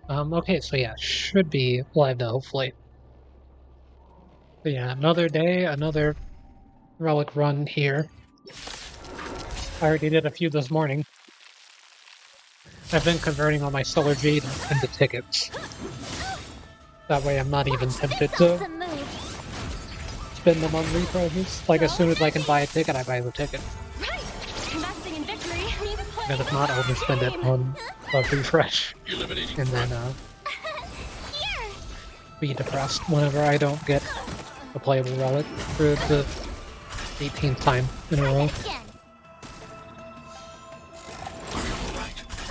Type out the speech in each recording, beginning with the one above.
Okay, so yeah, should be live now, hopefully. But yeah, another day, another relic run here. I already did a few this morning. I've been converting all my Solar Jade into tickets. That way I'm not even tempted to spend them on refreshes. Like, as soon as I can buy a ticket, I buy the ticket. And if not, I'll just spend it on a refresh. And then, be depressed whenever I don't get a playable relic for the 18th time in a row.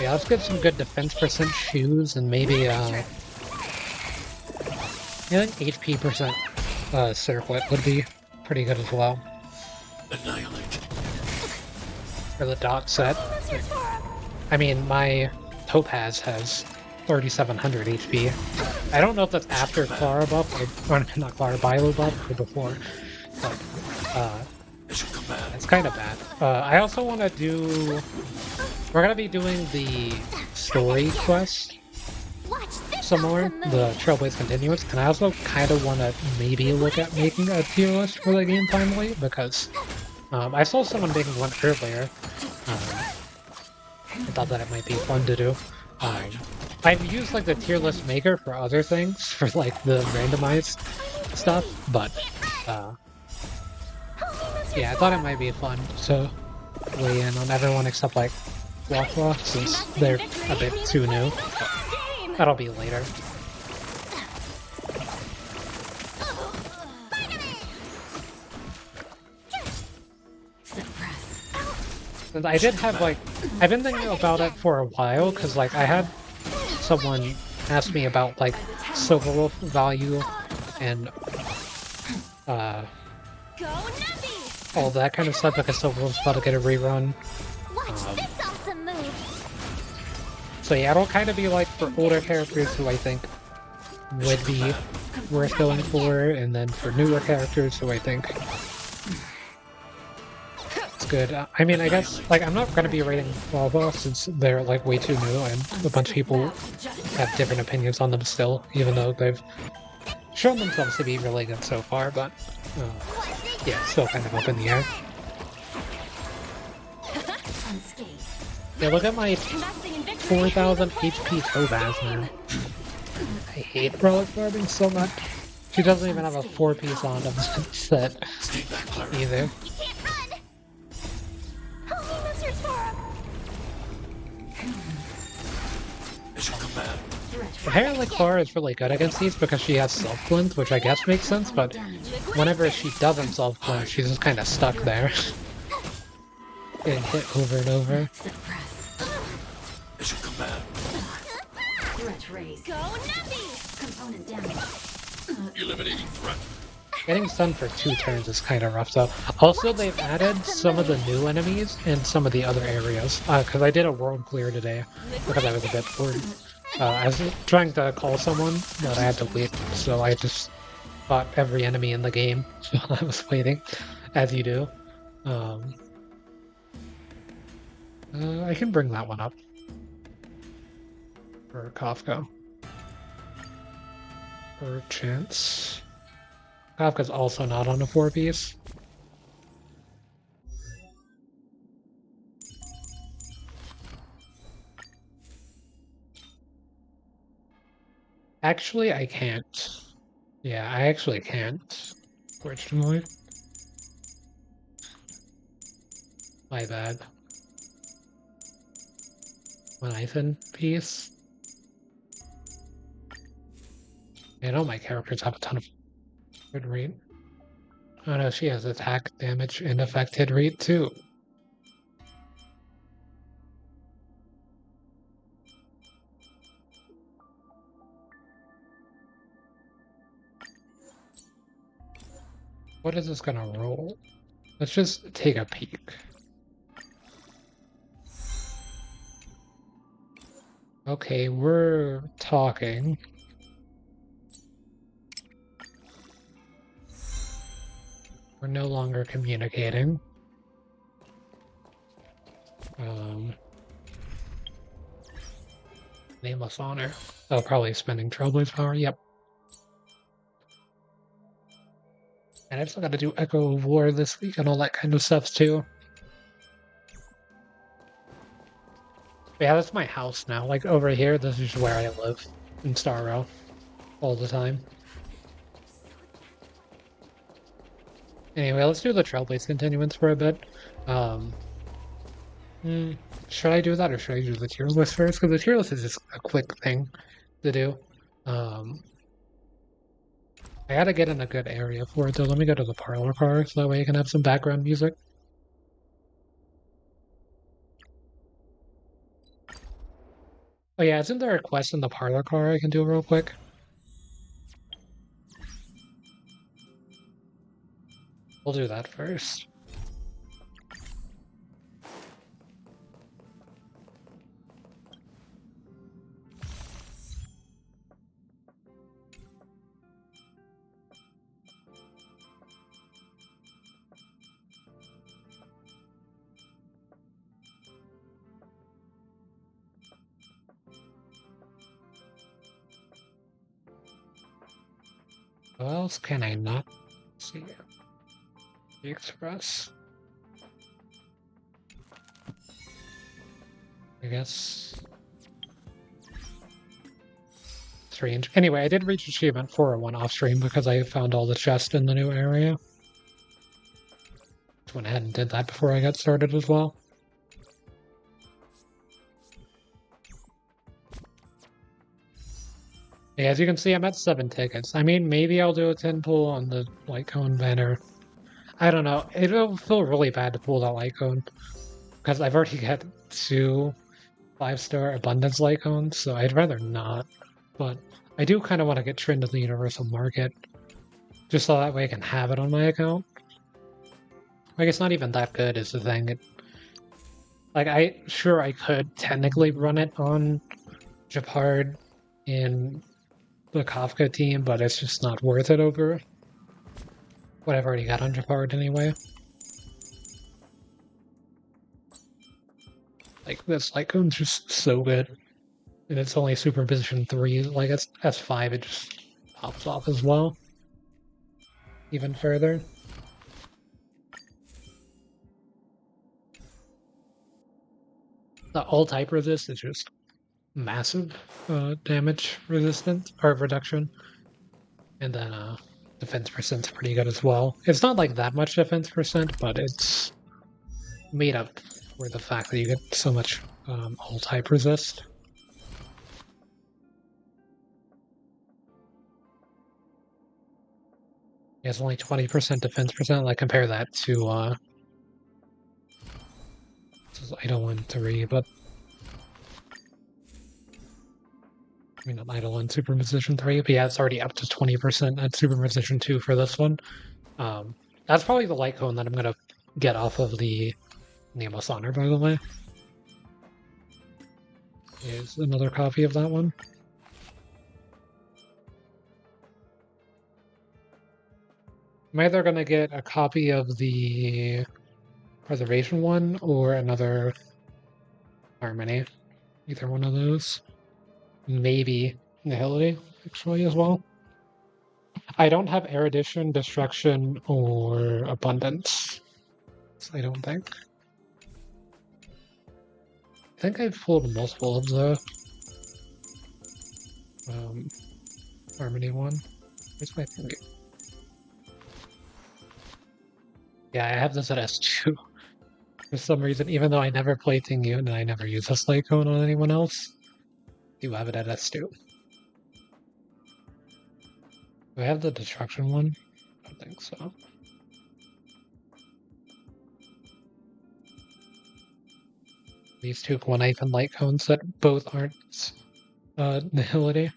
Yeah, let's get some good defense percent shoes and maybe I think HP percent circlet would be pretty good as well. Annihilate. For the dot set. I mean, my Topaz has 3700 HP. I don't know if that's after Clara buff, or not Clara, Bailu buff, or before. But, it's kind of bad. I also want to do... We're going to be doing the story quest some more, the Trailblazer Continuance, and I also kind of want to maybe look at making a tier list for the game finally, because I saw someone making one earlier. I thought that it might be fun to do. I've used like the tier list maker for other things, for like the randomized stuff, but yeah, I thought it might be fun to weigh in on everyone except like Luocha, since they're a bit too new. But that'll be later. And I did have like, I've been thinking about it for a while, because like I had someone ask me about like Silver Wolf value and all that kind of stuff, because Silver Wolf's about to get a rerun. So yeah, it'll kind of be like for older characters who I think would be worth going for, and then for newer characters who I think it's good. I mean, I guess, like, I'm not going to be rating Lava since they're like way too new, and a bunch of people have different opinions on them still, even though they've shown themselves to be really good so far, but yeah, still kind of up in the air. Yeah, look at my 4,000 HP Topaz now. I hate relic farming so much. She doesn't even have a 4-piece on of the set either. Apparently Clara is really good against these because she has self-cleanse, which I guess makes sense, but whenever she doesn't self-cleanse, she's just kind of stuck there. Getting hit over and over. Getting stunned for 2 turns is kind of rough, though. Also, they've added some of the new enemies in some of the other areas, because I did a world clear today, because I was a bit bored. I was trying to call someone, but I had to wait, so I just fought every enemy in the game while I was waiting, as you do. I can bring that one up. For Kafka. Per chance. Kafka's also not on a 4-piece. Actually, I can't. Yeah, I actually can't. Fortunately. My bad. Guinaifen piece. I know my characters have a ton of hit rate. Oh no, she has attack, damage, and effect hit rate too. What is this gonna roll? Let's just take a peek. Okay, we're talking. We're no longer communicating. Nameless Honor. Oh, probably spending Trailblazer power. Yep. And I still got to do Echo of War this week and all that kind of stuff too. But yeah, that's my house now. Like over here, this is where I live in Star Row all the time. Anyway, let's do the Trailblaze continuance for a bit. Should I do that or should I do the tier list first? Because the tier list is just a quick thing to do. I gotta get in a good area for it, though. Let me go to the parlor car so that way I can have some background music. Oh yeah, isn't there a quest in the parlor car I can do real quick? We'll do that first. What else can I not see? The Express. I guess. Strange. Anyway, I did reach achievement 401 off stream because I found all the chests in the new area. Just went ahead and did that before I got started as well. Yeah, as you can see, I'm at 7 tickets. I mean, maybe I'll do a 10 pull on the light cone banner. I don't know. It'll feel really bad to pull that light cone because I've already got 2 5-star abundance light cones, so I'd rather not. But I do kind of want to get Trin to the Universal Market just so that way I can have it on my account. Like, it's not even that good is the thing. Like, I could technically run it on Gepard in the Kafka team, but it's just not worth it over what I've already got on Gepard anyway. Like, this Lycone's just so good. And it's only super position 3, like it's S5, it just pops off as well. Even further. The all type resist is just massive damage resistance or reduction. And then defense percent's pretty good as well. It's not like that much defense percent, but it's made up for the fact that you get so much all type resist. It's only 20% defense percent. Like compare that to this is Eidolon 3, but I mean, not Eidolon Superposition 3, but yeah, it's already up to 20% at Superposition 2 for this one. That's probably the light cone that I'm going to get off of the Nameless Honor, by the way. Here's another copy of that one. I'm either going to get a copy of the Preservation one or another Harmony. Either one of those. Maybe Nihility, actually, as well. I don't have Erudition, Destruction, or Abundance. I don't think. I think I've pulled multiple of the Harmony one. Where's my thing? Yeah, I have this at S2. For some reason, even though I never play Tingyun and I never use this light cone on anyone else, I do have it at S2. Do I have the Destruction one? I don't think so. These 2 Guinaifen light cones that both aren't Nihility.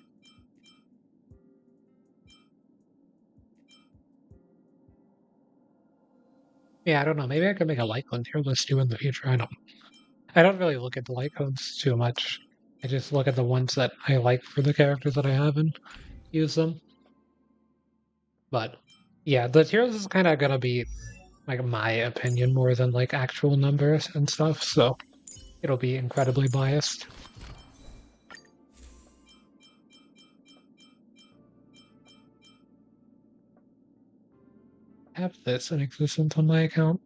Yeah, I don't know. Maybe I could make a light cone tier list too in the future. I don't really look at the light cones too much. I just look at the ones that I like for the characters that I have and use them. But yeah, the tier list is kind of gonna be like my opinion more than like actual numbers and stuff, so it'll be incredibly biased. have this in existence on my account.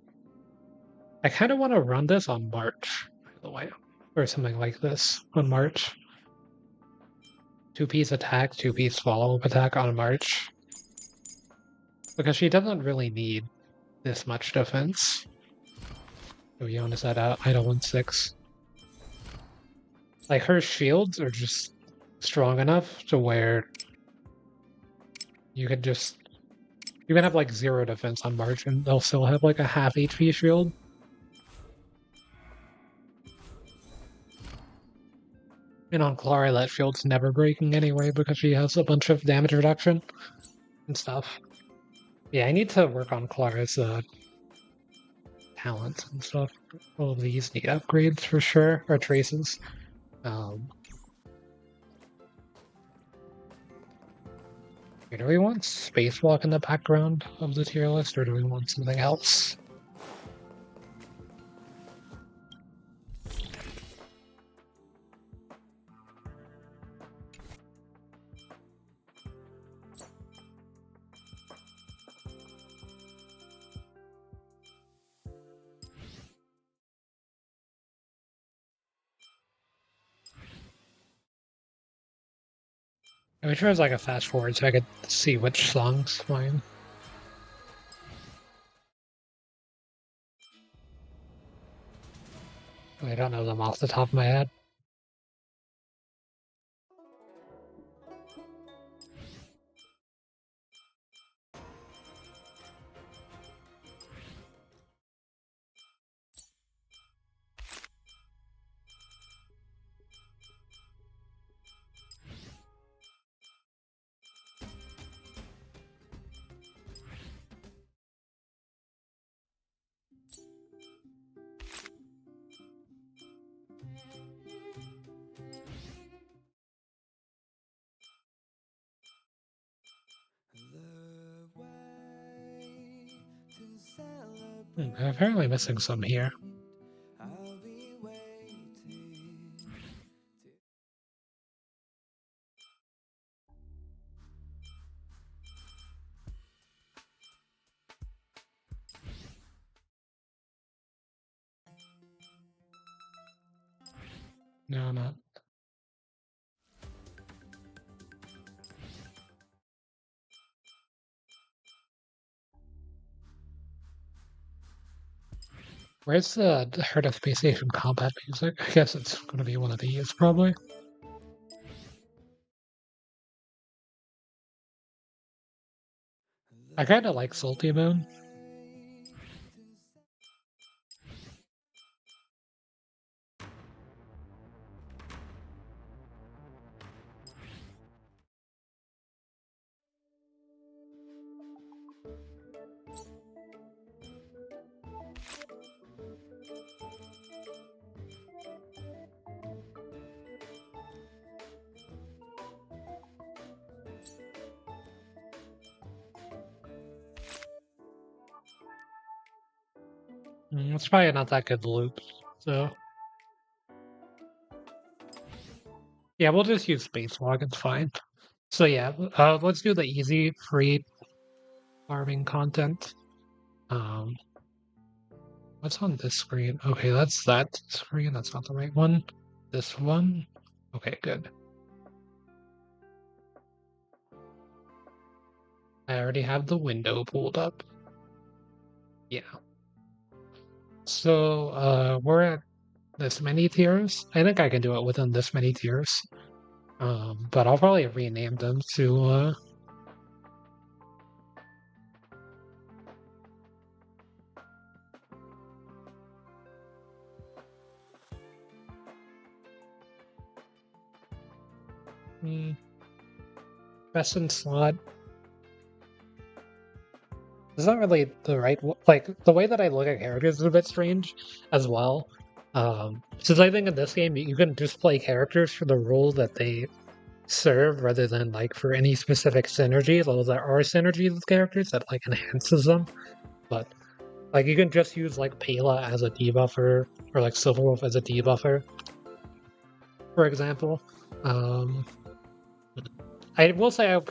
I kind of want to run this on March, by the way, or something like this on March. 2-piece attack, 2-piece follow-up attack on March. Because she doesn't really need this much defense. So you want to set out Idle 1-6. Like, her shields are just strong enough to where you could just... You can have, like, 0 defense on March, and they'll still have, like, a half HP shield. And on Clara, that shield's never breaking anyway, because she has a bunch of damage reduction and stuff. Yeah, I need to work on Clara's, talents and stuff. All of these need upgrades for sure, or traces. Do we want Spacewalk in the background of the tier list, or do we want something else? I wish there was like a fast forward so I could see which song's fine. I don't know them off the top of my head. I'm apparently missing some here. No, not. Where's the Herta Space Station combat music? I guess it's going to be one of these, probably. I kind of like Salty Moon. It's probably not that good loop, so... Yeah, we'll just use Spacewalk, it's fine. So yeah, let's do the easy, free farming content. What's on this screen? Okay, that's that screen, that's not the right one. This one? Okay, good. I already have the window pulled up. Yeah. So, we're at this many tiers. I think I can do it within this many tiers. But I'll probably rename them to, best in slot. It's not really the right, like, the way that I look at characters is a bit strange as well. Since I think in this game you can just play characters for the role that they serve rather than like for any specific synergies, although there are synergies with characters that like enhances them. But like you can just use like Pela as a debuffer or like Silverwolf as a debuffer, for example. I will say I'm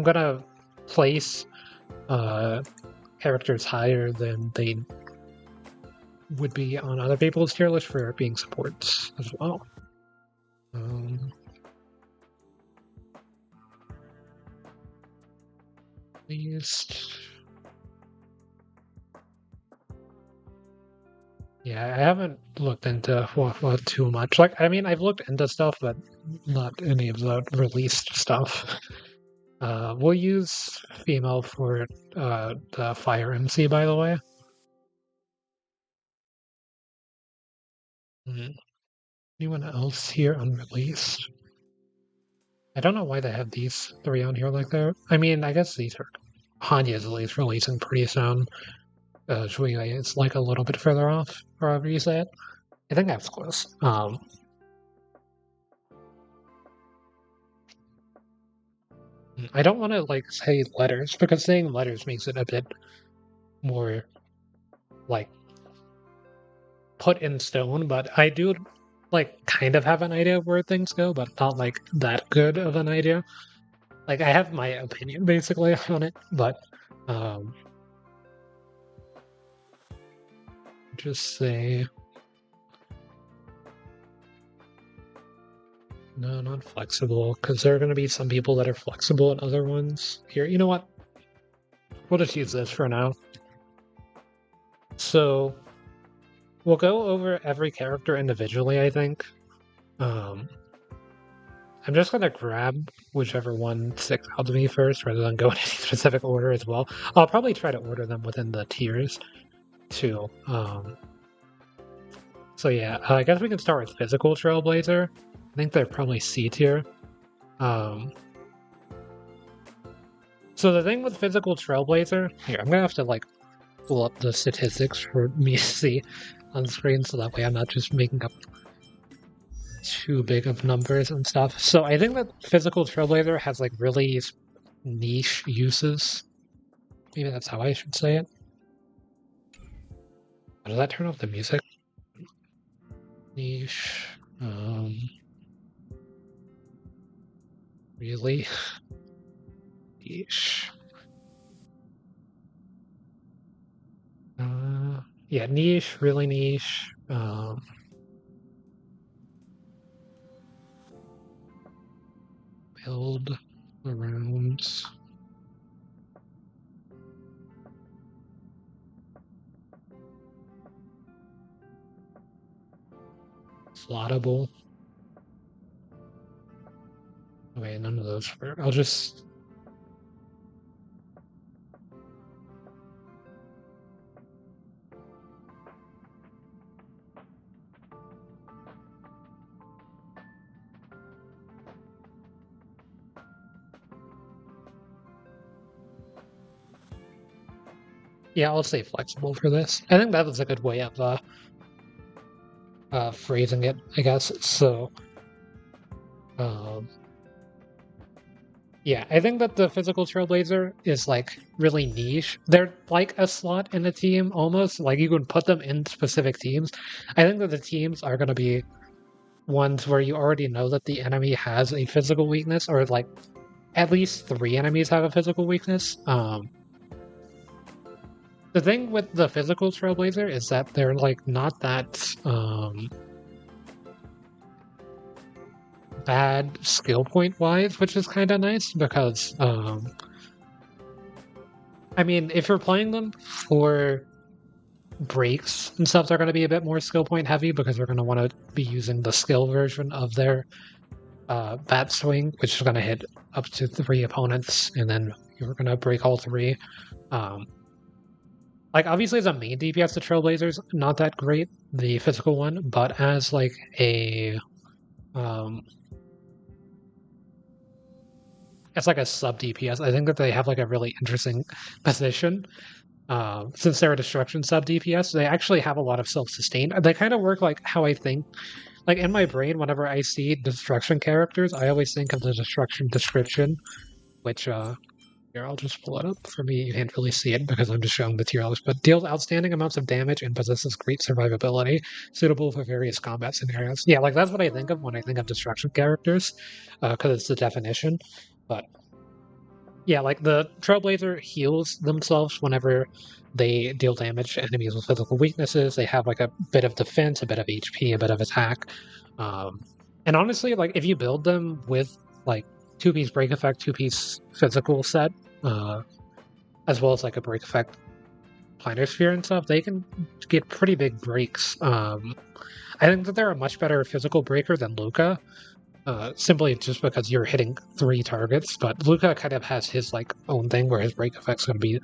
gonna place characters higher than they would be on other people's tier list for being supports as well. Least. Yeah, I haven't looked into what too much. Like, I mean, I've looked into stuff, but not any of the released stuff. We'll use female for the Fire MC, by the way. Anyone else here unreleased? I don't know why they have these three on here like that. I mean, I guess these are Hanya's at least releasing pretty soon. Shui is like a little bit further off, or however you say it. I think that's close. I don't want to like say letters because saying letters makes it a bit more like put in stone. But I do like kind of have an idea of where things go, but not like that good of an idea. Like I have my opinion basically on it, but just say no, not flexible, because there are going to be some people that are flexible and other ones. Here, you know what? We'll just use this for now. So we'll go over every character individually, I think. I'm just going to grab whichever one sticks out to me first, rather than go in any specific order as well. I'll probably try to order them within the tiers, too. So yeah, I guess we can start with Physical Trailblazer. I think they're probably C tier. So the thing with Physical Trailblazer... Here, I'm going to have to, like, pull up the statistics for me to see on screen, so that way I'm not just making up too big of numbers and stuff. So I think that Physical Trailblazer has like really niche uses. Maybe that's how I should say it. Does that turn off the music? Niche. Really niche. Yeah, niche, really niche. Build around slottable. Okay, none of those work. I'll just yeah, I'll say flexible for this. I think that was a good way of phrasing it, I guess. So, yeah, I think that the Physical Trailblazer is like really niche. They're like a slot in a team almost. Like you can put them in specific teams. I think that the teams are going to be ones where you already know that the enemy has a physical weakness, or like at least 3 enemies have a physical weakness. The thing with the Physical Trailblazer is that they're like not that bad skill point wise, which is kind of nice because I mean, if you're playing them for breaks and stuff, they're going to be a bit more skill point heavy because they're going to want to be using the skill version of their bat swing, which is going to hit up to 3 opponents, and then you're going to break all 3. Like, obviously, as a main DPS, the Trailblazer's not that great, the physical one, but as, like, a... as, like, a sub-DPS, I think that they have, like, a really interesting position. Since they're a destruction sub-DPS, they actually have a lot of self-sustain. They kind of work like how I think. Like, in my brain, whenever I see destruction characters, I always think of the destruction description, which, here, I'll just pull it up. For me, you can't really see it because I'm just showing the tier list, but deals outstanding amounts of damage and possesses great survivability, suitable for various combat scenarios. Yeah, like, that's what I think of when I think of destruction characters, because it's the definition. But, Yeah, like the Trailblazer heals themselves whenever they deal damage to enemies with physical weaknesses. They have like a bit of defense, a bit of HP, a bit of attack. And honestly, like if you build them with like 2-piece break effect, 2-piece physical set, as well as like a break effect planar sphere and stuff, they can get pretty big breaks. I think that they're a much better physical breaker than Luka. Simply just because you're hitting 3 targets, but Luka kind of has his like own thing where his break effect's going to be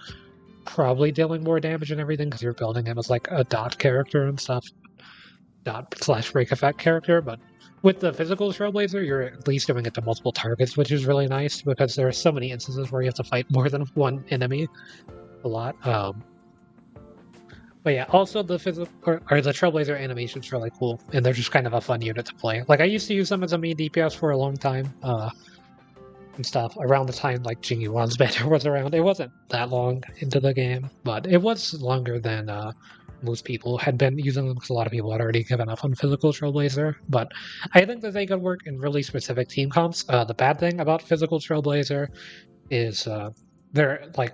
probably dealing more damage and everything because you're building him as like a dot character and stuff, dot/break effect character. But with the physical Trailblazer, you're at least doing it to multiple targets, which is really nice because there are so many instances where you have to fight more than one enemy a lot. But yeah, also the physical or the Trailblazer animation's really cool, and they're just kind of a fun unit to play. Like I used to use them as a main DPS for a long time, and stuff. Around the time like Jing Yuan's banner was around, it wasn't that long into the game, but it was longer than most people had been using them because a lot of people had already given up on physical Trailblazer. But I think that they could work in really specific team comps. The bad thing about physical Trailblazer is they're like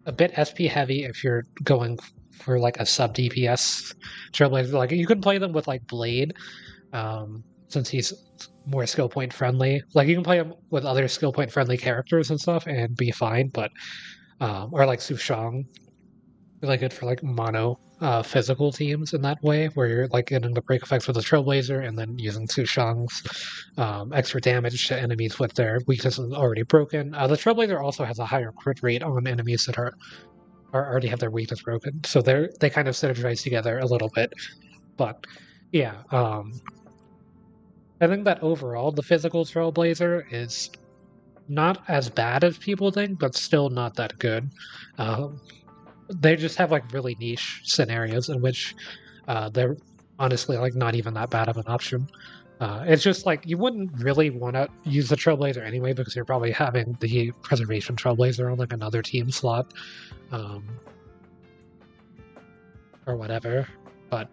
a bit SP heavy if you're going for like a sub DPS Trailblazer. Like you can play them with like Blade, since he's more skill point friendly. Like you can play him with other skill point friendly characters and stuff and be fine, but or like Sushang, really good for like mono physical teams in that way, where you're like getting the break effects with the Trailblazer and then using Sushang's extra damage to enemies with their weaknesses already broken. The Trailblazer also has a higher crit rate on enemies that are already have their weakness broken, so they kind of synergize together a little bit. But yeah, I think that overall the physical Trailblazer is not as bad as people think, but still not that good. They just have like really niche scenarios in which they're honestly like not even that bad of an option. It's just like you wouldn't really want to use the Trailblazer anyway because you're probably having the Preservation Trailblazer on like another team slot, or whatever. But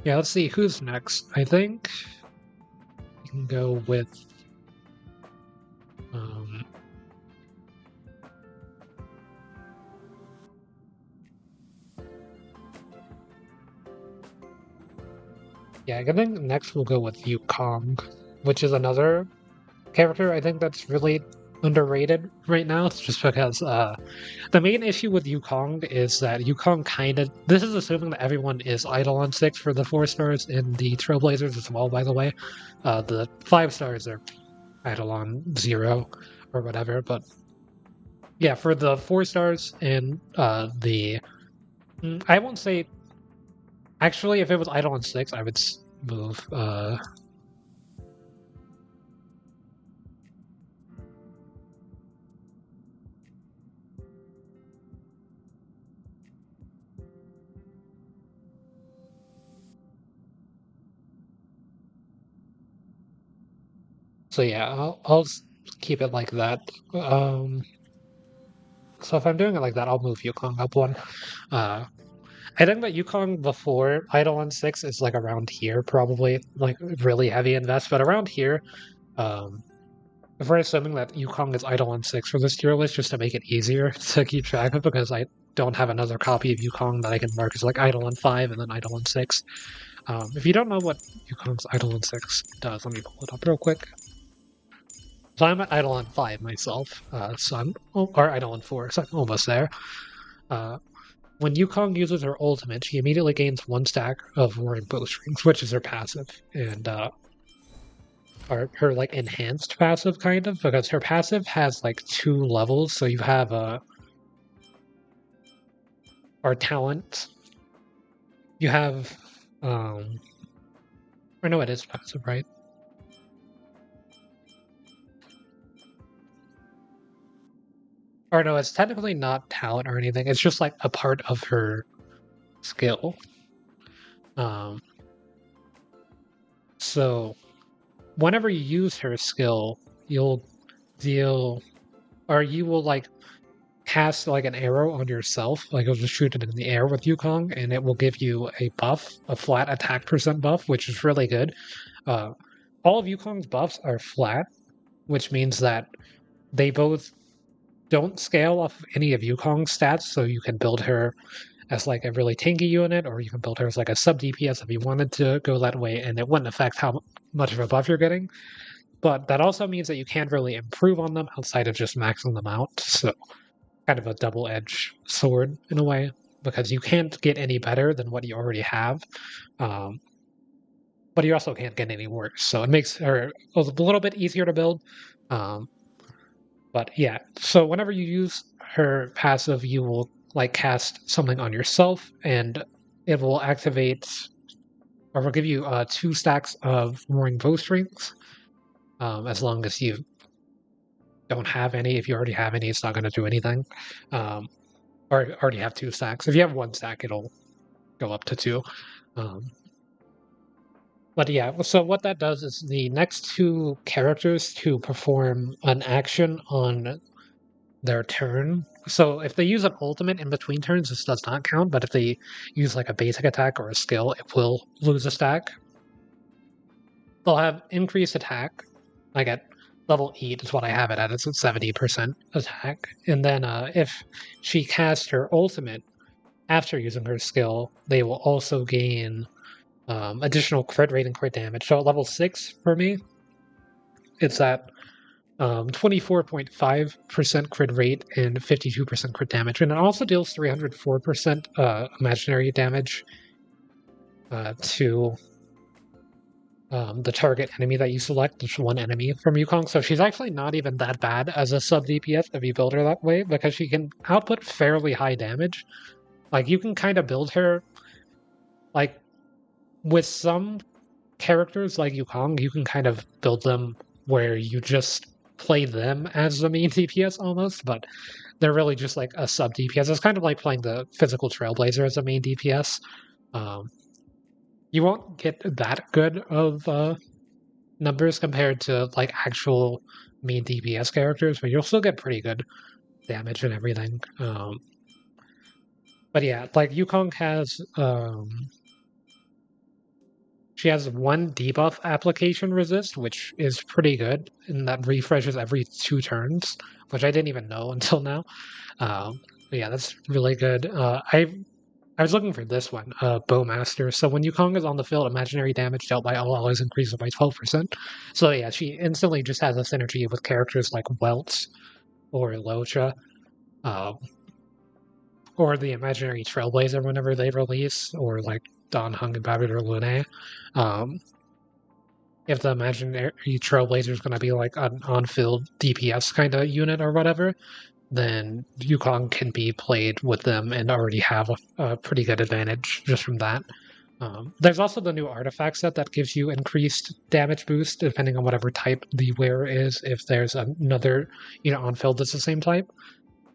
yeah, let's see who's next. I think we can go with yeah, I think next we'll go with Yukong, which is another character I think that's really underrated right now. It's just because the main issue with Yukong is that Yukong kind of... This is assuming that everyone is idle on 6 for the 4 stars in the Trailblazers as well, by the way. The 5 stars are idle on 0 or whatever, but yeah, for the 4 stars in the... I won't say... Actually, if it was idle on 6, I would move... So yeah, I'll keep it like that. So if I'm doing it like that, I'll move Yukong up 1. I think that Yukong before idle on 6 is like around here, probably like really heavy invest, but around here, if we're assuming that Yukong is idle on 6 for this tier list, just to make it easier to keep track of, because I don't have another copy of Yukong that I can mark as like idle on 5 and then idle on 6. If you don't know what Yukong's idle on 6 does, let me pull it up real quick. So I'm at idle on 5 myself, or idle on 4, so I'm almost there. When Yukong uses her ultimate, she immediately gains 1 stack of Roaring Bowstrings, which is her passive, and her like enhanced passive, kind of, because her passive has like 2 levels. So you have our talent. You have or no, it is passive, right? Or no, it's technically not talent or anything. It's just like a part of her skill. So whenever you use her skill, you'll deal, or you will like cast like an arrow on yourself, like it'll just shoot it in the air with Yukong, and it will give you a buff, a flat attack percent buff, which is really good. All of Yukong's buffs are flat, which means that they both don't scale off of any of Yukong's stats, so you can build her as like a really tanky unit, or you can build her as like a sub DPS if you wanted to go that way, and it wouldn't affect how much of a buff you're getting. But that also means that you can't really improve on them outside of just maxing them out. So kind of a double-edged sword in a way, because you can't get any better than what you already have. But you also can't get any worse. So it makes her a little bit easier to build. But yeah, so whenever you use her passive, you will like cast something on yourself, and it will activate, or will give you 2 stacks of roaring bowstrings, as long as you don't have any. If you already have any, it's not going to do anything. Or already have 2 stacks. If you have 1 stack, it'll go up to 2. But yeah, so what that does is the next 2 characters to perform an action on their turn. So if they use an ultimate in between turns, this does not count, but if they use like a basic attack or a skill, it will lose a stack. They'll have increased attack, like at level 8 is what I have it at, it's at 70% attack. And then if she casts her ultimate after using her skill, they will also gain additional crit rate and crit damage. So at level 6 for me, it's at 24.5% crit rate and 52% crit damage. And it also deals 304% imaginary damage to the target enemy that you select. There's 1 enemy from Yukong. So she's actually not even that bad as a sub DPS if you build her that way, because she can output fairly high damage. Like, you can kind of build her, like, with some characters like Yukong, you can kind of build them where you just play them as the main DPS almost, but they're really just like a sub DPS. It's kind of like playing the physical Trailblazer as a main DPS. You won't get that good of numbers compared to like actual main DPS characters, but you'll still get pretty good damage and everything. But yeah, like Yukong has she has 1 debuff application resist, which is pretty good, and that refreshes every 2 turns, which I didn't even know until now. But yeah, that's really good. I was looking for this one, Bowmaster. So when Yukong is on the field, imaginary damage dealt by all allies increases by 12%. So yeah, she instantly just has a synergy with characters like Welt or Luocha, or the imaginary Trailblazer whenever they release, or like Heng, Imbibitor, or Lunae. If the imaginary Trailblazer is going to be like an on-field DPS kind of unit or whatever, then Yukong can be played with them and already have a pretty good advantage just from that. There's also the new artifact set that gives you increased damage boost depending on whatever type the wearer is. If there's another on field that's the same type,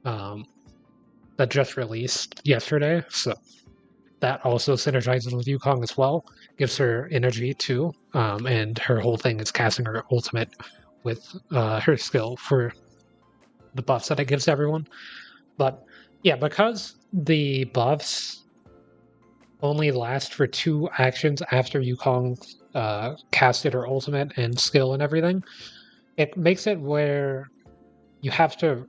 that just released yesterday, so that also synergizes with Yukong as well. Gives her energy too, and her whole thing is casting her ultimate with her skill for the buffs that it gives everyone. But yeah, because the buffs only last for 2 actions after Yukong casted her ultimate and skill and everything, it makes it where you have to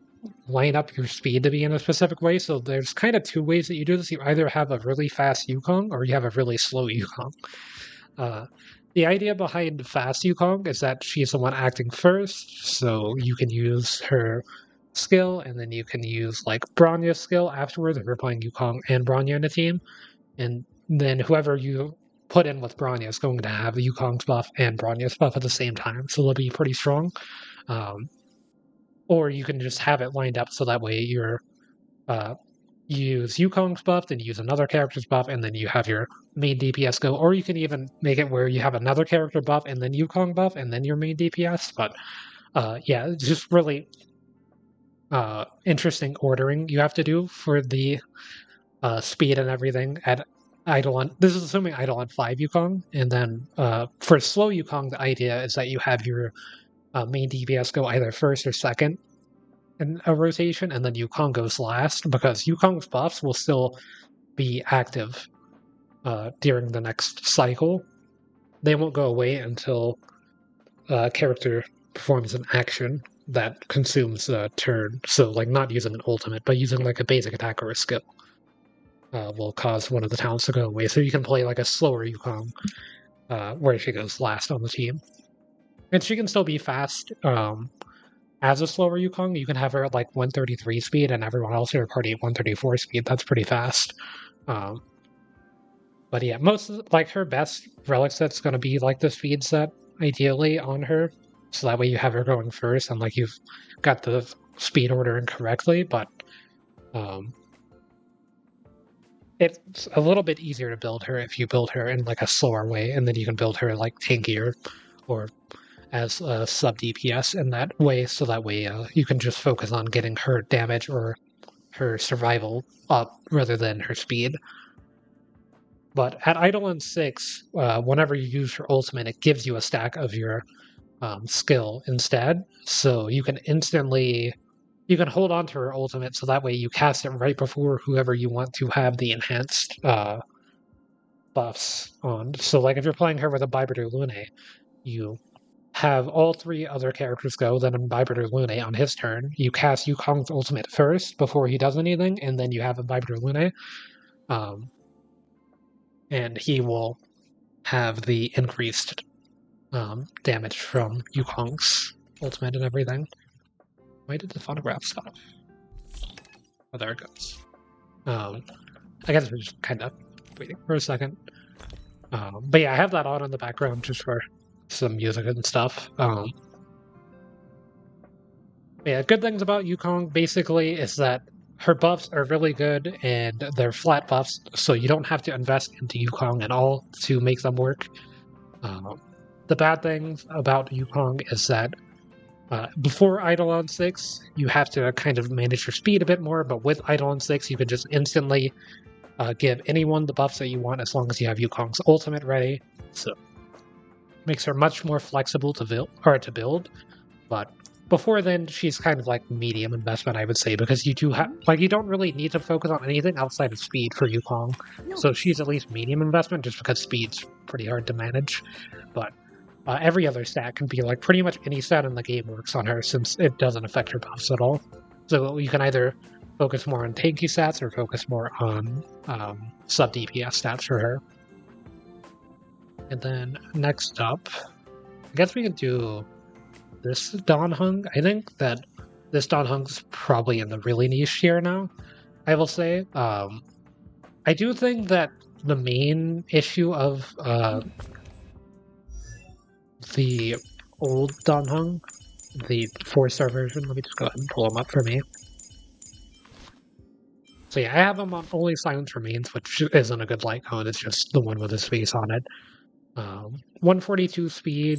line up your speed to be in a specific way. So there's kind of 2 ways that you do this. You either have a really fast Yukong or you have a really slow Yukong. The idea behind fast Yukong is that she's the one acting first, so you can use her skill, and then you can use like Bronya's skill afterwards if you're playing Yukong and Bronya in a team. And then whoever you put in with Bronya is going to have Yukong's buff and Bronya's buff at the same time, so they'll be pretty strong. Or you can just have it lined up so that way you're you use Yukong's buff, then you use another character's buff, and then you have your main DPS go. Or you can even make it where you have another character buff and then Yukong buff and then your main DPS. But yeah, it's just really interesting ordering you have to do for the speed and everything at Eidolon. This is assuming Eidolon 5 Yukong, and then for slow Yukong, the idea is that you have your main DPS go either first or second in a rotation, and then Yukong goes last, because Yukong's buffs will still be active during the next cycle. They won't go away until a character performs an action that consumes a turn. So, like, not using an ultimate, but using, like, a basic attack or a skill will cause one of the talents to go away. So you can play, like, a slower Yukong, where she goes last on the team. And she can still be fast as a slower Yukong. You can have her at, like, 133 speed, and everyone else in your party at 134 speed. That's pretty fast. But yeah, her best relic set's going to be, like, the speed set, ideally, on her. So that way you have her going first, and, like, you've got the speed ordering correctly, but it's a little bit easier to build her if you build her in, like, a slower way, and then you can build her like tankier or as a sub DPS in that way, so that way you can just focus on getting her damage or her survival up rather than her speed. But at Eidolon 6, whenever you use your ultimate, it gives you a stack of your skill instead. So you can hold on to her ultimate, so that way you cast it right before whoever you want to have the enhanced buffs on. So, like, if you're playing her with Imbibitor Lunae, you have all three other characters go, then Imbibitor Lunae on his turn. You cast Yukong's ultimate first before he does anything, and then you have Imbibitor Lunae. And he will have the increased damage from Yukong's ultimate and everything. Why did the photograph stop? Oh, there it goes. I guess we're just kind of waiting for a second. But yeah, I have that on in the background just for some music and stuff. Yeah, good things about Yukong basically is that her buffs are really good and they're flat buffs, so you don't have to invest into Yukong at all to make them work. The bad things about Yukong is that before Eidolon 6, you have to kind of manage your speed a bit more, but with Eidolon 6, you can just instantly give anyone the buffs that you want as long as you have Yukong's ultimate ready. So it makes her much more flexible to build. But before then, she's kind of like medium investment, I would say, because you don't really need to focus on anything outside of speed for Yukong. So she's at least medium investment, just because speed's pretty hard to manage. But every other stat can be like pretty much any stat in the game works on her, since it doesn't affect her buffs at all. So you can either focus more on tanky stats or focus more on sub DPS stats for her. And then next up, I guess we could do this Dan Heng. I think that this Dan Heng's probably in the really niche tier now, I will say. I do think that the main issue of the old Dan Heng, the 4-star version, let me just go ahead and pull him up for me. So yeah, I have him on only Silence Remains, which isn't a good light code, it's just the one with his face on it. 142 speed,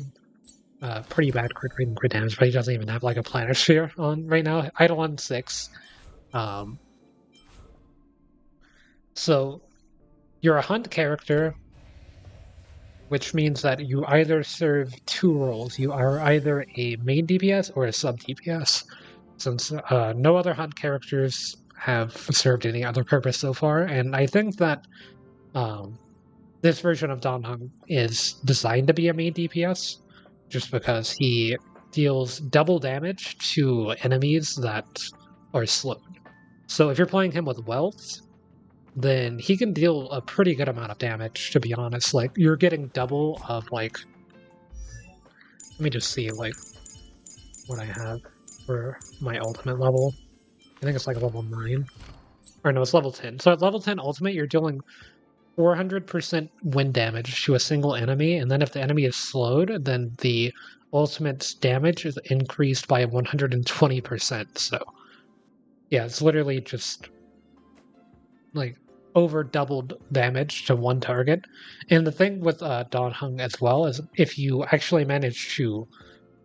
pretty bad crit rate and crit damage, but he doesn't even have like a Planisphere on right now. Eidolon 6. So you're a hunt character, which means that you either serve two roles. You are either a main DPS or a sub DPS, since no other hunt characters have served any other purpose so far. And I think that this version of Dan Heng is designed to be a main DPS, just because he deals double damage to enemies that are slowed. So if you're playing him with Welt, then he can deal a pretty good amount of damage, to be honest. Like, you're getting double of, like... Let me just see, like, what I have for my ultimate level. I think it's, like, level 9. Or no, it's level 10. So at level 10 ultimate, you're dealing 400% wind damage to a single enemy, and then if the enemy is slowed, then the ultimate's damage is increased by 120%. So, yeah, it's literally just... like over doubled damage to one target. And the thing with Dan Heng as well is if you actually manage to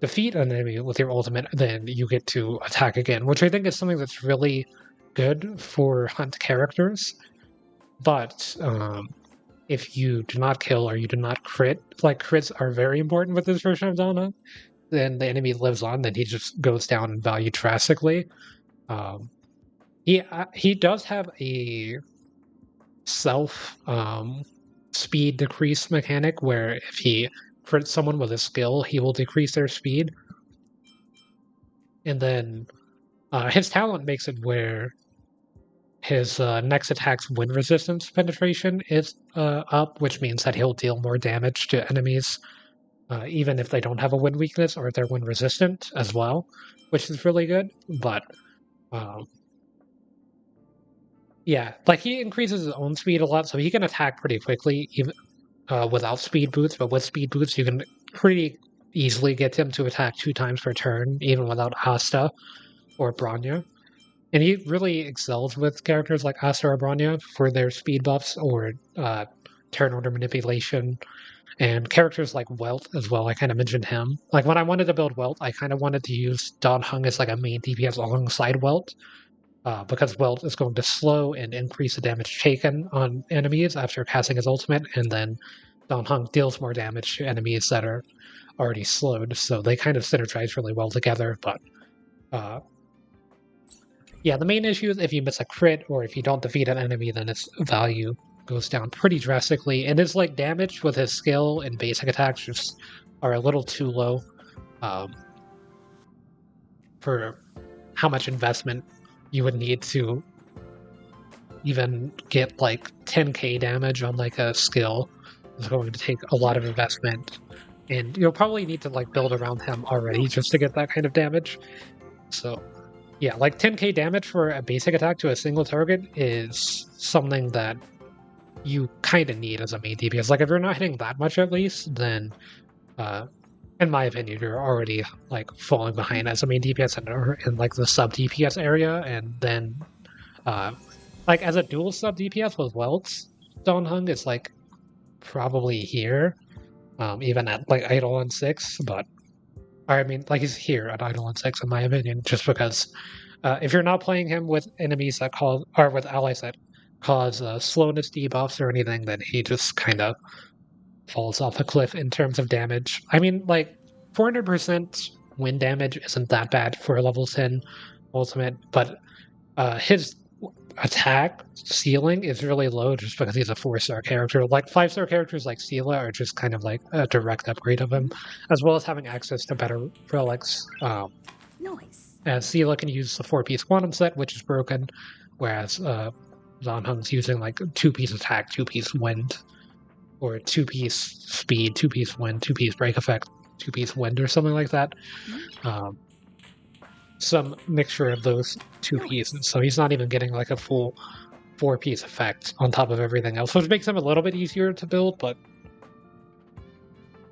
defeat an enemy with your ultimate, then you get to attack again, which I think is something that's really good for hunt characters. But if you do not kill or you do not crit, like crits are very important with this version of Dan Heng, then the enemy lives on, then he just goes down in value drastically. He does have a self speed decrease mechanic where if he crits someone with a skill, he will decrease their speed. And then his talent makes it where his next attack's wind resistance penetration is up, which means that he'll deal more damage to enemies, even if they don't have a wind weakness or if they're wind resistant as well, which is really good. But yeah, like he increases his own speed a lot, so he can attack pretty quickly, even without speed boots. But with speed boots, you can pretty easily get him to attack 2 times per turn, even without Asta or Bronya. And he really excels with characters like Asta or Bronya for their speed buffs or turn order manipulation, and characters like Welt as well. I kind of mentioned him. Like when I wanted to build Welt, I kind of wanted to use Dan Heng as like a main DPS alongside Welt, because Welt is going to slow and increase the damage taken on enemies after casting his ultimate, and then Dan Heng deals more damage to enemies that are already slowed. So they kind of synergize really well together. But yeah, the main issue is if you miss a crit or if you don't defeat an enemy, then its value goes down pretty drastically. And his like damage with his skill and basic attacks just are a little too low for how much investment you would need to even get like 10k damage on like a skill. It's going to take a lot of investment, and you'll probably need to like build around him already just to get that kind of damage. So yeah, like 10k damage for a basic attack to a single target is something that you kind of need as a main DPS. Like if you're not hitting that much at least, then in my opinion, you're already like falling behind as a main DPS in like the sub DPS area. And then like as a dual sub DPS with Welts, Dan Heng is like probably here, even at like Eidolon 6, but I mean, like he's here at Eidolon 6 in my opinion, just because if you're not playing him with enemies that cause, or with allies that cause slowness debuffs or anything, then he just kind of falls off a cliff in terms of damage. I mean, like 400% wind damage isn't that bad for a level 10 ultimate, but his attack ceiling is really low just because he's a 4-star character. Like 5-star characters like Seele are just kind of like a direct upgrade of him, as well as having access to better relics. Nice. As Seele can use the 4-piece quantum set, which is broken, whereas Dan Heng's using like 2-piece attack, 2-piece wind, or 2-piece speed, 2-piece wind, 2-piece break effect, 2-piece wind, or something like that. Some mixture of those 2 pieces. So he's not even getting like a full 4-piece effect on top of everything else, which makes him a little bit easier to build, but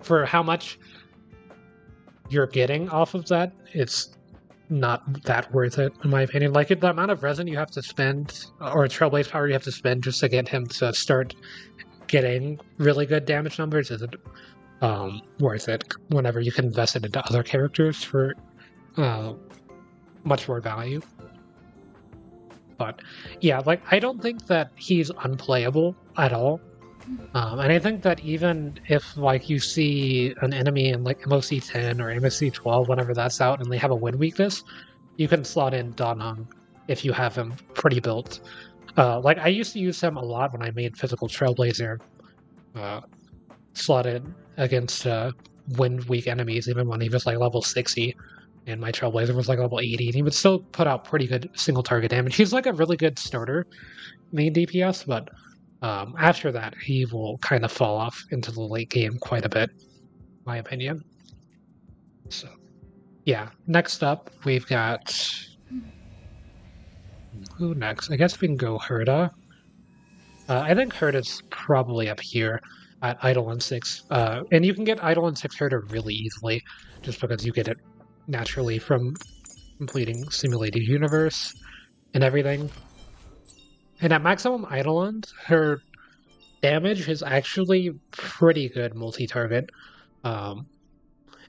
for how much you're getting off of that, it's not that worth it, in my opinion. Like the amount of resin you have to spend, or Trailblaze power you have to spend just to get him to start getting really good damage numbers isn't worth it whenever you can invest it into other characters for much more value. But yeah, like I don't think that he's unplayable at all. And I think that even if like you see an enemy in like MOC 10 or MOC 12, whenever that's out, and they have a wind weakness, you can slot in Dan Heng if you have him pretty built. Like I used to use him a lot when I made physical Trailblazer, slotted against wind weak enemies, even when he was like level 60. And my Trailblazer was like level 80, and he would still put out pretty good single target damage. He's like a really good starter main DPS, but after that, he will kind of fall off into the late game quite a bit, in my opinion. So, yeah. Next up, we've got... Who next? I guess we can go Herta. I think Herta's probably up here at Eidolon 6. And you can get Eidolon 6 Herta really easily, just because you get it naturally from completing Simulated Universe and everything. And at maximum Eidolon, her damage is actually pretty good multi-target. And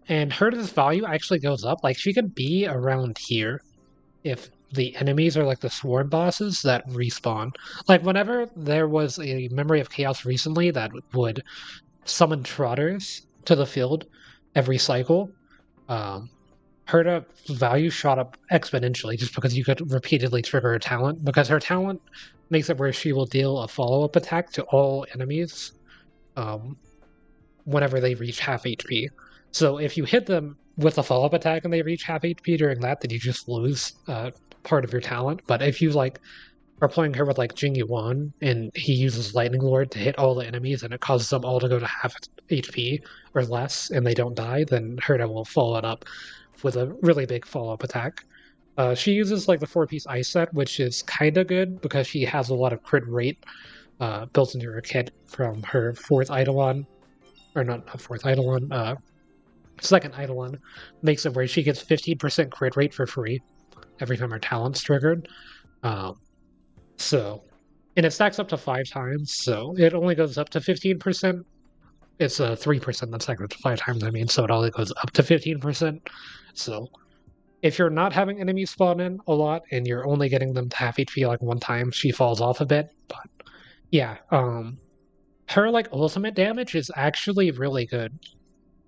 Herta's value actually goes up. Like, she could be around here if the enemies are like the sworn bosses that respawn. Like, whenever there was a Memory of Chaos recently that would summon Trotters to the field every cycle, Herta value shot up exponentially just because you could repeatedly trigger her talent, because her talent makes it where she will deal a follow-up attack to all enemies whenever they reach half HP. So if you hit them with a follow-up attack and they reach half HP during that, then you just lose part of your talent. But if you like are playing her with like Jing Yuan and he uses Lightning Lord to hit all the enemies and it causes them all to go to half HP or less and they don't die, then Herta will follow it up with a really big follow-up attack. She uses like the 4-piece ice set, which is kind of good because she has a lot of crit rate built into her kit from her fourth Eidolon, or not fourth Eidolon, second Eidolon, makes it where she gets 15% crit rate for free every time her talent's triggered. So, and it stacks up to 5 times, so it only goes up to 15%. It's 3% that stacks up to 5 times, I mean, so it only goes up to 15%. So, if you're not having enemies spawn in a lot and you're only getting them to half HP like one time, she falls off a bit. But yeah, her like ultimate damage is actually really good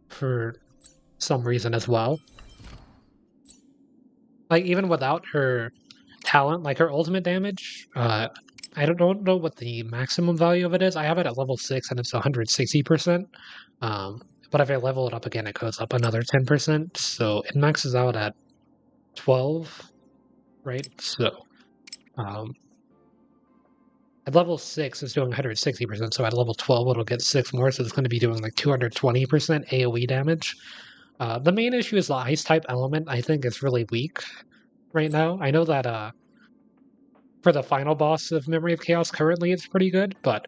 for some reason as well. Like even without her talent, like her ultimate damage, I don't know what the maximum value of it is. I have it at level 6 and it's 160%. But if I level it up again, it goes up another 10%. So it maxes out at 12, right? So at level 6 it's doing 160%, so at level 12 it'll get 6 more, so it's going to be doing like 220% AoE damage. The main issue is the ice type element, I think is really weak right now. I know that for the final boss of Memory of Chaos currently it's pretty good, but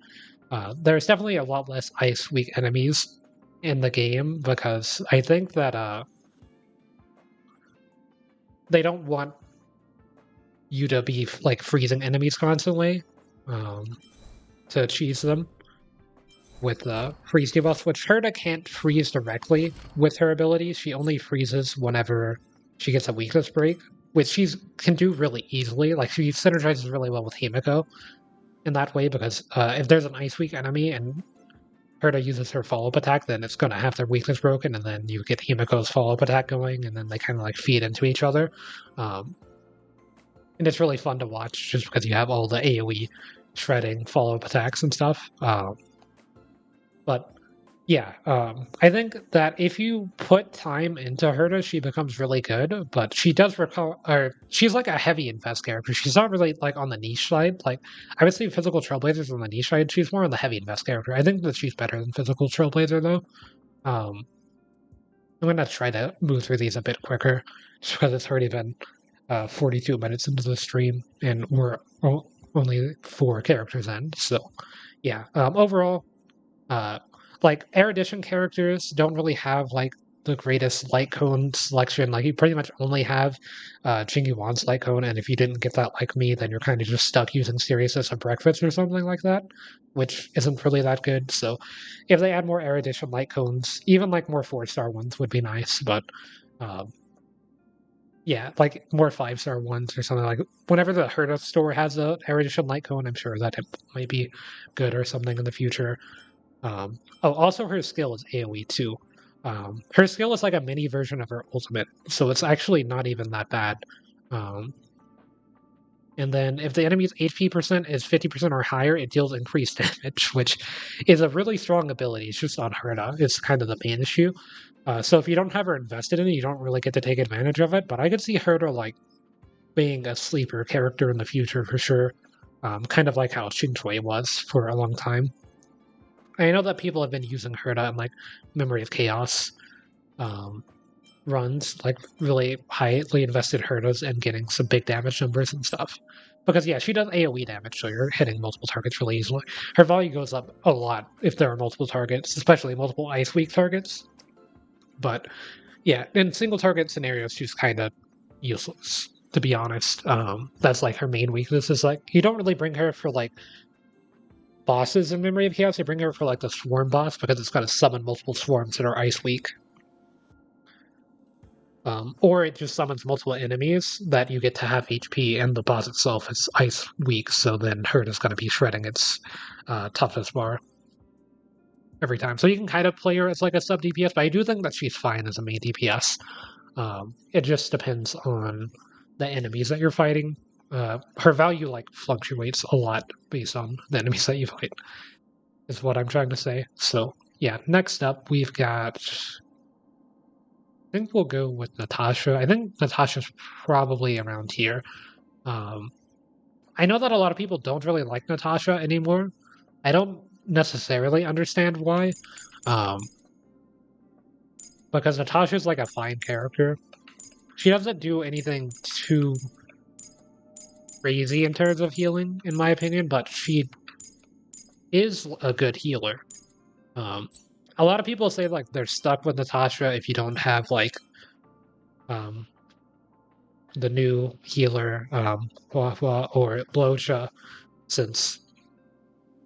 there's definitely a lot less ice weak enemies in the game because I think that they don't want you to be like freezing enemies constantly to cheese them with the freeze debuff, which Herta can't freeze directly with her abilities. She only freezes whenever she gets a weakness break, which she can do really easily. Like she synergizes really well with Himeko in that way because if there's an ice weak enemy and Herta uses her follow-up attack, then it's going to have their weakness broken, and then you get Himeko's follow-up attack going, and then they kind of like feed into each other. And it's really fun to watch just because you have all the AoE shredding follow-up attacks and stuff. But yeah, I think that if you put time into Herta, she becomes really good. But she does or she's like a heavy invest character. She's not really like on the niche side. Like I would say Physical Trailblazer's on the niche side. She's more on the heavy invest character. I think that she's better than Physical Trailblazer though. I'm gonna try to move through these a bit quicker, just because it's already been 42 minutes into the stream, and we're only 4 characters in. So yeah, overall. Like erudition characters don't really have like the greatest light cone selection. Like you pretty much only have Jing Yuan's light cone, and if you didn't get that like me, then you're kind of just stuck using Sirius as a breakfast or something like that, which isn't really that good. So if they add more erudition light cones, even like more 4-star ones would be nice, but yeah, like more 5-star ones or something. Like whenever the Herta store has a erudition light cone, I'm sure that it might be good or something in the future. Also her skill is AoE too. Her skill is like a mini version of her ultimate, so it's actually not even that bad. And then if the enemy's HP percent is 50% or higher, it deals increased damage, which is a really strong ability. It's just on Herta. It's kind of the main issue. So if you don't have her invested in it, you don't really get to take advantage of it. But I could see Herta like being a sleeper character in the future for sure. Kind of like how Qingque was for a long time. I know that people have been using Herta in like Memory of Chaos runs, like really highly invested Hertas and getting some big damage numbers and stuff. Because yeah, she does AoE damage, so you're hitting multiple targets really easily. Her value goes up a lot if there are multiple targets, especially multiple ice weak targets. But yeah, in single target scenarios, she's kind of useless, to be honest. That's like her main weakness is like you don't really bring her for like bosses in Memory of Chaos. You bring her for like the swarm boss because it's got to summon multiple swarms that are ice weak. Or it just summons multiple enemies that you get to have HP, and the boss itself is ice weak, so then Herta's going to be shredding its toughness bar every time. So you can kind of play her as like a sub DPS, but I do think that she's fine as a main DPS. It just depends on the enemies that you're fighting. Her value like fluctuates a lot based on the enemies that you fight, is what I'm trying to say. So yeah, next up we've got think we'll go with Natasha. I think Natasha's probably around here. I know that a lot of people don't really like Natasha anymore. I don't necessarily understand why. Um, because Natasha's like a fine character. She doesn't do anything too crazy in terms of healing, in my opinion, but she is a good healer. A lot of people say like they're stuck with Natasha if you don't have like um, the new healer Hua Hua or Luocha, since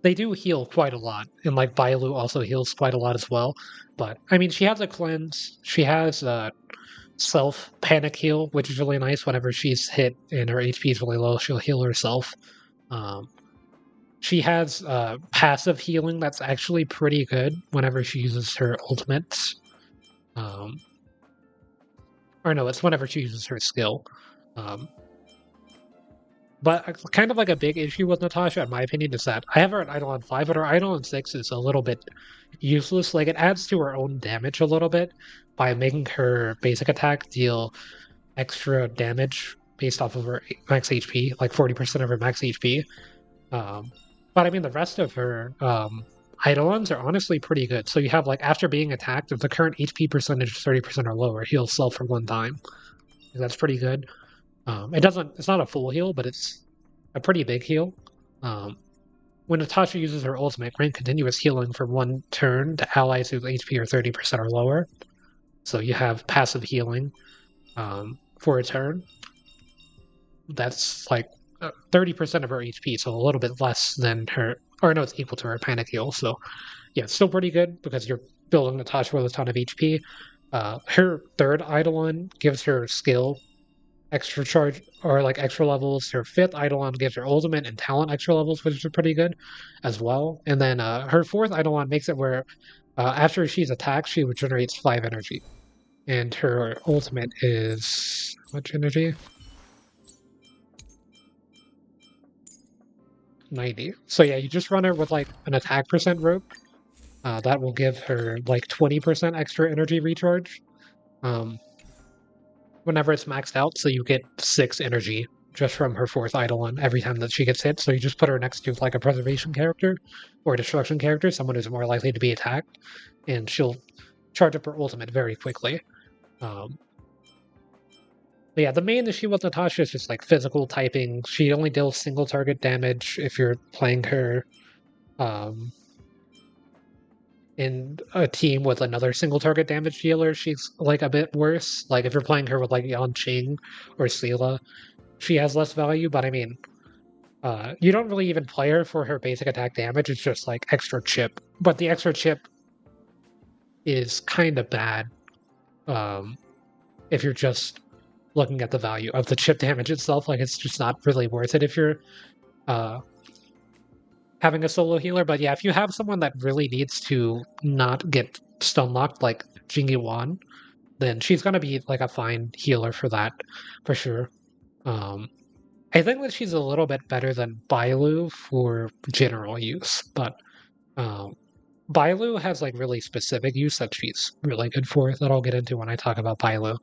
they do heal quite a lot, and like Bailu also heals quite a lot as well. But I mean, she has a cleanse. She has self panic heal, which is really nice. Whenever she's hit and her HP is really low, she'll heal herself. Um, she has passive healing that's actually pretty good whenever she uses her ultimate. Um, or no, it's whenever she uses her skill. Um, but kind of like a big issue with Natasha, in my opinion, is that I have her at Eidolon 5, but her Eidolon 6 is a little bit useless. Like, it adds to her own damage a little bit by making her basic attack deal extra damage based off of her max HP, like 40% of her max HP. But I mean, the rest of her Eidolons are honestly pretty good. So you have, like, after being attacked, if the current HP percentage is 30% or lower, heal self for one time. That's pretty good. It's not a full heal, but it's a pretty big heal. When Natasha uses her ultimate, grant continuous healing for one turn to allies whose HP are 30% or lower. So you have passive healing for a turn. That's like 30% of her HP, so a little bit less than her, or no, it's equal to her panic heal. So yeah, it's still pretty good because you're building Natasha with a ton of HP. Her third Eidolon gives her skill extra charge or like extra levels. Her fifth Eidolon gives her ultimate and talent extra levels, which is pretty good as well. And then her fourth Eidolon makes it where after she's attacked, she regenerates 5 energy. And her ultimate is how much energy? 90. So yeah, you just run her with like an attack percent rope. That will give her like 20% extra energy recharge. Whenever it's maxed out, so you get 6 energy just from her fourth Eidolon every time that she gets hit. So you just put her next to like a preservation character or a destruction character, someone who's more likely to be attacked, and she'll charge up her ultimate very quickly. But yeah, the main issue with Natasha is just like physical typing. She only deals single target damage if you're playing her in a team with another single target damage dealer. She's like a bit worse. Like if you're playing her with like Yanqing or Seele, she has less value. But I mean, you don't really even play her for her basic attack damage. It's just like extra chip. But the extra chip is kind of bad if you're just looking at the value of the chip damage itself. Like it's just not really worth it if you're having a solo healer. But yeah, if you have someone that really needs to not get stun locked, like Jing Yuan, then she's gonna be like a fine healer for that, for sure. I think that she's a little bit better than Bailu for general use, but Bailu has like really specific use that she's really good for that I'll get into when I talk about Bailu.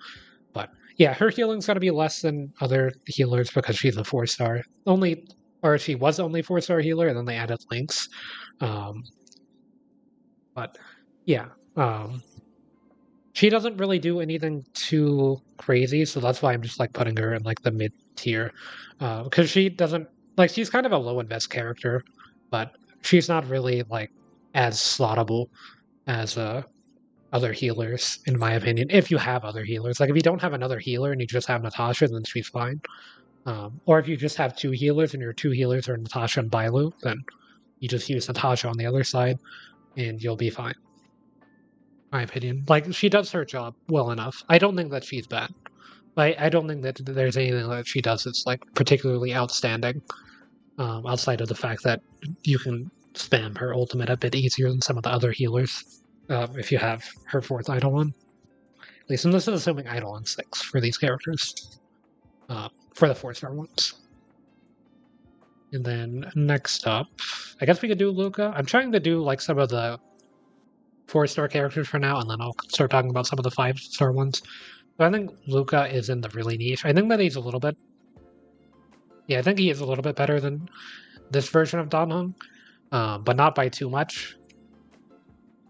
But yeah, her healing's gonna be less than other healers because she's a 4-star. She was only 4-star healer, and then they added Lynx. But yeah, she doesn't really do anything too crazy, so that's why I'm just like putting her in like the mid tier. Because she doesn't like she's kind of a low invest character, but she's not really like as slottable as other healers, in my opinion. If you have other healers, like if you don't have another healer and you just have Natasha, then she's fine. Or if you just have 2 healers and your 2 healers are Natasha and Bailu, then you just use Natasha on the other side and you'll be fine. My opinion. Like, she does her job well enough. I don't think that she's bad. I don't think that there's anything that she does that's, like, particularly outstanding, outside of the fact that you can spam her ultimate a bit easier than some of the other healers, if you have her 4th Eidolon. At least, and this is assuming Eidolon 6 for these characters, for the 4-star ones. And then next up, I guess we could do Luka. I'm trying to do, like, some of the 4-star characters for now, and then I'll start talking about some of the 5-star ones. But I think Luka is in the really niche. I think that he's a little bit... Yeah, I think he is a little bit better than this version of Dan Heng, but not by too much.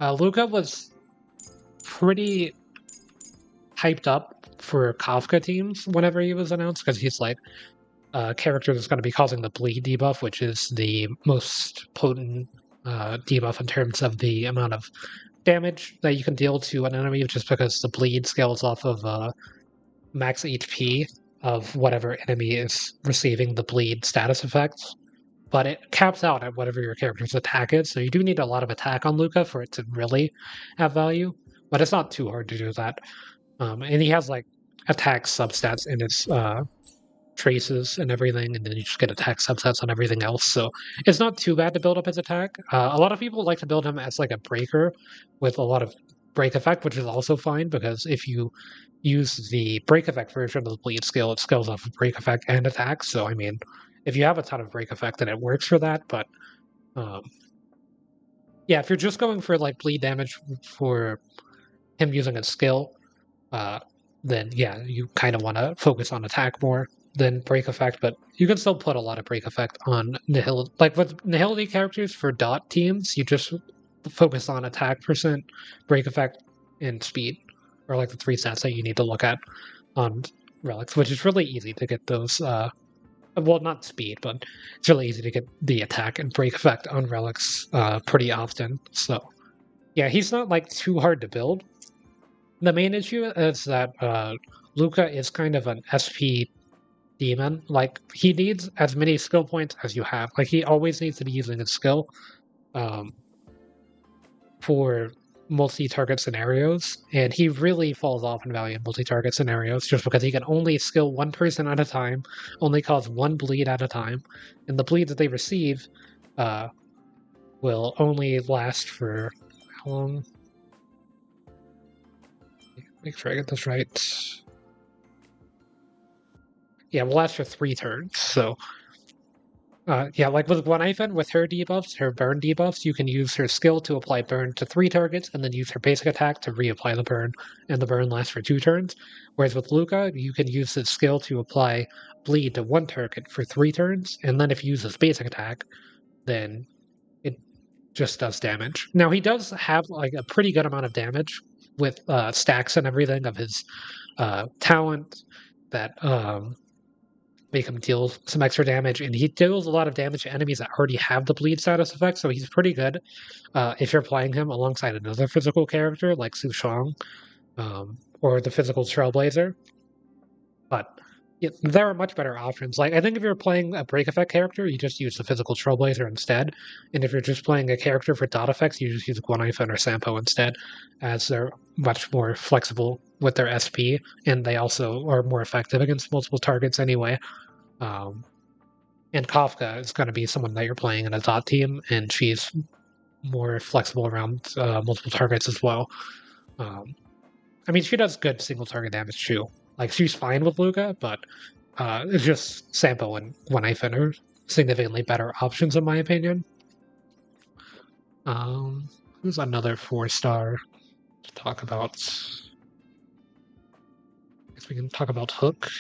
Luka was pretty hyped up for Kafka teams whenever he was announced, because he's like a character that's going to be causing the bleed debuff, which is the most potent debuff in terms of the amount of damage that you can deal to an enemy, just because the bleed scales off of max HP of whatever enemy is receiving the bleed status effects. But it caps out at whatever your character's attack is, so you do need a lot of attack on Luka for it to really have value, but it's not too hard to do that. And he has like attack substats in his traces and everything, and then you just get attack subsets on everything else, so it's not too bad to build up his attack. A lot of people like to build him as like a breaker with a lot of break effect, which is also fine, because if you use the break effect version of the bleed skill, it scales off of break effect and attack, so I mean, if you have a ton of break effect, then it works for that, but yeah, if you're just going for like bleed damage for him using a skill, then yeah, you kind of want to focus on attack more than break effect, but you can still put a lot of break effect on nihil. Like with nihility characters for dot teams, you just focus on attack percent, break effect, and speed, or like the 3 stats that you need to look at on relics, which is really easy to get those. Well, not speed, but it's really easy to get the attack and break effect on relics pretty often. So yeah, he's not like too hard to build. The main issue is that Luka is kind of an SP demon. Like, he needs as many skill points as you have. Like, he always needs to be using his skill for multi-target scenarios, and he really falls off in value in multi-target scenarios just because he can only skill one person at a time, only cause one bleed at a time, and the bleed that they receive will only last for how long? Make sure I get this right. Yeah, will last for 3 turns, so yeah, like with Guinaifen, with her debuffs, her burn debuffs, you can use her skill to apply burn to 3 targets, and then use her basic attack to reapply the burn, and the burn lasts for 2 turns. Whereas with Luka, you can use his skill to apply bleed to 1 target for 3 turns, and then if you use his basic attack, then it just does damage. Now, he does have like a pretty good amount of damage with stacks and everything of his talent that make him deal some extra damage, and he deals a lot of damage to enemies that already have the bleed status effect, so he's pretty good if you're playing him alongside another physical character like Sushang or the physical Trailblazer. But yeah, there are much better options. Like, I think if you're playing a break effect character, you just use the physical Trailblazer instead, and if you're just playing a character for dot effects, you just use Guinaifen or Sampo instead, as they're much more flexible with their SP, and they also are more effective against multiple targets anyway. And Kafka is going to be someone that you're playing in a dot team, and she's more flexible around multiple targets as well. I mean, she does good single target damage too. Like, she's fine with Luka, but it's just Sampo and Guinaifen are significantly better options in my opinion. Who's another 4-star to talk about? I guess we can talk about Hook.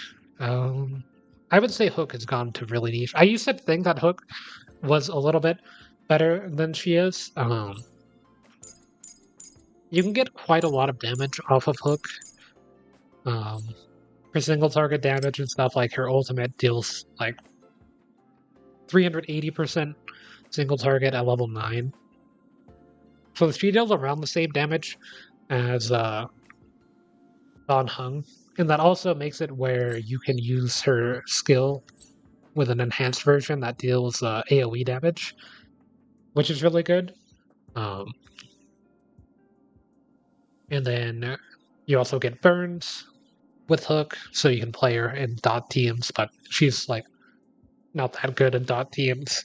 I would say Hook has gone to really niche. I used to think that Hook was a little bit better than she is. You can get quite a lot of damage off of Hook. For single target damage and stuff, like her ultimate deals like 380% single target at level 9. So she deals around the same damage as Dan Heng, and that also makes it where you can use her skill with an enhanced version that deals AoE damage, which is really good. And then you also get burns with Hook, so you can play her in dot teams, but she's like not that good in dot teams.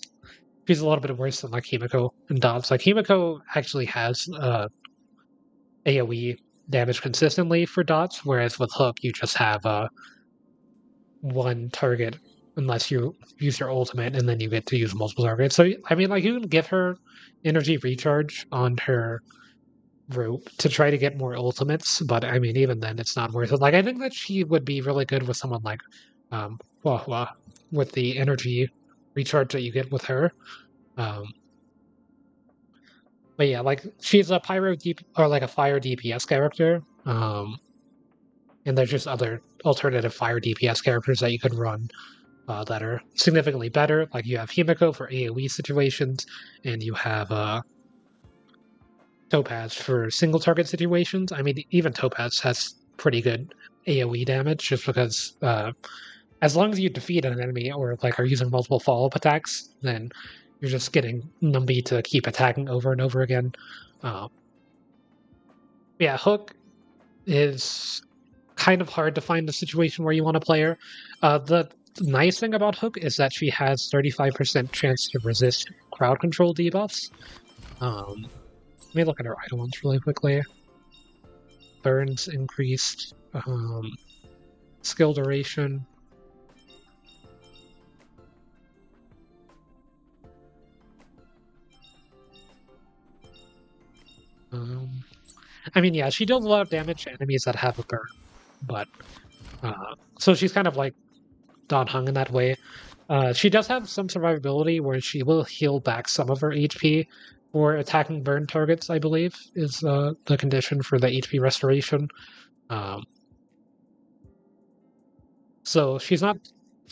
She's a little bit worse than like Himeko in dots. Like, Himeko actually has AoE damage consistently for dots, whereas with Hook you just have one target unless you use your ultimate, and then you get to use multiple targets. So I mean, like, you can give her energy recharge on her route to try to get more ultimates, but I mean, even then, it's not worth it. Like, I think that she would be really good with someone like Hua Hua, with the energy recharge that you get with her. But yeah, like, she's a pyro or like a fire DPS character. And there's just other alternative fire DPS characters that you could run that are significantly better. Like, you have Himeko for AoE situations, and you have Topaz for single target situations. I mean, even Topaz has pretty good AoE damage, just because as long as you defeat an enemy or like are using multiple follow-up attacks, then you're just getting Numby to keep attacking over and over again. Yeah, Hook is kind of hard to find a situation where you want to play her. The nice thing about Hook is that she has 35% chance to resist crowd control debuffs. Let me look at her items really quickly. Burns increased. Skill duration. I mean, yeah, she deals a lot of damage to enemies that have a burn, but so she's kind of like Dan Heng in that way. She does have some survivability where she will heal back some of her HP for attacking burn targets, I believe, is the condition for the HP restoration. So she's not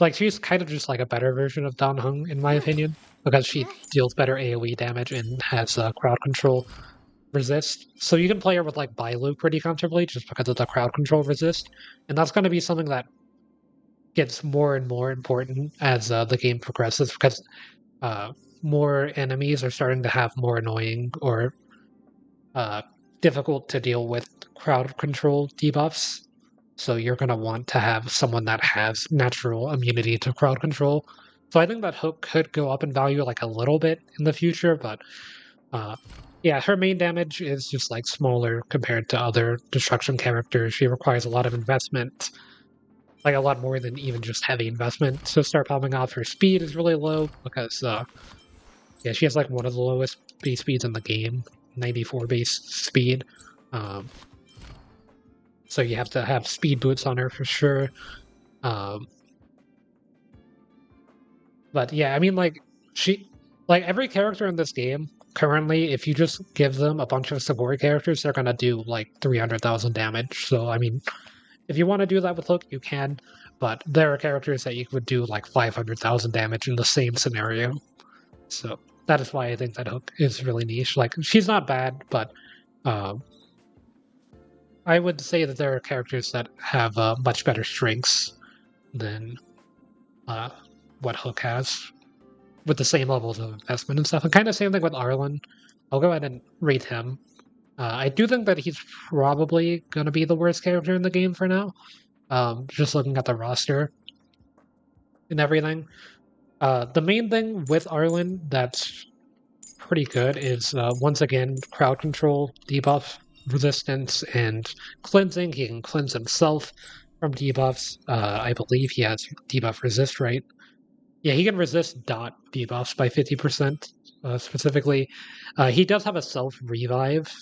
like, she's kind of just like a better version of Dan Heng in my opinion, because she deals better AoE damage and has crowd control resist. So you can play her with like Bailu pretty comfortably just because of the crowd control resist, and that's going to be something that gets more and more important as the game progresses, because more enemies are starting to have more annoying or difficult to deal with crowd control debuffs. So you're going to want to have someone that has natural immunity to crowd control. So I think that Hook could go up in value like a little bit in the future, but yeah, her main damage is just like smaller compared to other destruction characters. She requires a lot of investment, like a lot more than even just heavy investment to start popping off. Her speed is really low because yeah, she has like one of the lowest base speeds in the game, 94 base speed. So you have to have speed boots on her for sure. But yeah, I mean, like, every character in this game currently, if you just give them a bunch of support characters, they're gonna do like 300,000 damage. So I mean, if you want to do that with Hook, you can, but there are characters that you would do like 500,000 damage in the same scenario. So that is why I think that Hook is really niche. Like, she's not bad, but I would say that there are characters that have much better strengths than what Hook has, with the same levels of investment and stuff. And kind of same thing with Arlan. I'll go ahead and rate him. I do think that he's probably going to be the worst character in the game for now. Just looking at the roster and everything. The main thing with Arlan that's pretty good is, once again, crowd control, debuff, resistance, and cleansing. He can cleanse himself from debuffs. I believe he has debuff resist, right? Yeah, he can resist dot debuffs by 50%, specifically. He does have a self-revive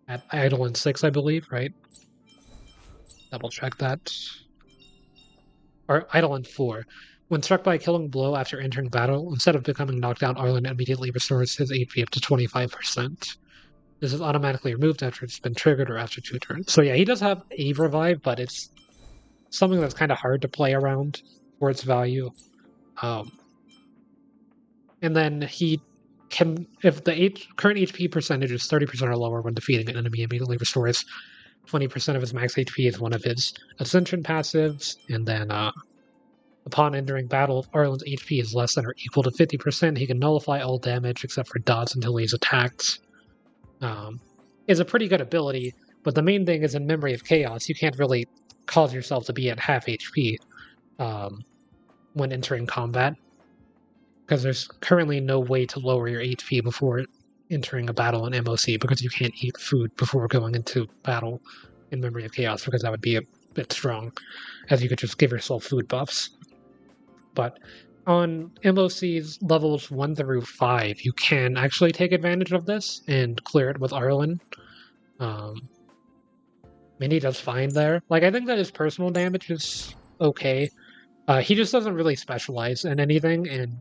at Idle 6, I believe, right? Double check that. Or Idle 4. When struck by a killing blow after entering battle, instead of becoming knocked down, Arlan immediately restores his HP up to 25%. This is automatically removed after it's been triggered or after 2 turns. So yeah, he does have a revive, but it's something that's kind of hard to play around for its value. And then he can, if the current HP percentage is 30% or lower when defeating an enemy, immediately restores 20% of his max HP as one of his Ascension passives. And then upon entering battle, if Arlan's HP is less than or equal to 50%, he can nullify all damage except for dots until he's attacked. Is a pretty good ability, but the main thing is in Memory of Chaos, you can't really cause yourself to be at half HP when entering combat, because there's currently no way to lower your HP before entering a battle in MOC, because you can't eat food before going into battle in Memory of Chaos, because that would be a bit strong, as you could just give yourself food buffs. But on MOCs levels 1 through 5, you can actually take advantage of this and clear it with Arlan. I mean, he does fine there. Like, I think that his personal damage is okay. He just doesn't really specialize in anything, and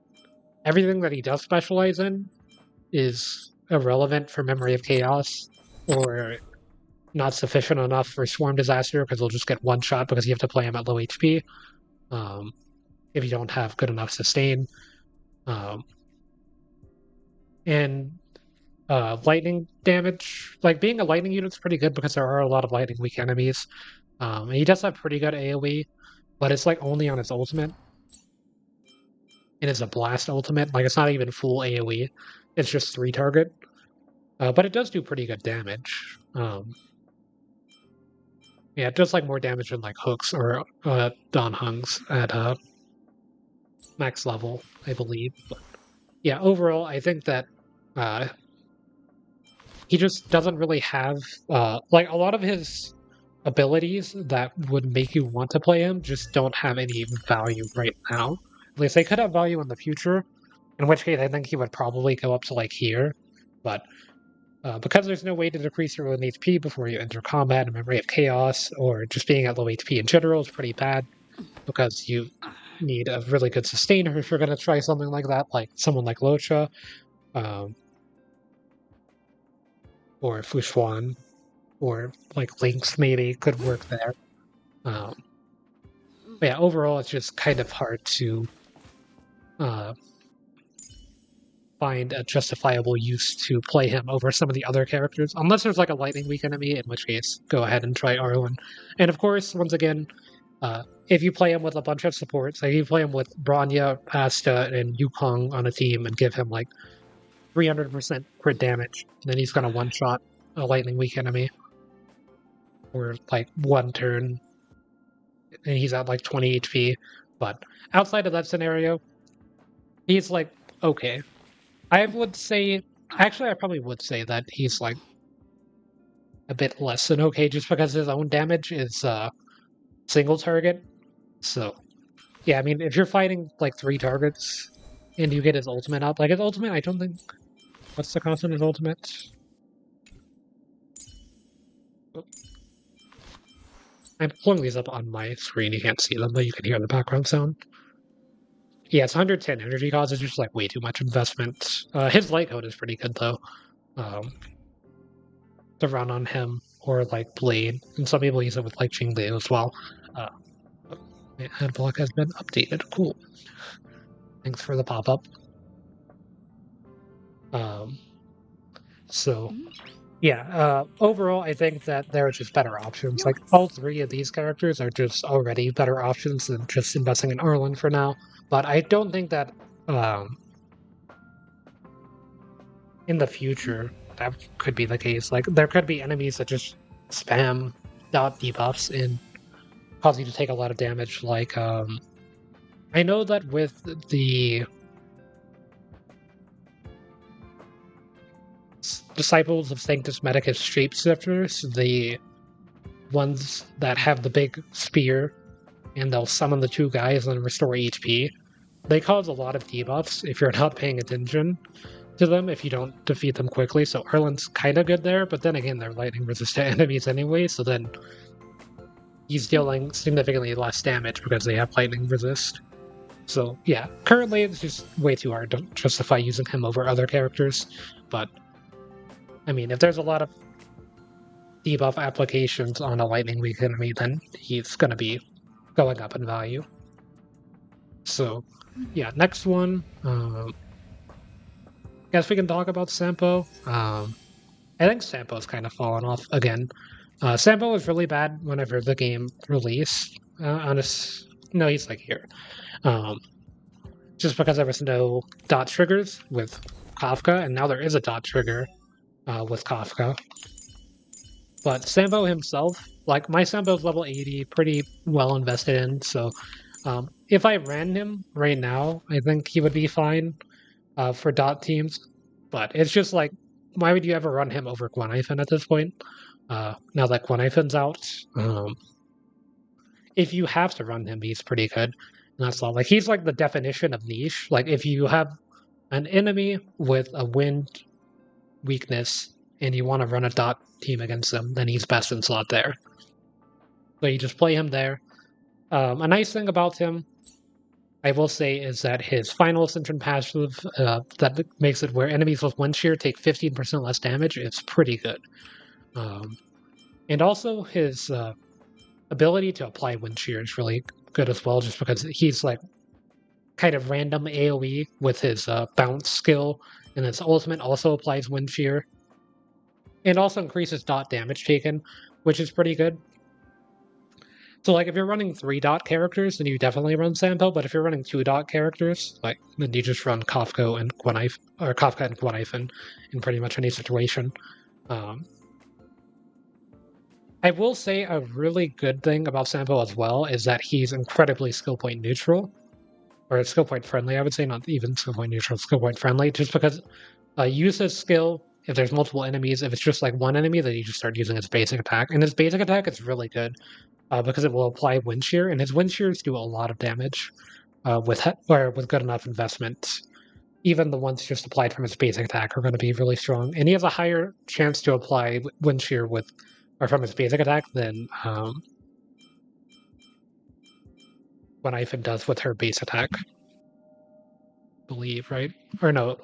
everything that he does specialize in is irrelevant for Memory of Chaos, or not sufficient enough for Swarm Disaster, because he'll just get one shot because you have to play him at low HP. If you don't have good enough sustain. And lightning damage, like being a lightning unit is pretty good because there are a lot of lightning weak enemies. And he does have pretty good AoE, but it's like only on his ultimate. It is a blast ultimate, like it's not even full AoE. It's just 3 target. But it does do pretty good damage. Yeah, it does like more damage than like hooks or Don Hungs at max level, I believe. But yeah, overall, I think that he just doesn't really have like a lot of his abilities that would make you want to play him just don't have any value right now. At least they could have value in the future, in which case I think he would probably go up to like here. But because there's no way to decrease your own HP before you enter combat and Memory of Chaos, or just being at low HP in general is pretty bad, because you need a really good sustainer if you're going to try something like that, like someone like Luocha, or Xuan, or like Lynx maybe could work there. But yeah, overall it's just kind of hard to find a justifiable use to play him over some of the other characters, unless there's like a lightning weak enemy, in which case go ahead and try Arlan. And of course, once again, if you play him with a bunch of supports, like you play him with Bronya, Asta, and Yukong on a team and give him like 300% crit damage, then he's gonna one-shot a lightning weak enemy. Or like one turn, and he's at like 20 HP. But outside of that scenario, he's like okay. I would say, actually, I probably would say that he's like a bit less than okay, just because his own damage is single target. So yeah, I mean, if you're fighting like 3 targets and you get his ultimate up, like his ultimate, I don't think. What's the cost on his ultimate? I'm pulling these up on my screen. You can't see them, but you can hear the background sound. Yeah, it's 110 energy cost. It's just like way too much investment. His light code is pretty good though. To run on him or like Blade, and some people use it with like Jingliu as well. Head block has been updated. Cool. Thanks for the pop up. So yeah, overall, I think that there are just better options. Like all 3 of these characters are just already better options than just investing in Arlan for now. But I don't think that in the future that could be the case. Like there could be enemies that just spam dot debuffs and cause you to take a lot of damage. Like I know that with the Disciples of Sanctus Medicus Shapeshifters, the ones that have the big spear and they'll summon the 2 guys and restore HP, they cause a lot of debuffs if you're not paying attention to them, if you don't defeat them quickly. So Arlan's kind of good there, but then again, they're lightning resistant enemies anyway, so then he's dealing significantly less damage because they have lightning resist. So yeah, currently it's just way too hard to justify using him over other characters, but I mean, if there's a lot of debuff applications on a lightning weak enemy, then he's going to be going up in value. So yeah, next one, guess we can talk about Sampo. I think Sampo's kind of fallen off again. Sampo was really bad whenever the game released. No, he's like here. Just because there was no dot triggers with Kafka, and now there is a dot trigger with Kafka. But Sampo himself, like my Sampo's level 80, pretty well invested in, so if I ran him right now, I think he would be fine for dot teams. But it's just like, why would you ever run him over Guinaifen at this point? Now that Guinaifen's out, if you have to run him, he's pretty good. That's all. Like, he's like the definition of niche. Like, if you have an enemy with a wind weakness and you want to run a dot team against them, then he's best in slot there. So you just play him there. A nice thing about him, I will say, is that his final ascension passive that makes it where enemies with wind shear take 15% less damage is pretty good. And also his ability to apply wind shear is really good as well, just because he's like kind of random AoE with his bounce skill, and his ultimate also applies wind shear. And also increases dot damage taken, which is pretty good. So, like, if you're running 3-dot characters, then you definitely run Sampo, but if you're running 2-dot characters, like, then you just run Kafka and Guinaifen in pretty much any situation. I will say a really good thing about Sampo as well is that he's incredibly skill point neutral, or skill point friendly, I would say, not even skill point neutral, skill point friendly, just because use his skill if there's multiple enemies. If it's just like one enemy, then you just start using his basic attack. And his basic attack is really good because it will apply wind shear, and his wind shears do a lot of damage with good enough investment. Even the ones just applied from his basic attack are going to be really strong, and he has a higher chance to apply wind shear from his basic attack than Guinaifen does with her base attack. I believe, right? Or no,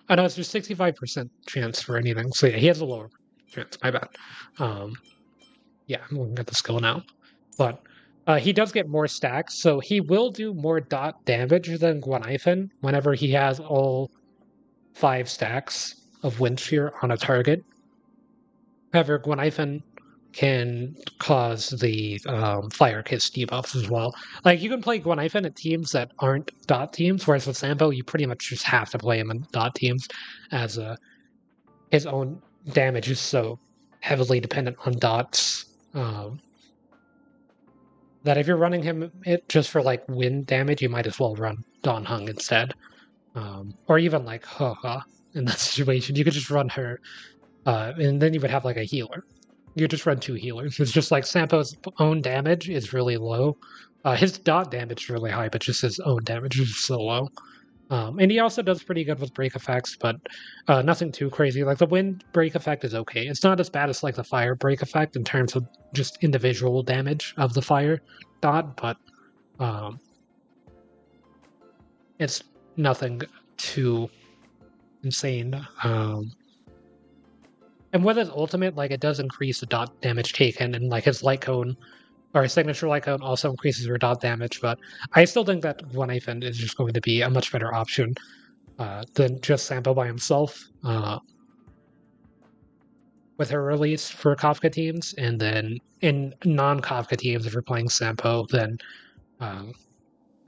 I know it's just 65% chance for anything. So yeah, he has a lower chance. My bad. Yeah, I'm looking at the skill now. But he does get more stacks, so he will do more dot damage than Guinaifen whenever he has all 5 stacks of wind shear on a target. However, Guinaifen can cause the fire kiss debuffs as well. Like, you can play Guinaifen at teams that aren't dot teams, whereas with Sampo, you pretty much just have to play him in dot teams, as his own damage is so heavily dependent on dots that if you're running him just for like wind damage, you might as well run Dawn Heng instead, or even like Herta in that situation. You could just run her, and then you would have like a healer. You just run 2 healers. It's just like Sampo's own damage is really low. His dot damage is really high, but just his own damage is so low. And he also does pretty good with break effects, but nothing too crazy. Like, the wind break effect is okay. It's not as bad as like the fire break effect in terms of just individual damage of the fire dot, but it's nothing too insane. And with his ultimate, like, it does increase the dot damage taken, and like his light cone or his signature light cone also increases your dot damage, but I still think that Guinaifen is just going to be a much better option than just Sampo by himself with her release for Kafka teams. And then in non-Kafka teams, if you're playing Sampo, then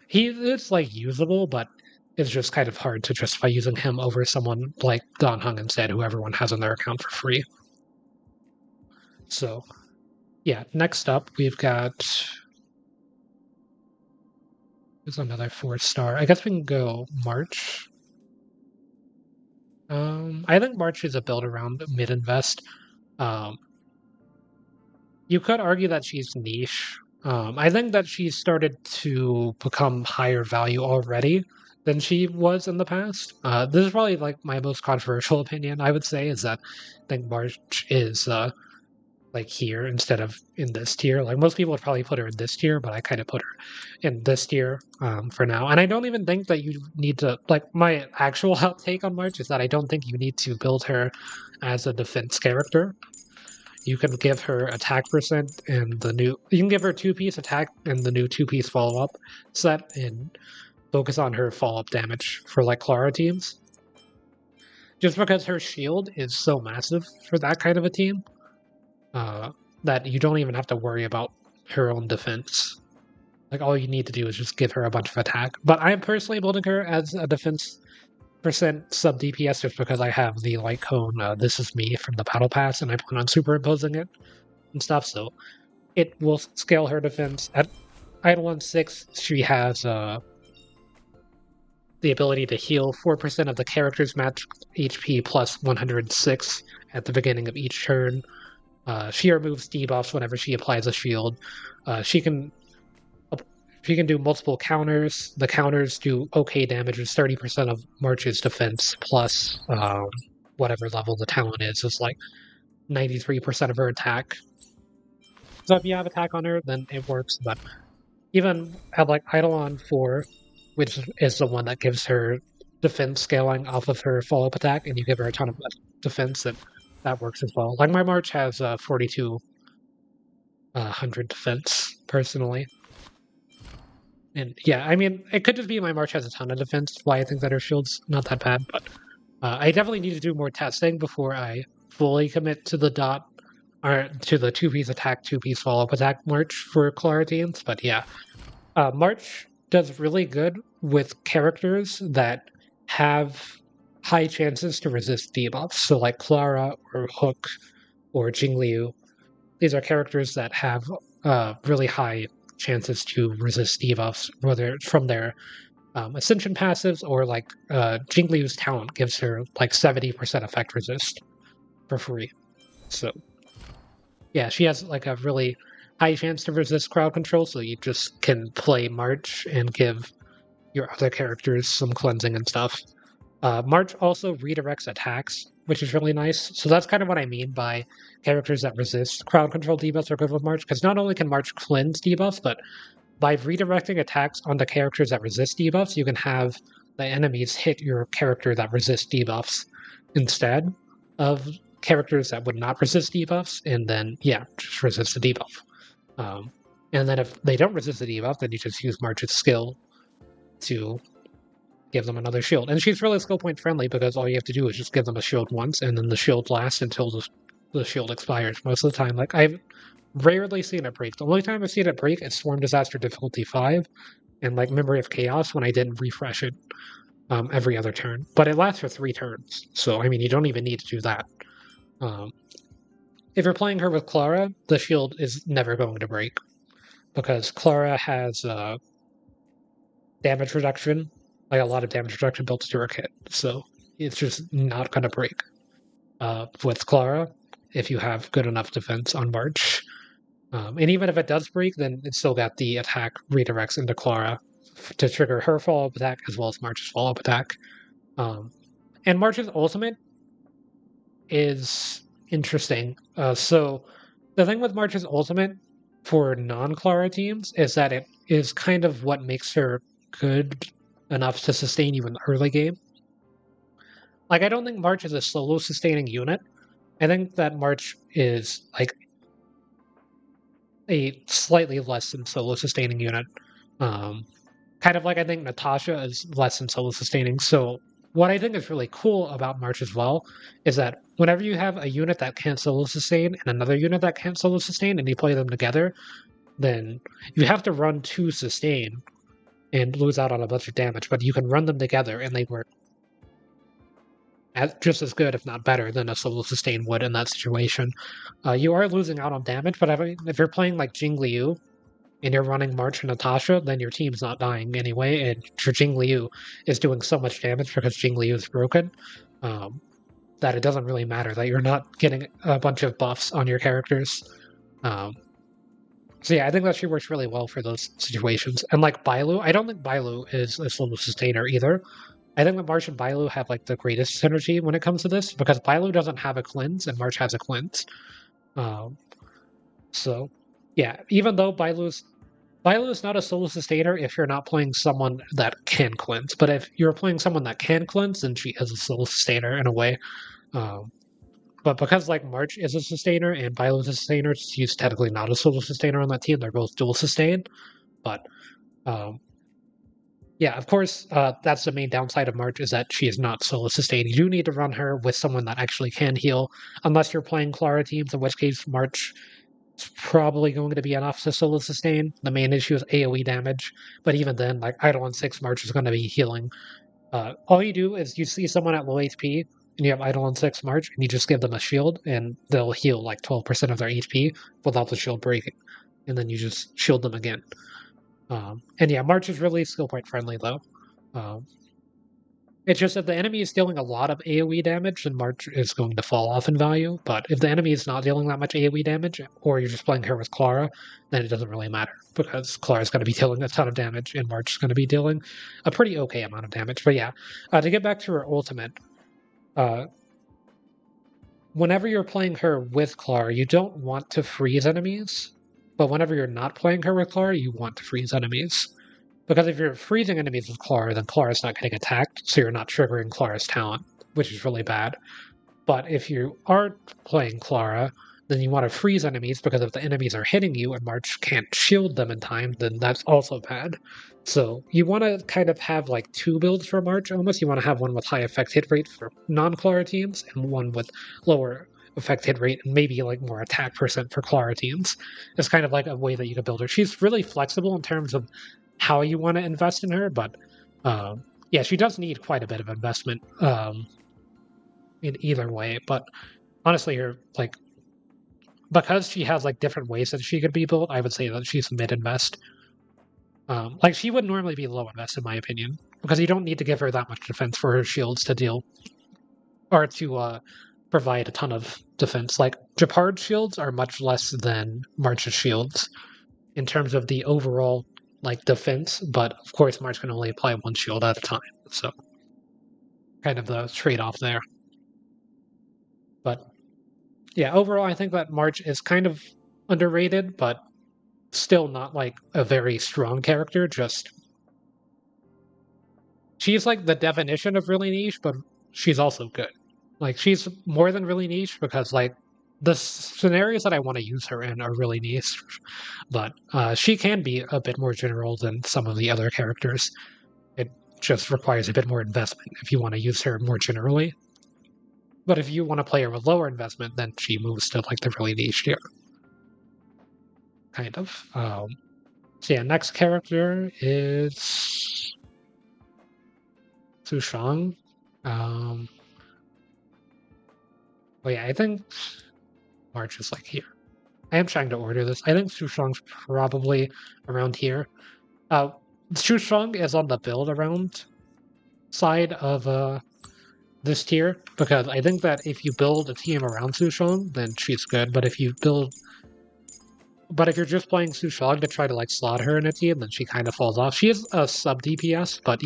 he is like usable, but it's just kind of hard to justify using him over someone like Dawn Heng instead, who everyone has on their account for free. So yeah, next up we've got... There's another 4-star. I guess we can go March. I think March is a build around mid-invest. You could argue that she's niche. I think that she's started to become higher value already than she was in the past. This is probably like my most controversial opinion, I would say, is that I think March is like here instead of in this tier. Like, most people would probably put her in this tier, but I kind of put her in this tier for now. And I don't even think that you need to, like, my actual hot take on March is that I don't think you need to build her as a defense character. You can give her attack percent and you can give her 2-piece attack and the new 2-piece follow-up set and focus on her follow-up damage for like Clara teams. Just because her shield is so massive for that kind of a team. That you don't even have to worry about her own defense. Like, all you need to do is just give her a bunch of attack. But I'm personally building her as a defense percent sub DPS just because I have the light cone This Is Me from the Battle Pass, and I plan on superimposing it and stuff, so it will scale her defense. At Eidolon 6, she has the ability to heal 4% of the character's match HP plus 106 at the beginning of each turn. She removes debuffs whenever she applies a shield. She can she can do multiple counters. The counters do okay damage. It's 30% of March's defense plus whatever level the talent is. It's like 93% of her attack. So if you have attack on her, then it works. But even at like Eidolon 4, which is the one that gives her defense scaling off of her follow-up attack, and you give her a ton of defense, that works as well. Like my March has 4,200 defense personally. And yeah, I mean, it could just be my March has a ton of defense, why I think that her shield's not that bad, but I definitely need to do more testing before I fully commit to the dot, or to the 2-piece attack, 2-piece follow-up attack March for Clara teams, but yeah. March does really good with characters that have high chances to resist debuffs, so like Clara or Hook or Jingliu. These are characters that have really high chances to resist debuffs, whether it's from their Ascension passives or like Jingliu's talent gives her like 70% effect resist for free. So yeah, she has like a really high chance to resist crowd control, so you just can play March and give your other characters some cleansing and stuff. March also redirects attacks, which is really nice. So that's kind of what I mean by characters that resist crowd control debuffs are good with March, because not only can March cleanse debuffs, but by redirecting attacks onto characters that resist debuffs, you can have the enemies hit your character that resists debuffs instead of characters that would not resist debuffs, and then, yeah, just resist the debuff. And then if they don't resist the debuff, then you just use March's skill to give them another shield. And she's really skill point friendly because all you have to do is just give them a shield once, and then the shield lasts until the shield expires most of the time. Like, I've rarely seen it break. The only time I've seen it break is Swarm Disaster Difficulty 5 and like Memory of Chaos when I didn't refresh it every other turn. But it lasts for 3 turns, so I mean, you don't even need to do that. If you're playing her with Clara, the shield is never going to break because Clara has damage reduction, like a lot of damage reduction built into her kit, so it's just not going to break with Clara if you have good enough defense on March. And even if it does break, then it's still got the attack redirects into Clara to trigger her follow-up attack as well as March's follow-up attack. And March's ultimate is interesting. So the thing with March's ultimate for non-Clara teams is that it is kind of what makes her good enough to sustain you in the early game. Like, I don't think March is a solo sustaining unit. I think that March is like a slightly less than solo sustaining unit. Kind of like I think Natasha is less than solo sustaining. So what I think is really cool about March as well is that whenever you have a unit that can't solo sustain and another unit that can't solo sustain and you play them together, then you have to run 2 sustain and lose out on a bunch of damage, but you can run them together and they work just as good, if not better, than a solo sustain would in that situation. You are losing out on damage, but if you're playing like Jingliu and you're running March and Natasha, then your team's not dying anyway, and your Jingliu is doing so much damage because Jingliu is broken that it doesn't really matter that you're not getting a bunch of buffs on your characters. So yeah, I think that she works really well for those situations. And like Bailu, I don't think Bailu is a solo sustainer either. I think that March and Bailu have like the greatest synergy when it comes to this because Bailu doesn't have a cleanse and March has a cleanse. So yeah, even though Bailu is not a solo sustainer if you're not playing someone that can cleanse, but if you're playing someone that can cleanse, then she is a solo sustainer in a way. But because like March is a sustainer and Bailu is a sustainer, she's technically not a solo sustainer on that team. They're both dual sustain, but yeah, of course, that's the main downside of March is that she is not solo sustained. You do need to run her with someone that actually can heal, unless you're playing Clara teams, in which case March is probably going to be enough to solo sustain. The main issue is AoE damage, but even then, like Eidolon 6 March is going to be healing. All you do is you see someone at low HP, and you have Eidolon 6 March, and you just give them a shield, and they'll heal like 12% of their HP without the shield breaking. And then you just shield them again. And yeah, March is really skill point friendly though. It's just that the enemy is dealing a lot of AoE damage, then March is going to fall off in value. But if the enemy is not dealing that much AoE damage, or you're just playing her with Clara, then it doesn't really matter, because Clara's going to be dealing a ton of damage, and March is going to be dealing a pretty okay amount of damage. But yeah, to get back to her ultimate, whenever you're playing her with Clara, you don't want to freeze enemies, but whenever you're not playing her with Clara, you want to freeze enemies. Because if you're freezing enemies with Clara, then Clara's not getting attacked, so you're not triggering Clara's talent, which is really bad. But if you aren't playing Clara, then you want to freeze enemies, because if the enemies are hitting you and March can't shield them in time, then that's also bad. So you want to kind of have like two builds for March almost. You want to have one with high effect hit rate for non-Clara teams, and one with lower effect hit rate and maybe like more attack percent for Clara teams. It's kind of like a way that you can build her. She's really flexible in terms of how you want to invest in her, but yeah, she does need quite a bit of investment in either way. But honestly, her like, because she has like different ways that she could be built, I would say that she's mid invest. Like she would normally be low invest in my opinion, because you don't need to give her that much defense for her shields to deal or to provide a ton of defense. Like Gepard shields are much less than March's shields in terms of the overall like defense, but of course March can only apply one shield at a time, so kind of the trade-off there. But yeah, overall I think that March is kind of underrated, but still not like a very strong character. Just she's like the definition of really niche, but she's also good. Like she's more than really niche, because like the scenarios that I want to use her in are really niche, but she can be a bit more general than some of the other characters. It just requires a bit more investment if you want to use her more generally. But if you want to play her with lower investment, then she moves to like the really niche tier. Kind of. So yeah, next character is Sushang. Well, yeah, I think March is like here. I am trying to order this. I think Sushang's probably around here. Sushang is on the build around side of this tier, because I think that if you build a team around Sushang, then she's good. But if you're just playing Sushang to try to like slot her in a team, then she kind of falls off. She is a sub DPS, but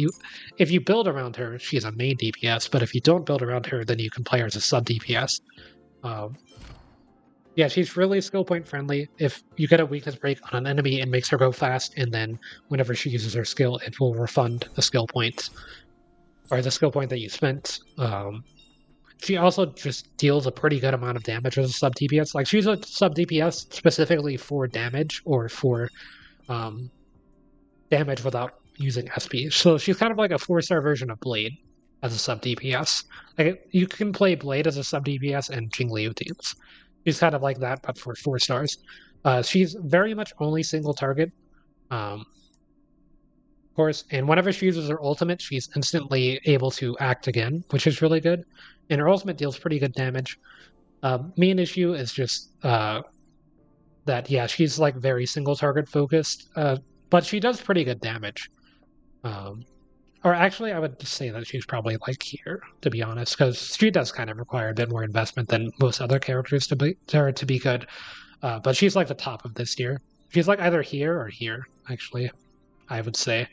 if you build around her, she's a main DPS. But if you don't build around her, then you can play her as a sub DPS. Yeah, she's really skill point friendly. If you get a weakness break on an enemy, it makes her go fast, and then whenever she uses her skill, it will refund the skill point, or the skill point that you spent. She also just deals a pretty good amount of damage as a sub DPS. Like she's a sub DPS specifically for damage, or for damage without using SP. So she's kind of like a 4-star version of Blade as a sub DPS. Like you can play Blade as a sub DPS and Jingliu teams. She's kind of like that, but for 4 stars. She's very much only single target, of course. And whenever she uses her ultimate, she's instantly able to act again, which is really good. And her ultimate deals pretty good damage. Main issue is just that, yeah, she's like very single target focused, but she does pretty good damage. Or actually, I would say that she's probably like here, to be honest, because she does kind of require a bit more investment than most other characters to be good. But she's like the top of this tier. She's like either here or here, actually, I would say.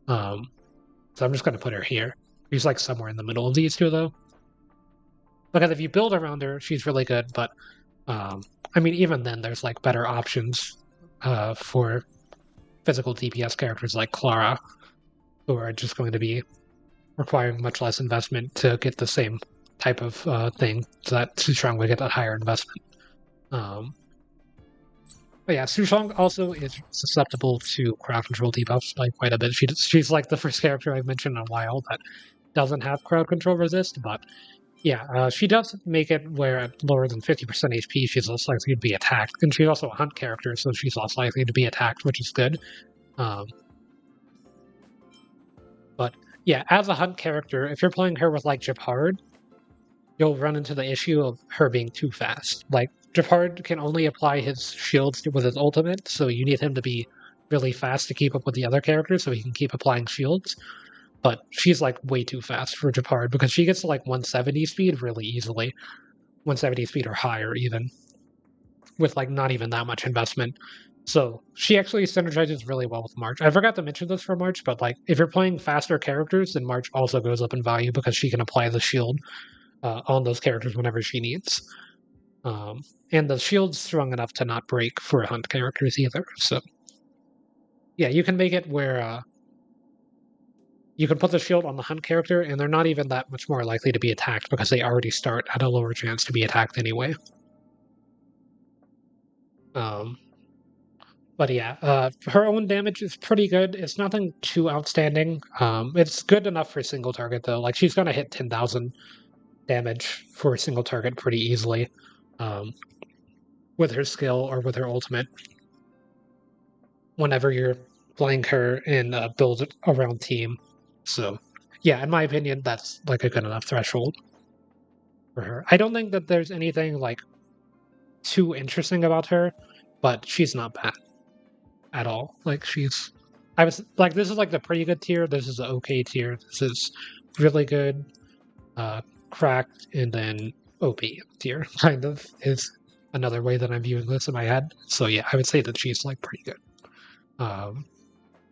So I'm just going to put her here. She's like somewhere in the middle of these two, though. Because if you build around her, she's really good. But I mean, even then, there's like better options for physical DPS characters like Clara, who are just going to be requiring much less investment to get the same type of thing, so that Sushang would get a higher investment. But yeah, Sushang also is susceptible to crowd control debuffs by quite a bit. She's like the first character I've mentioned in a while that doesn't have crowd control resist, but yeah, she does make it where at lower than 50% HP, she's less likely to be attacked. And she's also a hunt character, so she's less likely to be attacked, which is good. But yeah, as a hunt character, if you're playing her with like Gepard, you'll run into the issue of her being too fast. Like Gepard can only apply his shields with his ultimate, so you need him to be really fast to keep up with the other characters, so he can keep applying shields. but she's like way too fast for Gepard because she gets to like 170 speed really easily. 170 speed or higher even, with like not even that much investment. So she actually synergizes really well with March. I forgot to mention this for March, but like if you're playing faster characters, then March also goes up in value because she can apply the shield on those characters whenever she needs. And the shield's strong enough to not break for hunt characters either. So yeah, you can make it where you can put the shield on the hunt character, and they're not even that much more likely to be attacked because they already start at a lower chance to be attacked anyway. But yeah, her own damage is pretty good. It's nothing too outstanding. It's good enough for a single target though. Like she's gonna hit 10,000 damage for a single target pretty easily, with her skill or with her ultimate. Whenever you're playing her in a build around team, so yeah, in my opinion, that's like a good enough threshold for her. I don't think that there's anything like too interesting about her, but she's not bad at all. Like I was like, this is like the pretty good tier. This is the okay tier. This is really good, cracked, and then OP tier. Kind of is another way that I'm viewing this in my head. So yeah, I would say that she's like pretty good.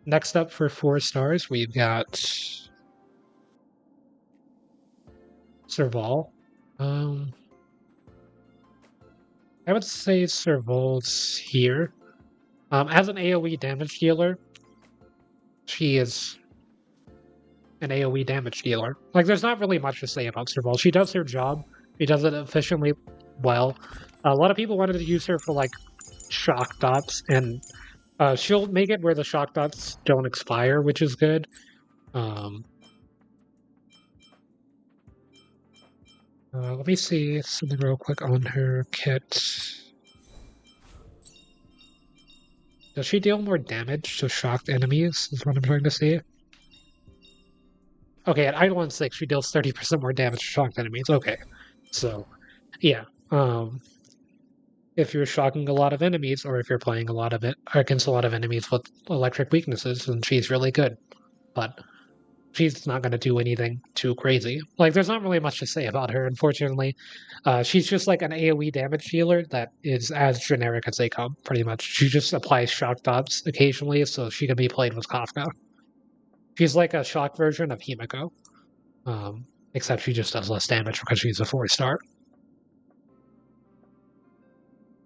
Next up for 4 stars, we've got Serval. I would say Serval's here. As an AoE damage dealer, she is an AoE damage dealer. Like, there's not really much to say about Serval. She does her job. She does it efficiently well. A lot of people wanted to use her for, like, shock dots, and she'll make it where the shock dots don't expire, which is good. Let me see something real quick on her kit. Does she deal more damage to shocked enemies, is what I'm trying to see. Okay, at Eidolon 6, she deals 30% more damage to shocked enemies. Okay, so, yeah. If you're shocking a lot of enemies, or if you're playing a lot of it against a lot of enemies with electric weaknesses, then she's really good. But she's not going to do anything too crazy. Like, there's not really much to say about her, unfortunately. She's just like an AoE damage dealer that is as generic as they come, pretty much. She just applies shock dots occasionally, so she can be played with Kafka. She's like a shock version of Himeko, except she just does less damage because she's a 4-star.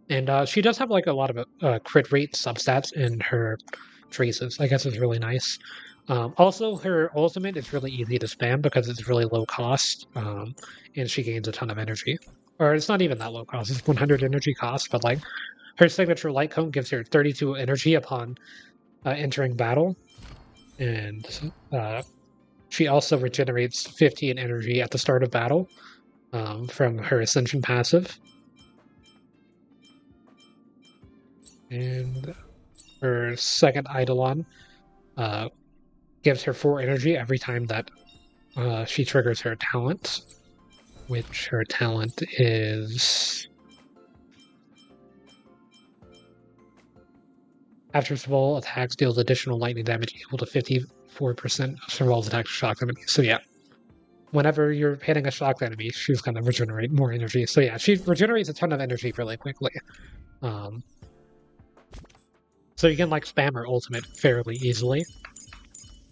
And she does have like a lot of crit rate substats in her traces. I guess it's really nice. Also, her ultimate is really easy to spam because it's really low cost, and she gains a ton of energy. Or it's not even that low cost; it's 100 energy cost. But like, her signature light cone gives her 32 energy upon entering battle, and she also regenerates 15 energy at the start of battle from her Ascension passive. And her second Eidolon gives her 4 energy every time that she triggers her talent, which her talent is... After Serval attacks, deals additional lightning damage equal to 54% of Serval's attacks to shock enemies. So yeah, whenever you're hitting a shocked enemy, she's going to regenerate more energy. So yeah, she regenerates a ton of energy really quickly. So you can like spam her ultimate fairly easily,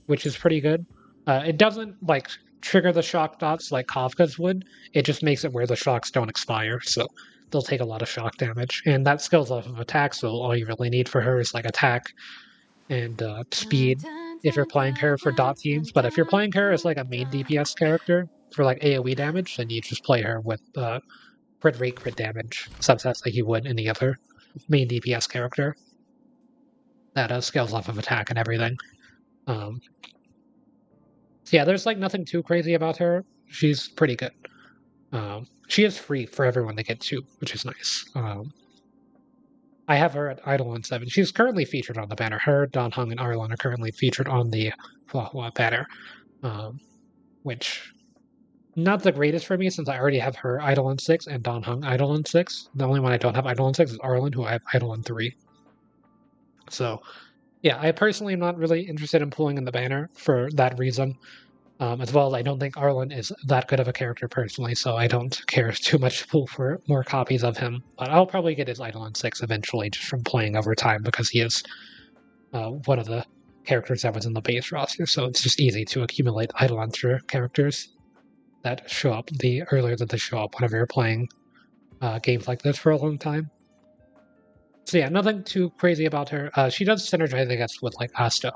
which is pretty good. It doesn't like trigger the shock dots like Kafka's would. It just makes it where the shocks don't expire, so they'll take a lot of shock damage. And that scales off of attack, so all you really need for her is like attack and speed if you're playing her for dot teams. But if you're playing her as like a main DPS character for like AoE damage, then you just play her with crit rate, crit damage subsets like you would any other main DPS character. That scales off of attack and everything. So yeah, there's like nothing too crazy about her. She's pretty good. She is free for everyone to get to, which is nice. I have her at Eidolon 7. She's currently featured on the banner. Her, Dan Heng, and Arlan are currently featured on the banner, which not the greatest for me since I already have her Eidolon 6 and Dan Heng Eidolon 6. The only one I don't have Eidolon 6 is Arlan, who I have Eidolon 3. So Yeah, I personally am not really interested in pulling in the banner for that reason. As well as I don't think Arlan is that good of a character personally, so I don't care too much to pull for more copies of him. But I'll probably get his Eidolon 6 eventually just from playing over time because he is one of the characters that was in the base roster, so it's just easy to accumulate Eidolon characters that show up the earlier that they show up whenever you're playing games like this for a long time. So yeah, nothing too crazy about her. She does synergize, I guess, with like Asta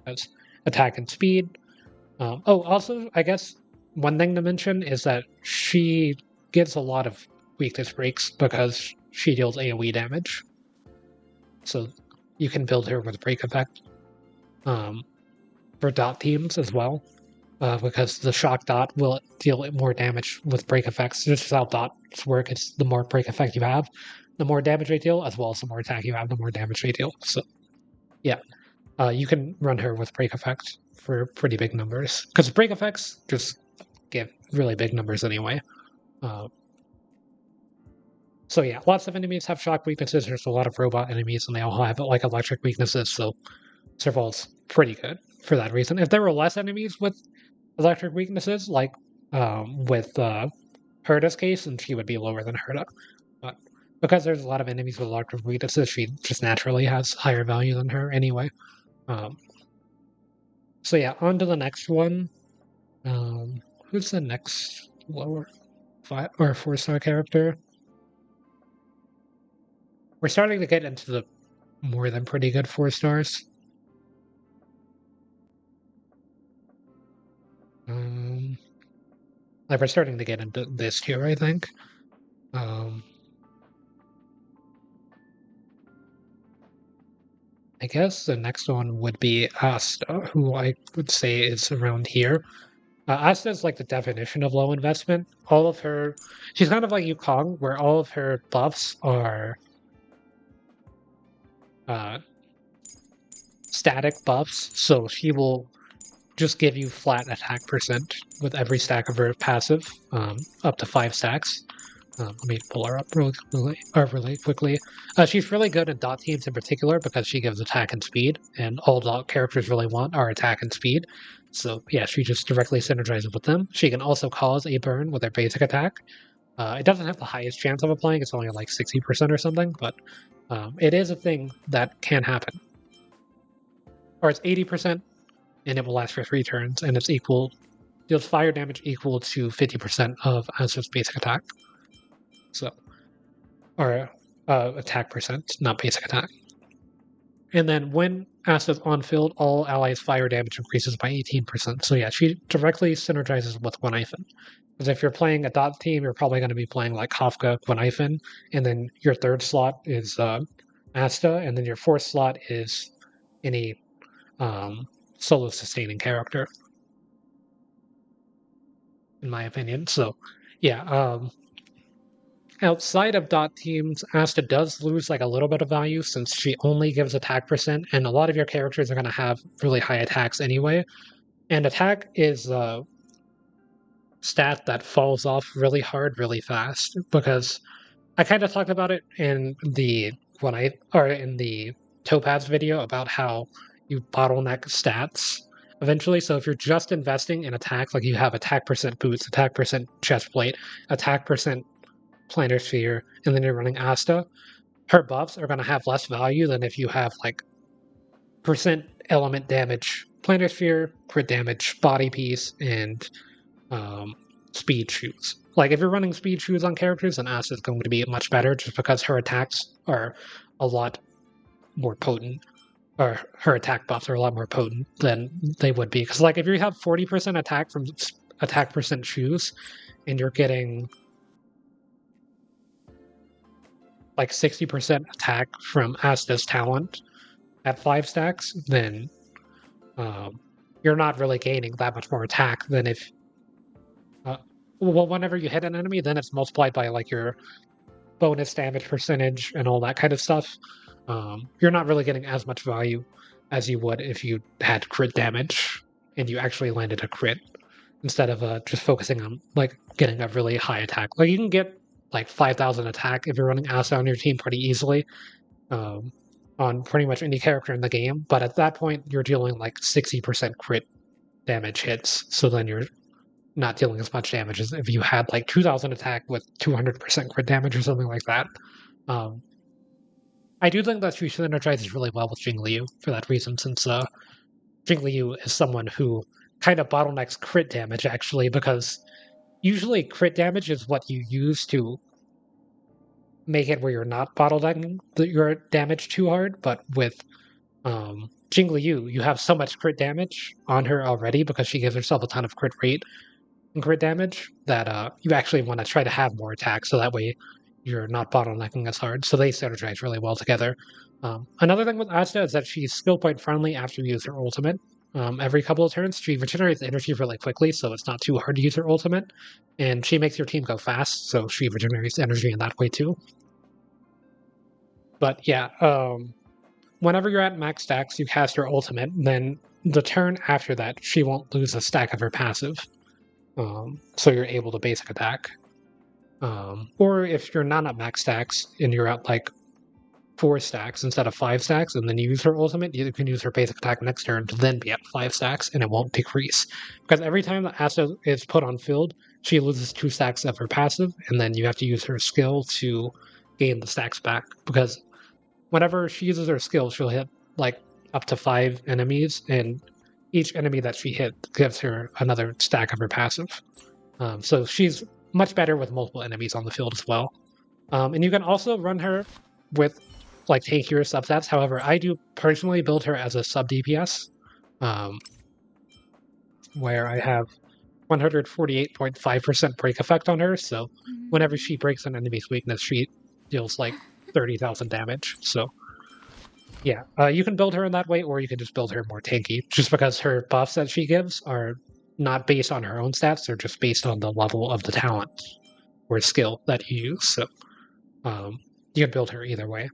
as attack and speed. Also, I guess one thing to mention is that she gets a lot of weakness breaks because she deals AoE damage. So you can build her with break effect for dot teams as well, because the shock dot will deal more damage with break effects. Just how dots work, it's the more break effect you have, the more damage they deal, as well as the more attack you have, the more damage they deal. So yeah, you can run her with break effect for pretty big numbers, because break effects just give really big numbers anyway. So yeah, lots of enemies have shock weaknesses. There's a lot of robot enemies, and they all have like electric weaknesses. So Serval's pretty good for that reason. If there were less enemies with electric weaknesses, like with Herta's case, then she would be lower than Herta. But because there's a lot of enemies with electric weaknesses, she just naturally has higher value than her anyway. So yeah, on to the next one. Who's the next lower 5 or 4-star character? We're starting to get into the more than pretty good 4 stars. Like we're starting to get into this tier, I think. I guess the next one would be Asta, who I would say is around here. Asta is like the definition of low investment. All of her, she's kind of like Yukong, where all of her buffs are static buffs, so she will just give you flat attack percent with every stack of her passive, up to 5 stacks. Let me pull her up really quickly. She's really good at dot teams in particular because she gives attack and speed, and all dot characters really want are attack and speed. So yeah, she just directly synergizes with them. She can also cause a burn with her basic attack. It doesn't have the highest chance of applying, it's only like 60% or something, but it is a thing that can happen. Or it's 80%, and it will last for 3 turns, and it's deals fire damage equal to 50% of Asta's basic attack. So, or attack percent, not basic attack. And then when Asta's on field, all allies' fire damage increases by 18%. So yeah, she directly synergizes with Guinaifen. Because if you're playing a dot team, you're probably going to be playing like Kafka, Guinaifen, and then your 3rd slot is Asta, and then your 4th slot is any solo sustaining character, in my opinion. So yeah, outside of dot teams, Asta does lose like a little bit of value since she only gives attack percent, and a lot of your characters are going to have really high attacks anyway. And attack is a stat that falls off really hard, really fast. Because I kind of talked about it in the in the Topaz video about how you bottleneck stats eventually. So if you're just investing in attack, like you have attack percent boots, attack percent chest plate, attack percent plantar sphere, and then you're running Asta, her buffs are going to have less value than if you have like percent element damage, plantar sphere, crit damage, body piece, and speed shoes. Like if you're running speed shoes on characters, then Asta is going to be much better just because her attacks are a lot more potent, or her attack buffs are a lot more potent than they would be. Because like if you have 40% attack from attack percent shoes, and you're getting like 60% attack from Asta's talent at 5 stacks, then you're not really gaining that much more attack than if. Well, whenever you hit an enemy, then it's multiplied by like your bonus damage percentage and all that kind of stuff. You're not really getting as much value as you would if you had crit damage and you actually landed a crit instead of just focusing on like getting a really high attack. Like you can get like 5,000 attack if you're running Asta on your team pretty easily. on pretty much any character in the game, but at that point you're dealing like 60% crit damage hits, so then you're not dealing as much damage as if you had like 2000 attack with 200% crit damage or something like that. I do think that she synergizes really well with Jingliu for that reason, since Jingliu is someone who kind of bottlenecks crit damage, actually, because usually crit damage is what you use to make it where you're not bottlenecking your damage too hard, but with Jingliu, you have so much crit damage on her already because she gives herself a ton of crit rate and crit damage that you actually want to try to have more attacks, so that way you're not bottlenecking as hard. So they synergize really well together. Another thing with Asta is that she's skill point friendly after you use her ultimate. Every couple of turns, she regenerates energy really quickly, so it's not too hard to use her ultimate. And she makes your team go fast, so she regenerates energy in that way too. But yeah, whenever you're at max stacks, you cast her ultimate, then the turn after that, she won't lose a stack of her passive. So you're able to basic attack. Or if you're not at max stacks and you're at like 4 stacks instead of 5 stacks, and then you use her ultimate, you can use her basic attack next turn to then be at 5 stacks, and it won't decrease. Because every time that Asta is put on field, she loses 2 stacks of her passive, and then you have to use her skill to gain the stacks back. Because whenever she uses her skill, she'll hit like up to 5 enemies, and each enemy that she hit gives her another stack of her passive. So she's much better with multiple enemies on the field as well. And you can also run her with like tankier substats. However, I do personally build her as a sub DPS, where I have 148.5% break effect on her. So whenever she breaks an enemy's weakness, she deals like 30,000 damage. So yeah, you can build her in that way, or you can just build her more tanky, just because her buffs that she gives are not based on her own stats, they're just based on the level of the talent or skill that you use. So you can build her either way.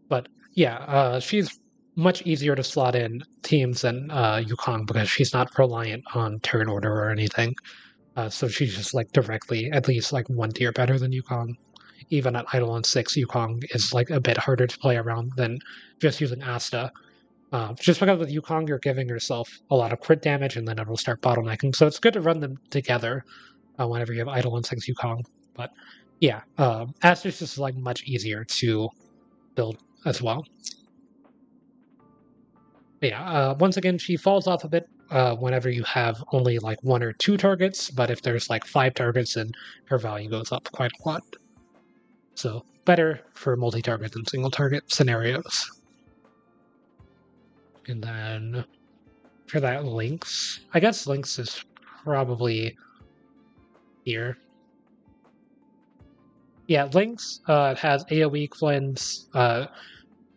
But yeah, she's much easier to slot in teams than Yukong because she's not reliant on turn order or anything. So she's just like directly at least like 1 tier better than Yukong. Even at Idle on 6, Yukong is like a bit harder to play around than just using Asta. Just because with Yukong, you're giving yourself a lot of crit damage, and then it will start bottlenecking. So it's good to run them together whenever you have Idle on 6 Yukong. But yeah, Asta's just like much easier to build as well. But yeah, once again, she falls off a bit whenever you have only like 1 or 2 targets, but if there's like 5 targets, then her value goes up quite a lot. So better for multi-target than single-target scenarios. And then for that, Lynx. I guess Lynx is probably here. Yeah, Lynx has AoE cleanse.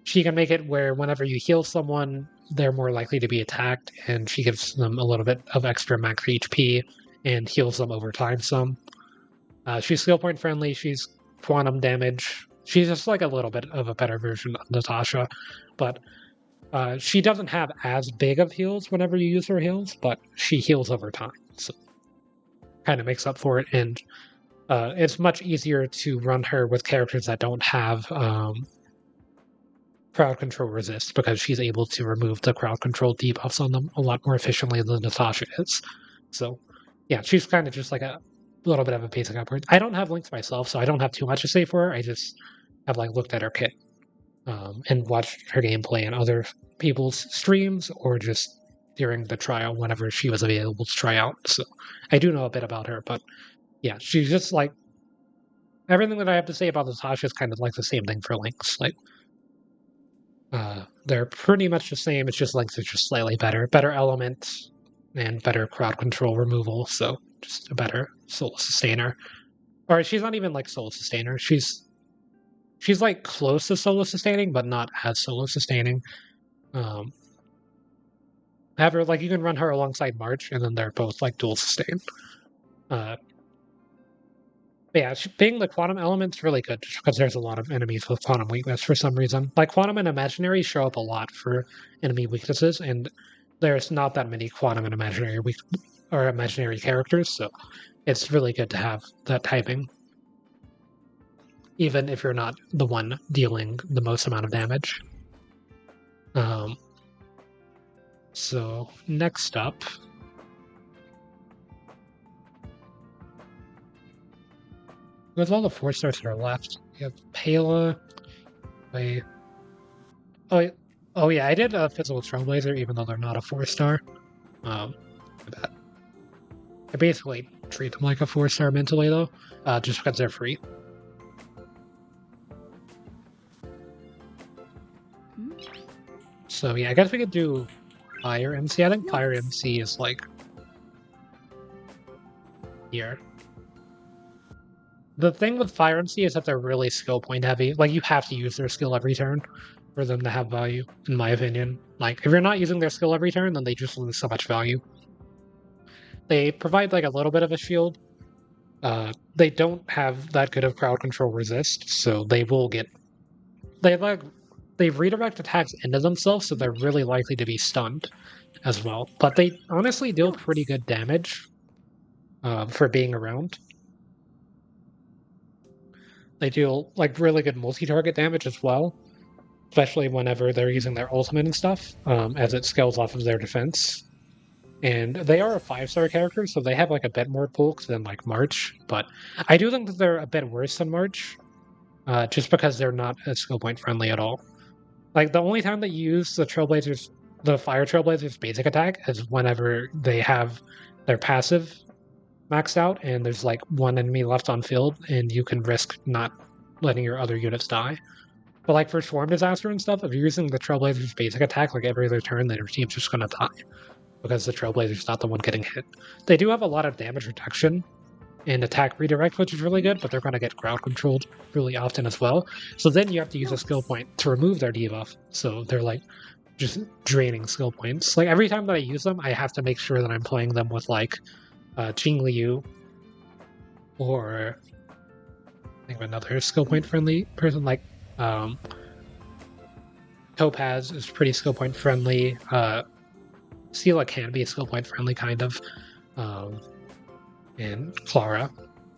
She can make it where whenever you heal someone, they're more likely to be attacked, and she gives them a little bit of extra max HP and heals them over time some. She's skill point friendly, she's quantum damage. She's just like a little bit of a better version of Natasha, but she doesn't have as big of heals whenever you use her heals, but she heals over time, so kind of makes up for it. And it's much easier to run her with characters that don't have crowd control resist, because she's able to remove the crowd control debuffs on them a lot more efficiently than Natasha is. So yeah, she's kind of just like a little bit of a basic upgrade. I don't have Lynx myself, so I don't have too much to say for her. I just have like looked at her kit and watched her gameplay in other people's streams, or just during the trial whenever she was available to try out. So I do know a bit about her, but yeah, she's just like everything that I have to say about Natasha is kind of like the same thing for Lynx. Like they're pretty much the same. It's just Lynx is just slightly better, better element and better crowd control removal. So just a better soul sustainer. Or she's not even like soul sustainer. She's like close to solo sustaining, but not as solo sustaining. However, like you can run her alongside March, and then they're both like dual sustain. Yeah, being the quantum element's really good because there's a lot of enemies with quantum weakness for some reason. Like quantum and imaginary show up a lot for enemy weaknesses, and there's not that many quantum and imaginary characters, so it's really good to have that typing. even if you're not the one dealing the most amount of damage. So next up, with all the 4-stars that are left, we have Pela. Oh yeah, I did a physical Trailblazer, even though they're not a 4-star. I basically treat them like a 4-star mentally though, just because they're free. So yeah, I guess we could do Fire MC. I think Fire MC is like here. The thing with Fire MC is that they're really skill point heavy. Like, you have to use their skill every turn for them to have value, in my opinion. Like, if you're not using their skill every turn, then they just lose so much value. They provide like a little bit of a shield. They don't have that good of crowd control resist, so they will get... They redirect attacks into themselves, so they're really likely to be stunned as well. But they honestly deal pretty good damage for being around. They deal like really good multi-target damage as well, especially whenever they're using their ultimate and stuff, as it scales off of their defense. And they are a 5-star character, so they have like a bit more bulk than like March, but I do think that they're a bit worse than March, just because they're not skill point friendly at all. Like, the only time that you use the Fire Trailblazer's basic attack is whenever they have their passive maxed out and there's like one enemy left on field and you can risk not letting your other units die. But like for Swarm Disaster and stuff, if you're using the Trailblazer's basic attack like every other turn, then your team's just gonna die because the Trailblazer's not the one getting hit. They do have a lot of damage reduction and attack redirect, which is really good, but they're gonna get crowd controlled really often as well. So then you have to use a skill point to remove their debuff. So they're like just draining skill points. Like, every time that I use them, I have to make sure that I'm playing them with like Jingliu, or I think of another skill point friendly person like Topaz is pretty skill point friendly. Seele can be skill point friendly, kind of, and Clara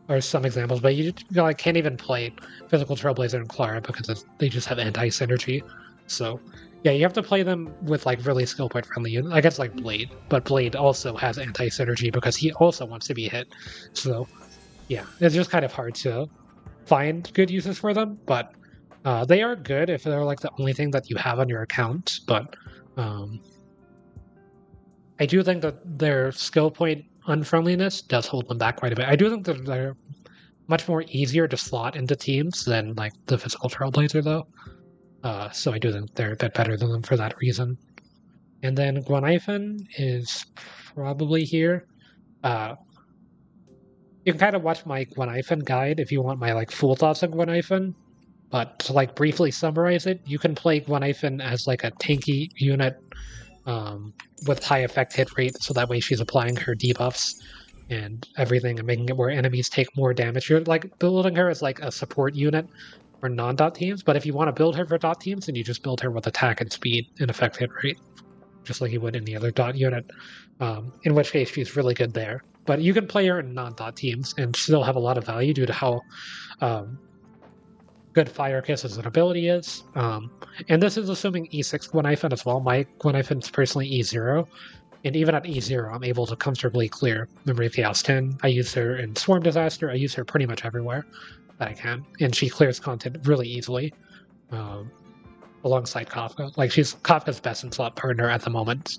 are some examples. But you like can't even play physical Trailblazer and Clara because they just have anti synergy. So yeah, you have to play them with like really skill point friendly units. I guess like Blade, but Blade also has anti synergy because he also wants to be hit. So yeah, it's just kind of hard to find good uses for them, but they are good if they're like the only thing that you have on your account. But I do think that their skill point unfriendliness does hold them back quite a bit. I do think that they're much more easier to slot into teams than like the physical Trailblazer, though. So I do think they're a bit better than them for that reason. And then Guinaifen is probably here. You can kind of watch my Guinaifen guide if you want my like full thoughts on Guinaifen. But to like briefly summarize it, you can play Guinaifen as like a tanky unit with high effect hit rate, so that way she's applying her debuffs and everything and making it where enemies take more damage. You're like building her as like a support unit for non-dot teams, but if you want to build her for dot teams, then you just build her with attack and speed and effect hit rate, just like you would any other dot unit, in which case she's really good there. But you can play her in non-dot teams and still have a lot of value due to how good Fire Kiss as an ability is. And this is assuming E6 Guinaifen as well. My Guinaifen is personally E0, and even at E0, I'm able to comfortably clear Memory of Chaos 10. I use her in Swarm Disaster. I use her pretty much everywhere that I can, and she clears content really easily, alongside Kafka. Like, she's Kafka's best in slot partner at the moment,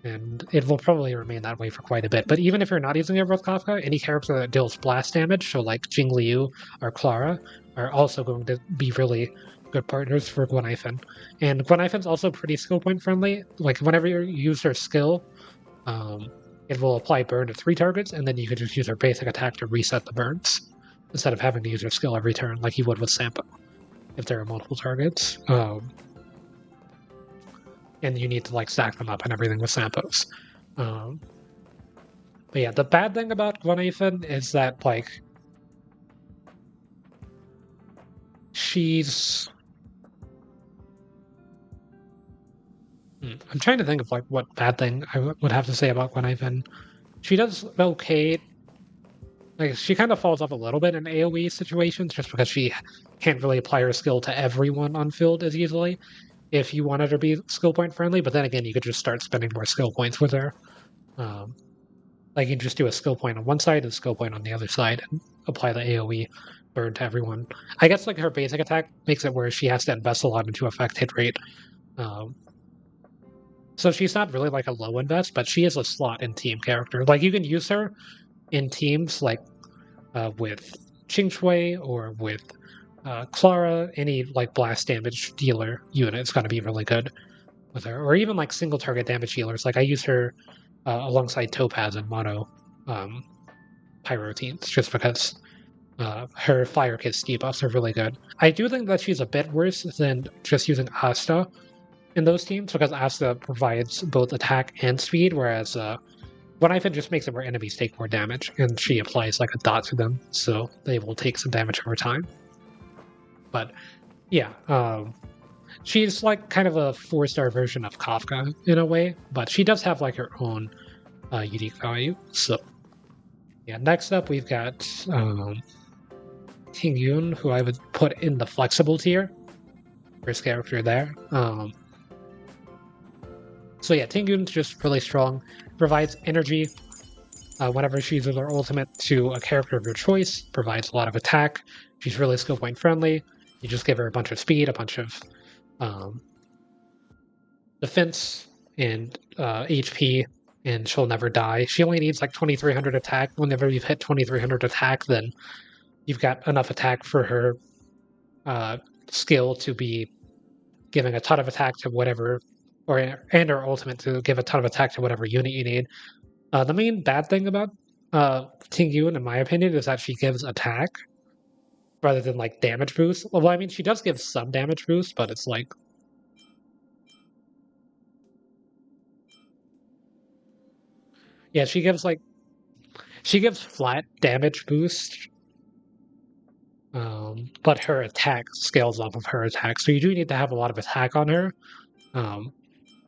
and it will probably remain that way for quite a bit. But even if you're not using it with Kafka, any character that deals blast damage, so like Jingliu or Clara, are also going to be really good partners for Guinaifen. And Guinaifen's also pretty skill point friendly. Like, whenever you use her skill, it will apply burn to 3 targets, and then you can just use her basic attack to reset the burns, instead of having to use her skill every turn like you would with Sampo, if there are multiple targets. And you need to like stack them up and everything with Sampos. But yeah, the bad thing about Guinaifen is that like she's... I'm trying to think of like what bad thing I would have to say about Guinaifen. She does okay Like, she kind of falls off a little bit in AoE situations just because she can't really apply her skill to everyone on field as easily if you wanted her to be skill point friendly, but then again, you could just start spending more skill points with her. Um, like, you just do a skill point on one side and a skill point on the other side and apply the AoE burn to everyone. I guess, like, her basic attack makes it where she has to invest a lot into affect hit rate. Um, so she's not really, like, a low invest, but she is a slot in team character. Like, you can use her in teams, like, with Qingque or with Clara, any like blast damage dealer unit is going to be really good with her, or even like single target damage healers. Like I use her alongside Topaz and Mono pyro teams just because her fire kiss debuffs are really good. I do think that she's a bit worse than just using Asta in those teams because Asta provides both attack and speed, whereas Guinaifen just makes it where enemies take more damage, and she applies like a dot to them, so they will take some damage over time. But yeah, she's like kind of a 4-star version of Kafka in a way, but she does have like her own unique value. So yeah, next up we've got Tingyun, who I would put in the flexible tier. First character there. So yeah, Tingyun's just really strong, provides energy whenever she uses her ultimate to a character of your choice, provides a lot of attack. She's really skill point friendly. You just give her a bunch of speed, a bunch of defense, and HP, and she'll never die. She only needs like 2300 attack. Whenever you've hit 2300 attack, then you've got enough attack for her skill to be giving a ton of attack to whatever, and her ultimate to give a ton of attack to whatever unit you need. The main bad thing about Tingyun, in my opinion, is that she gives attack rather than like damage boost. Well, I mean, she does give some damage boost, but it's like yeah, she gives flat damage boost, but her attack scales off of her attack. So you do need to have a lot of attack on her.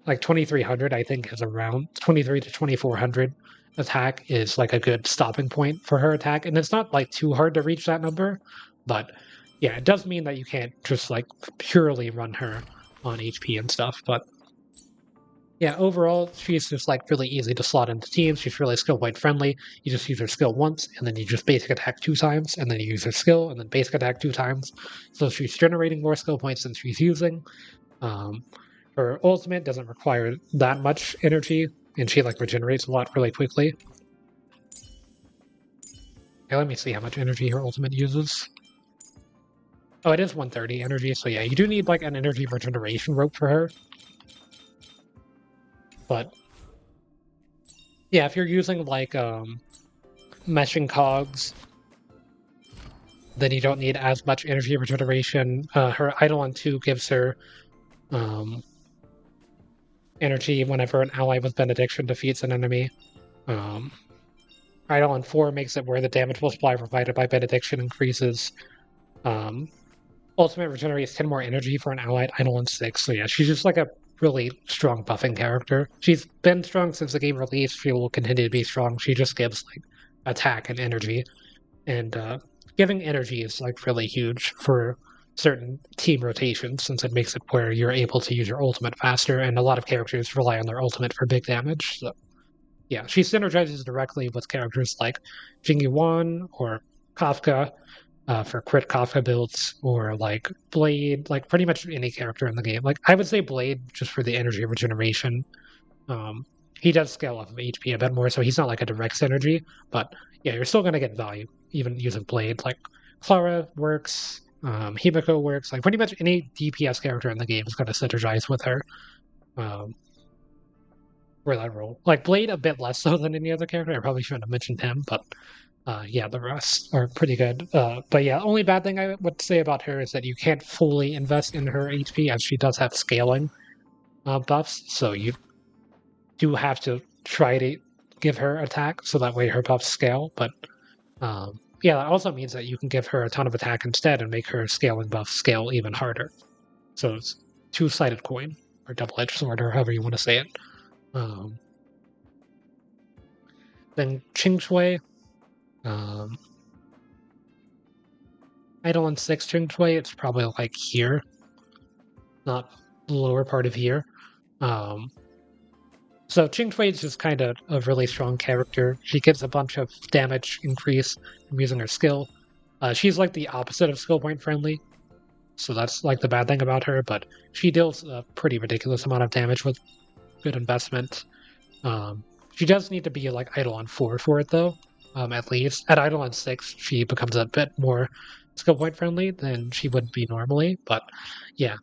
Like 2300, I think, is around 23 to 2400 attack is like a good stopping point for her attack, and it's not like too hard to reach that number, but yeah, it does mean that you can't just like purely run her on HP and stuff. But yeah, overall, she's just like really easy to slot into teams. She's really skill point friendly. You just use her skill once, and then you just basic attack 2 times, and then you use her skill, and then basic attack 2 times. So she's generating more skill points than she's using. Her ultimate doesn't require that much energy, and she like regenerates a lot really quickly. Okay, let me see how much energy her ultimate uses. Oh, it is 130 energy, so yeah, you do need like an energy regeneration rope for her. But yeah, if you're using like meshing cogs, then you don't need as much energy regeneration. Her Eidolon 2 gives her energy whenever an ally with Benediction defeats an enemy. Eidolon 4 makes it where the damage multiplier provided by Benediction increases. Ultimate regenerates 10 more energy for an allied Eidolon 6. So yeah, she's just like a really strong buffing character. She's been strong since the game release. She will continue to be strong. She just gives like attack and energy. And giving energy is like really huge for certain team rotations, since it makes it where you're able to use your ultimate faster, and a lot of characters rely on their ultimate for big damage. So yeah, she synergizes directly with characters like Jing Yuan or Kafka for crit Kafka builds, or like Blade, like pretty much any character in the game. Like I would say Blade just for the energy regeneration. He does scale off of HP a bit more, so he's not like a direct synergy, but yeah, you're still gonna get value even using Blade. Like Clara works, Himeko works, like pretty much any DPS character in the game is gonna synergize with her. For that role. Like Blade a bit less so than any other character. I probably shouldn't have mentioned him, but yeah, the rest are pretty good. But yeah, only bad thing I would say about her is that you can't fully invest in her HP, as she does have scaling buffs, so you do have to try to give her attack so that way her buffs scale. But yeah, that also means that you can give her a ton of attack instead and make her scaling buff scale even harder. So it's two-sided coin, or double-edged sword, or however you want to say it. Then Qingque, Idle on 6 Qingque, it's probably like here, not the lower part of here. So Qingque is just kind of a really strong character. She gets a bunch of damage increase from using her skill. She's like the opposite of skill point friendly, so that's like the bad thing about her, but she deals a pretty ridiculous amount of damage with good investment. She does need to be like idle on 4 for it though, at least. At idle on 6, she becomes a bit more skill point friendly than she would be normally, but yeah.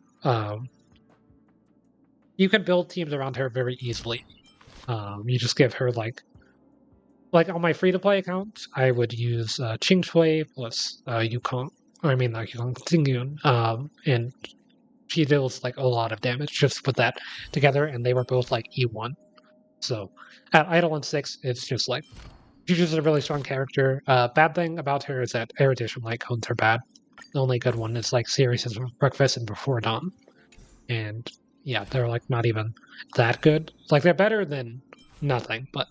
You can build teams around her very easily. You just give her like on my free-to-play account, I would use Qingque plus Yukong, or I mean not Yukong, Tingyun, and she deals like a lot of damage just with that together, and they were both like E1. So at idle on 6, it's just like she's just a really strong character. Bad thing about her is that erudition like cones are bad. The only good one is like Series is Breakfast and Before Dawn, and yeah, they're like not even that good. Like they're better than nothing, but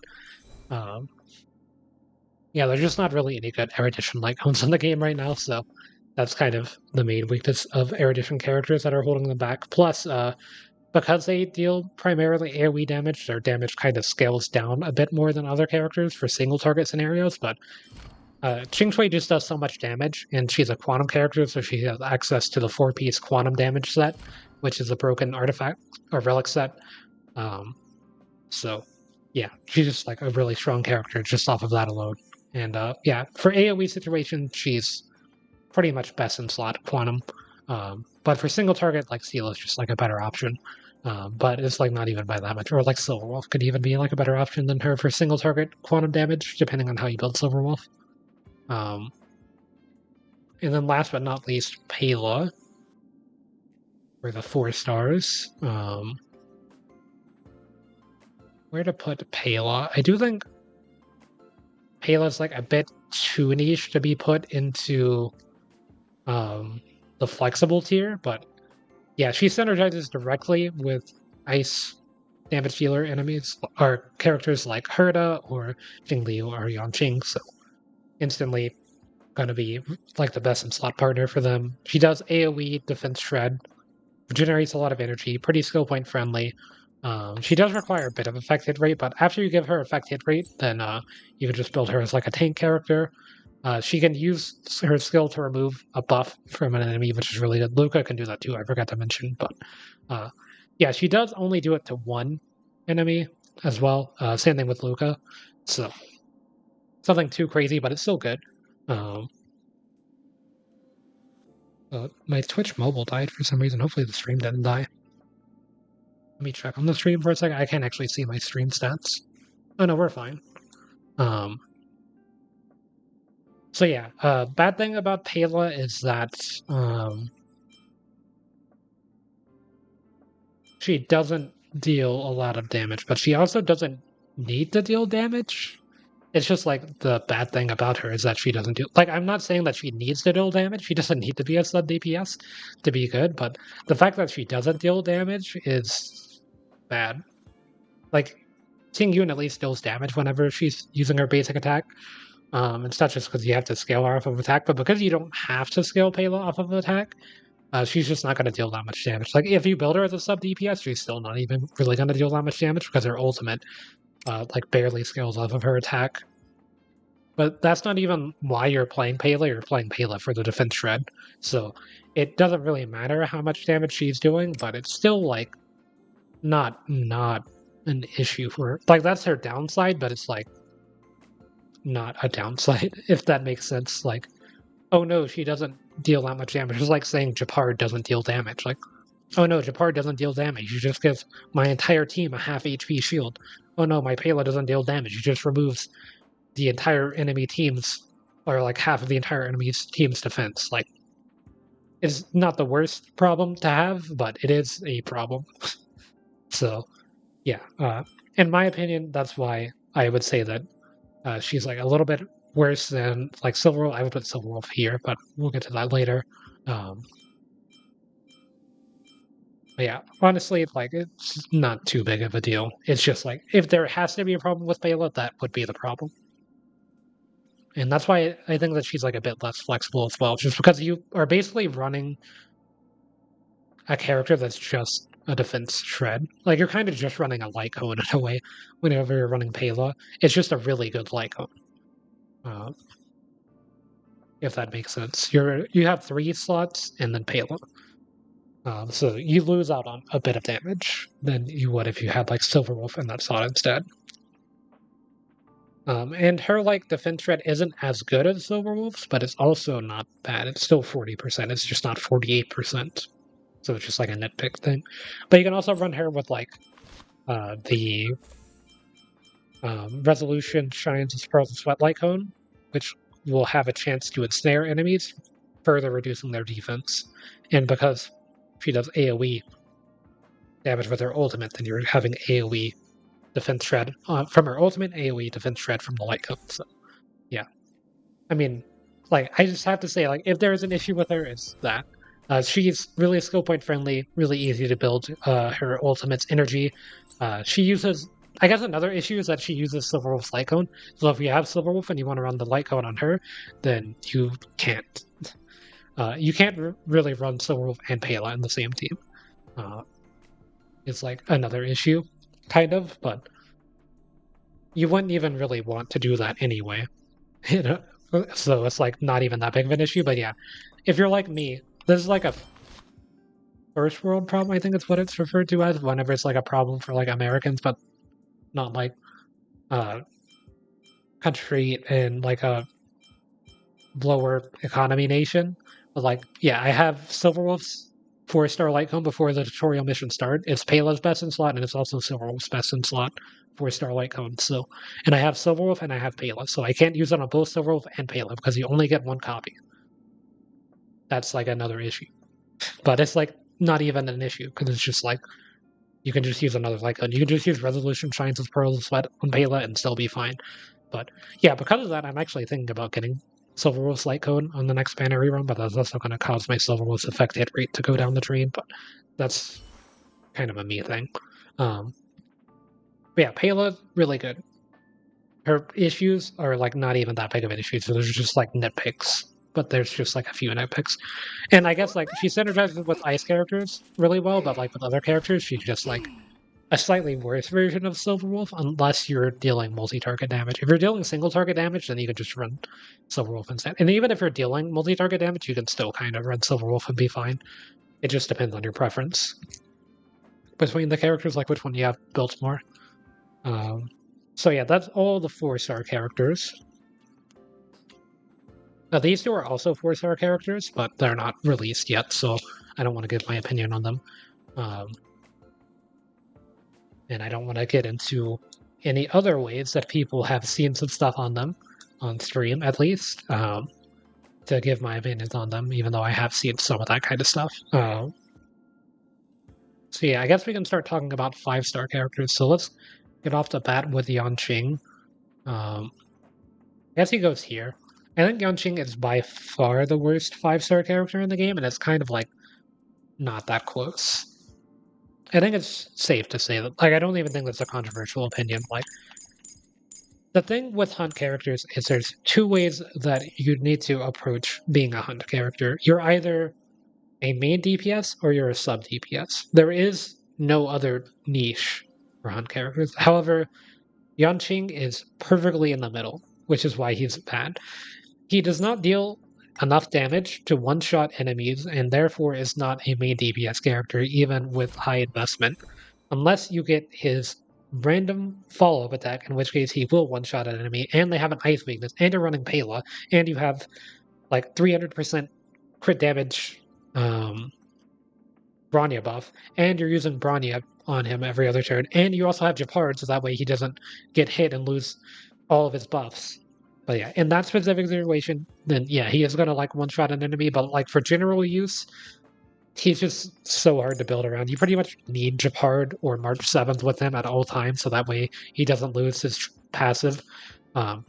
yeah, there's just not really any good erudition like cones in the game right now. So that's kind of the main weakness of erudition characters that are holding them back. Plus, because they deal primarily AoE damage, their damage kind of scales down a bit more than other characters for single target scenarios, but Qingque just does so much damage, and she's a quantum character, so she has access to the 4-piece quantum damage set, which is a broken artifact or relic set. So, yeah, she's just like a really strong character just off of that alone. And yeah, for AoE situations, she's pretty much best in slot quantum. But for single target, like Seele is just like a better option. But it's like not even by that much. Or like Silverwolf could even be like a better option than her for single target quantum damage, depending on how you build Silverwolf. And then last but not least, Pela for the 4 stars. Where to put Pela? I do think Pela's like a bit too niche to be put into the flexible tier, but yeah, she synergizes directly with ice damage dealer enemies or characters like Herta or Jingliu or Yanqing, so instantly gonna be like the best in slot partner for them. She does AoE defense shred, generates a lot of energy, pretty skill point friendly. She does require a bit of effect hit rate, but after you give her effect hit rate, then you can just build her as like a tank character. She can use her skill to remove a buff from an enemy, which is really good. Luka can do that too, I forgot to mention. But yeah, she does only do it to one enemy as well. Same thing with Luka. So, something too crazy, but it's still good. My Twitch mobile died for some reason. Hopefully the stream didn't die. Let me check on the stream for a second. I can't actually see my stream stats. Oh no, we're fine. So yeah, bad thing about Pela is that she doesn't deal a lot of damage, but she also doesn't need to deal damage. It's just like the bad thing about her is that she doesn't do. Like, I'm not saying that she needs to deal damage. She doesn't need to be a sub DPS to be good, but the fact that she doesn't deal damage is bad. Like, Tingyun at least deals damage whenever she's using her basic attack. It's not just because you have to scale her off of attack, but because you don't have to scale Pela off of attack, she's just not going to deal that much damage. Like, if you build her as a sub DPS, she's still not even really going to deal that much damage because her ultimate, like, barely scales off of her attack. But that's not even why you're playing Pela. You're playing Pela for the defense shred. So it doesn't really matter how much damage she's doing, but it's still, like, not an issue for her. Like, that's her downside, but it's, like, not a downside, if that makes sense. Like, oh no, she doesn't deal that much damage. It's like saying Gepard doesn't deal damage. Like, oh no, Gepard doesn't deal damage. You just give my entire team a half HP shield. Oh no, my Pela doesn't deal damage. You just removes the entire enemy team's, or like half of the entire enemy's team's defense. Like, it's not the worst problem to have, but it is a problem. So, yeah. In my opinion, that's why I would say that she's like a little bit worse than like Silverwolf. I would put Silverwolf here, but we'll get to that later. But yeah, honestly, like it's not too big of a deal. It's just like if there has to be a problem with Bailu, that would be the problem. And that's why I think that she's like a bit less flexible as well, just because you are basically running a character that's just a defense shred. Like you're kind of just running a light cone in a way whenever you're running Pela. It's just a really good light cone. If that makes sense. You have 3 slots and then Pela. So you lose out on a bit of damage than you would if you had like Silverwolf in that slot instead. And her like defense shred isn't as good as Silverwolf's, but it's also not bad. It's still 40%. It's just not 48%. So it's just like a nitpick thing. But you can also run her with like the Resolution Shines as Pearls of Sweat Light Cone, which will have a chance to ensnare enemies, further reducing their defense. And because she does AoE damage with her ultimate, then you're having AoE defense shred from her ultimate, AoE defense shred from the light cone. So, yeah. I mean, like, I just have to say, like, if there is an issue with her, it's that. She's really skill point friendly, really easy to build. Her ultimate's energy. She uses. I guess another issue is that she uses Silverwolf's Light Cone. So if you have Silverwolf and you want to run the Light Cone on her, then you can't. You can't really run Silverwolf and Pela in the same team. It's like another issue, kind of, but you wouldn't even really want to do that anyway. You know? So it's like not even that big of an issue. But yeah, if you're like me, this is like a first world problem. I think it's what it's referred to as whenever it's like a problem for like Americans, but not like country in like a lower economy nation. But like, yeah, I have Silverwolf's 4-star light cone before the tutorial mission start. It's Pela's best in slot, and it's also Silverwolf's best in slot. 4-star light cone. So, and I have Silverwolf and I have Pela, so I can't use it on both Silverwolf and Pela because you only get 1 copy. That's like another issue, but it's like not even an issue because it's just like you can just use another light cone. You can just use Resolution Shines with Pearls of Sweat on Pela and still be fine. But yeah, because of that, I'm actually thinking about getting Silverwolf's light cone on the next banner rerun, but that's also going to cause my Silverwolf's effect hit rate to go down the drain. But that's kind of a me thing. But yeah, Pela really good. Her issues are like not even that big of an issue, so there's just like nitpicks. But there's just like a few nitpicks. And I guess like she synergizes with ice characters really well, but like with other characters, she's just like a slightly worse version of Silverwolf unless you're dealing multi-target damage. If you're dealing single-target damage, then you can just run Silverwolf instead. And even if you're dealing multi-target damage, you can still kind of run Silverwolf and be fine. It just depends on your preference between the characters, like which one you have built more. So yeah, that's all the 4-star characters. Now these 2 are also 4-star characters, but they're not released yet, so I don't want to give my opinion on them. And I don't want to get into any other ways that people have seen some stuff on them, on stream at least, to give my opinions on them, even though I have seen some of that kind of stuff. So yeah, I guess we can start talking about 5-star characters. So let's get off the bat with Yanqing. I guess he goes here. I think Yanqing is by far the worst 5-star character in the game, and it's kind of like not that close. I think it's safe to say that, like, I don't even think that's a controversial opinion. Like, the thing with hunt characters is there's 2 ways that you need to approach being a hunt character. You're either a main DPS or you're a sub DPS. There is no other niche for hunt characters. However, Yanqing is perfectly in the middle, which is why he's bad. He does not deal enough damage to one-shot enemies, and therefore is not a main DPS character, even with high investment. Unless you get his random follow-up attack, in which case he will one-shot an enemy, and they have an ice weakness, and you're running Pela, and you have like 300% crit damage Bronya buff, and you're using Bronya on him every other turn, and you also have Gepard, so that way he doesn't get hit and lose all of his buffs. But yeah, in that specific situation, then yeah, he is gonna like one-shot an enemy, but like for general use, he's just so hard to build around. You pretty much need Gepard or March 7th with him at all times, so that way he doesn't lose his passive. And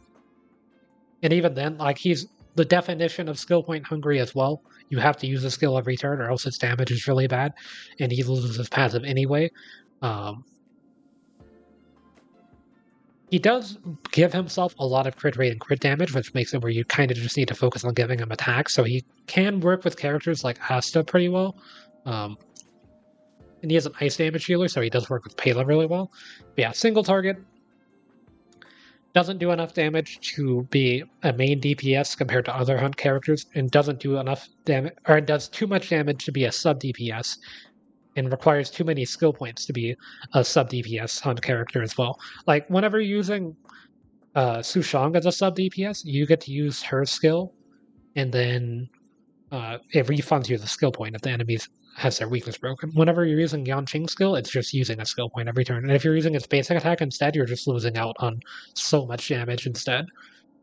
even then, like he's the definition of skill point hungry as well. You have to use a skill every turn, or else his damage is really bad, and he loses his passive anyway. He does give himself a lot of crit rate and crit damage, which makes it where you kind of just need to focus on giving him attacks. So he can work with characters like Asta pretty well. And he is an ice damage healer, so he does work with Pela really well. But yeah, single target doesn't do enough damage to be a main DPS compared to other hunt characters, and doesn't do enough damage, or it does too much damage to be a sub DPS, and requires too many skill points to be a sub DPS hunt character as well. Like whenever you're using Sushang as a sub DPS, you get to use her skill, and then it refunds you the skill point if the enemy has their weakness broken. Whenever you're using Yanqing skill, it's just using a skill point every turn. And if you're using its basic attack instead, you're just losing out on so much damage instead.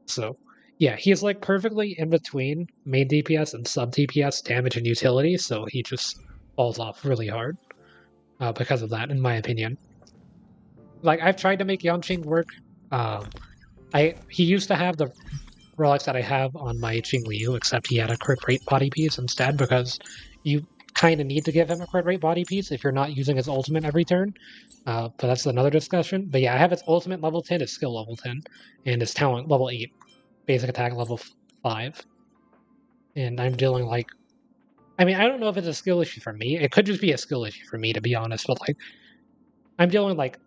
So yeah, he's like perfectly in between main DPS and sub DPS damage and utility, so he just falls off really hard because of that, in my opinion. Like, I've tried to make Yanqing work. He used to have the relics that I have on my Jingliu, except he had a crit rate body piece instead, because you kind of need to give him a crit rate body piece if you're not using his ultimate every turn. But that's another discussion. But yeah, I have his ultimate level 10, his skill level 10, and his talent level 8, basic attack level 5. And I'm dealing like... I mean, I don't know if it's a skill issue for me. It could just be a skill issue for me, to be honest, but like, I'm dealing like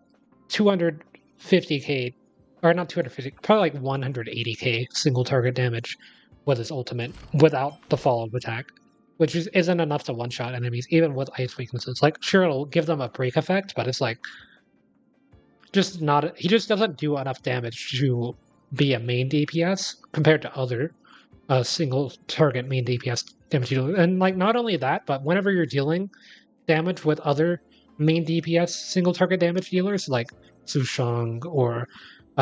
250k, or not 250, probably like 180k single target damage with his ultimate without the follow-up attack, which isn't enough to one-shot enemies, even with ice weaknesses. Like, sure, it'll give them a break effect, but it's like, just not... He just doesn't do enough damage to be a main DPS compared to other single target main DPS damage dealer. And like, not only that, but whenever you're dealing damage with other main DPS single target damage dealers like Sushang or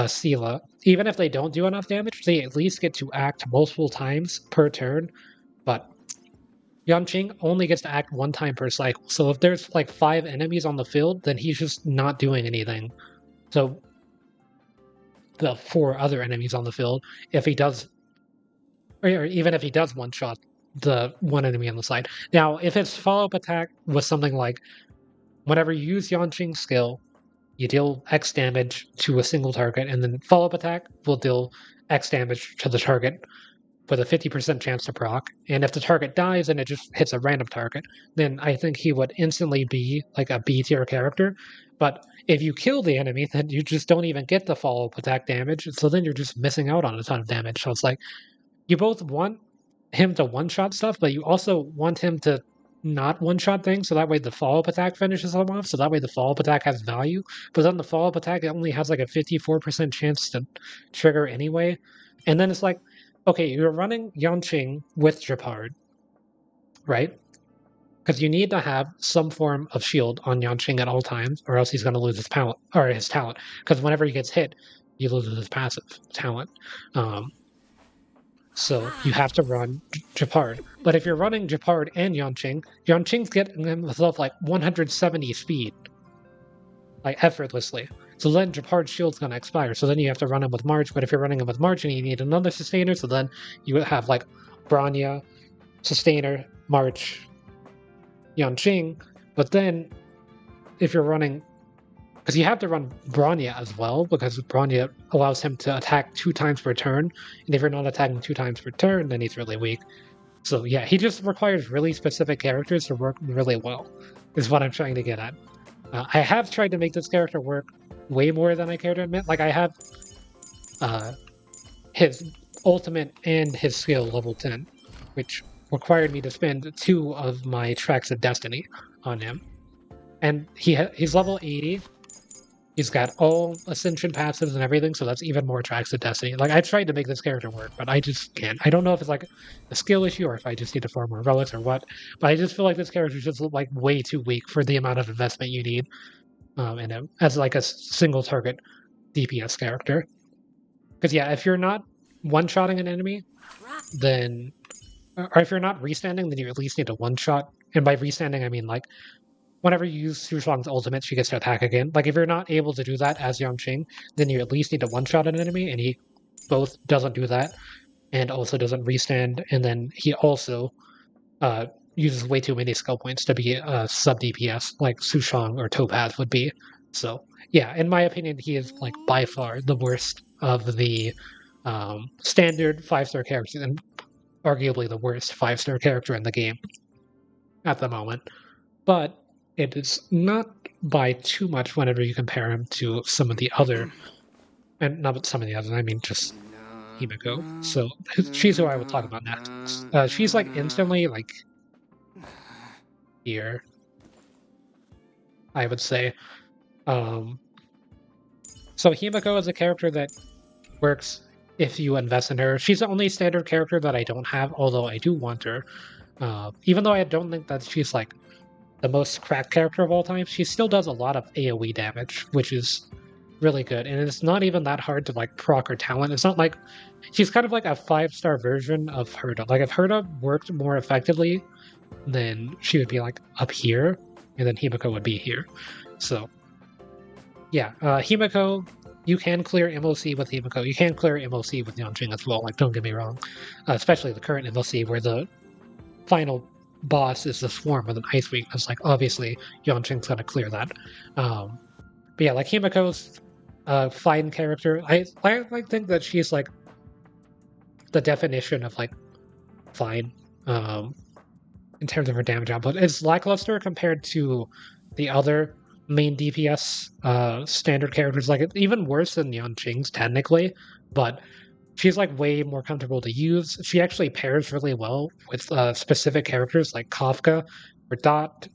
Seele, even if they don't do enough damage, they at least get to act multiple times per turn. But Yanqing only gets to act one time per cycle. So if there's like 5 enemies on the field, then he's just not doing anything. So the 4 other enemies on the field, if he does, or even if he does one-shot the one enemy on the side. Now, if his follow-up attack was something like, whenever you use Yanqing's skill, you deal X damage to a single target, and then follow-up attack will deal X damage to the target with a 50% chance to proc. And if the target dies and it just hits a random target, then I think he would instantly be like a B tier character. But if you kill the enemy, then you just don't even get the follow-up attack damage, so then you're just missing out on a ton of damage. So it's like, you both want him to one-shot stuff, but you also want him to not one-shot things, so that way the follow-up attack finishes them off, so that way the follow-up attack has value. But then the follow-up attack only has like a 54% chance to trigger anyway. And then it's like, okay, you're running Yanqing with Gepard, right? Because you need to have some form of shield on Yanqing at all times, or else he's going to lose his talent. Because whenever he gets hit, he loses his passive talent. So you have to run Gepard. But if you're running Gepard and Yanqing's getting himself like 170 speed, like effortlessly. So then Gepard's shield's gonna expire. So then you have to run him with March. But if you're running him with March, and you need another sustainer, so then you have like Bronya, sustainer, March, Yanqing. But then if you're running, because you have to run Bronya as well, because Bronya allows him to attack 2 times per turn, and if you're not attacking 2 times per turn, then he's really weak. So yeah, he just requires really specific characters to work really well, is what I'm trying to get at. I have tried to make this character work way more than I care to admit. Like, I have his ultimate and his skill level 10, which required me to spend 2 of my tracks of destiny on him. And he's level 80. He's got all Ascension passives and everything, so that's even more tracks of Destiny. Like, I tried to make this character work, but I just can't. I don't know if it's like a skill issue or if I just need to farm more relics or what, but I just feel like this character is just like way too weak for the amount of investment you need in him as like a single target DPS character. Because yeah, if you're not one-shotting an enemy, then... Or if you're not restanding, then you at least need to one-shot. And by restanding, I mean like, whenever you use Sushang's ultimate, she gets to attack again. Like, if you're not able to do that as Yanqing, then you at least need to one-shot an enemy, and he both doesn't do that, and also doesn't restand, and then he also uses way too many skill points to be a sub-DPS, like Sushang or Topaz would be. So yeah, in my opinion, he is like by far the worst of the standard 5-star characters, and arguably the worst 5-star character in the game at the moment. But it is not by too much whenever you compare him to some of the other, and not some of the others, I mean just Himeko. So she's who I would talk about next. She's like instantly like here, I would say. So Himeko is a character that works if you invest in her. She's the only standard character that I don't have, although I do want her. Even though I don't think that she's like the most cracked character of all time, she still does a lot of AoE damage, which is really good. And it's not even that hard to like proc her talent. It's not like she's kind of like a 5-star version of Herta. Like if Herta worked more effectively, then she would be like up here, and then Himeko would be here. So yeah, Himeko, you can clear MOC with Himeko. You can clear MOC with Yanqing as well, like don't get me wrong. Especially the current MOC where the final boss is the swarm with an ice weakness. Like obviously Yanqing's gonna clear that. But yeah, like Himeko's a fine character. I think that she's like the definition of like fine in terms of her damage output. It's lackluster compared to the other main DPS standard characters, like even worse than Yanqing's technically, but she's like way more comfortable to use. She actually pairs really well with specific characters like Kafka or Dot.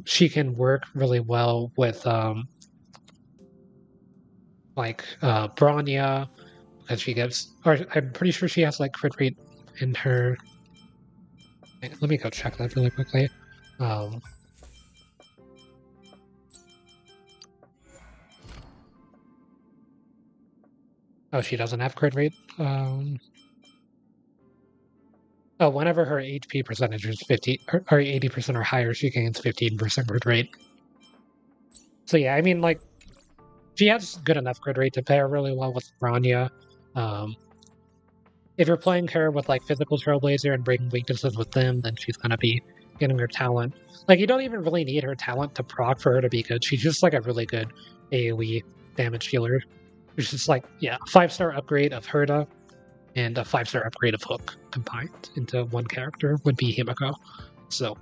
She can work really well with Bronya, because she gives, or I'm pretty sure she has like crit rate in her. Let me go check that really quickly. Oh, she doesn't have crit rate. Whenever her HP percentage is 50 or 80% or higher, she gains 15% crit rate. So yeah, I mean, like, she has good enough crit rate to pair really well with Bronya. If you're playing her with like physical Trailblazer and breaking weaknesses with them, then she's gonna be getting her talent. Like, you don't even really need her talent to proc for her to be good. She's just like a really good AoE damage dealer. It's just like, yeah, 5-star upgrade of Herta and a 5-star upgrade of Hook combined into one character would be Himeko. So,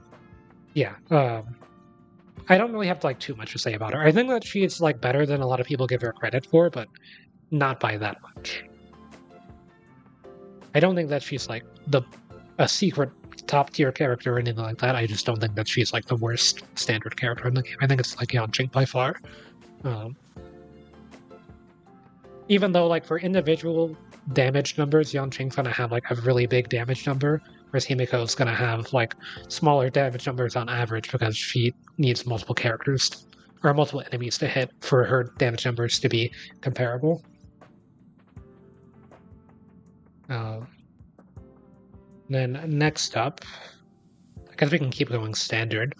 yeah, I don't really have like too much to say about her. I think that she is like better than a lot of people give her credit for, but not by that much. I don't think that she's like a secret top tier character or anything like that. I just don't think that she's like the worst standard character in the game. I think it's like Yanqing by far. Even though like for individual damage numbers, Yanqing's gonna have like a really big damage number, whereas Himeko's gonna have like smaller damage numbers on average because she needs multiple characters or multiple enemies to hit for her damage numbers to be comparable. Then next up, I guess we can keep going standard.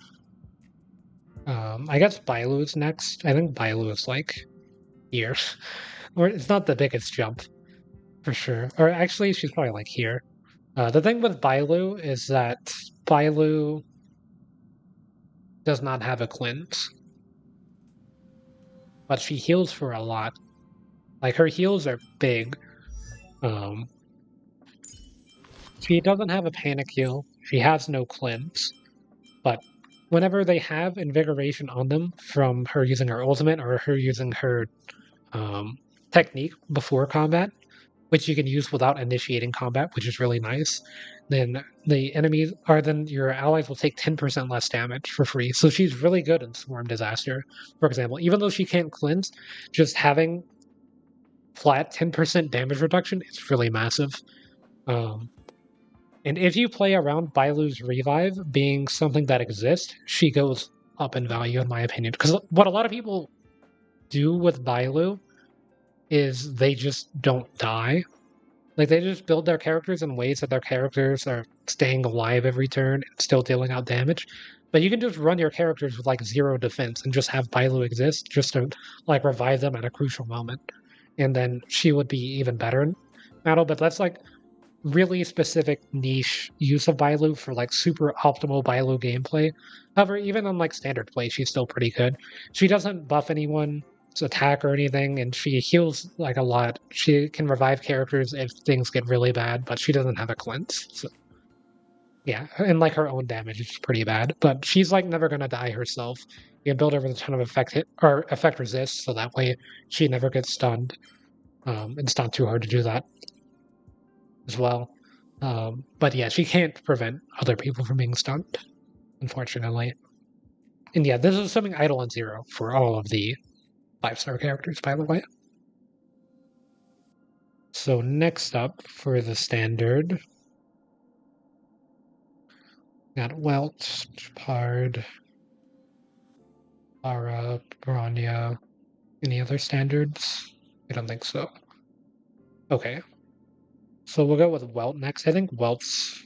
I guess Bailu's next. I think Bailu is like here. Or it's not the biggest jump, for sure. Or actually, she's probably like here. The thing with Bailu is that Bailu does not have a cleanse. But she heals for a lot. Like, her heals are big. She doesn't have a panic heal. She has no cleanse. But whenever they have invigoration on them from her using her ultimate or her using her technique before combat, which you can use without initiating combat, which is really nice, then the enemies or then your allies will take 10% less damage for free. So she's really good in Swarm Disaster, for example. Even though she can't cleanse, just having flat 10% damage reduction is really massive. And if you play around Bailu's Revive being something that exists, she goes up in value, in my opinion. Because what a lot of people do with Bailu is they just don't die. Like, they just build their characters in ways that their characters are staying alive every turn and still dealing out damage. But you can just run your characters with, like, 0 defense and just have Bailu exist just to, like, revive them at a crucial moment. And then she would be even better in battle. But that's, like, really specific niche use of Bailu for like super optimal Bailu gameplay. However, even on like standard play, she's still pretty good. She doesn't buff anyone's attack or anything, and she heals like a lot. She can revive characters if things get really bad, but she doesn't have a cleanse. So yeah, and like her own damage is pretty bad, but she's like never gonna die herself. You can build her with a ton of effect hit or effect resist, so that way she never gets stunned. It's not too hard to do that as well. But yeah, she can't prevent other people from being stunned, unfortunately. And yeah, this is assuming idle on 0 for all of the 5-star characters, by the way. So next up for the standard, got Welt, Gepard, Clara, Bronya. Any other standards? I don't think so. Okay. So we'll go with Welt next. I think Welt's...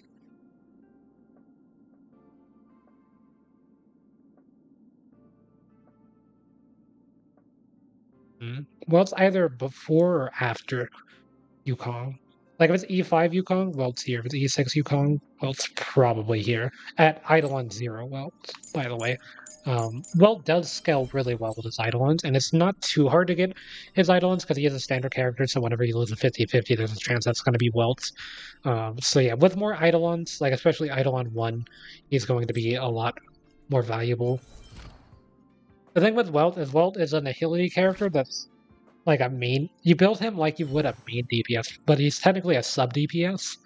Welt's either before or after Yukong. Like if it's E5 Yukong, Welt's here. If it's E6 Yukong, Welt's probably here. At Eidolon 0 Welt, by the way. Welt does scale really well with his Eidolons, and it's not too hard to get his Eidolons because he is a standard character, so whenever you lose a 50-50, there's a chance that's going to be Welt's. So yeah, with more Eidolons, like especially Eidolon 1, he's going to be a lot more valuable. The thing with Welt is an agility character that's like a main. You build him like you would a main DPS, but he's technically a sub DPS.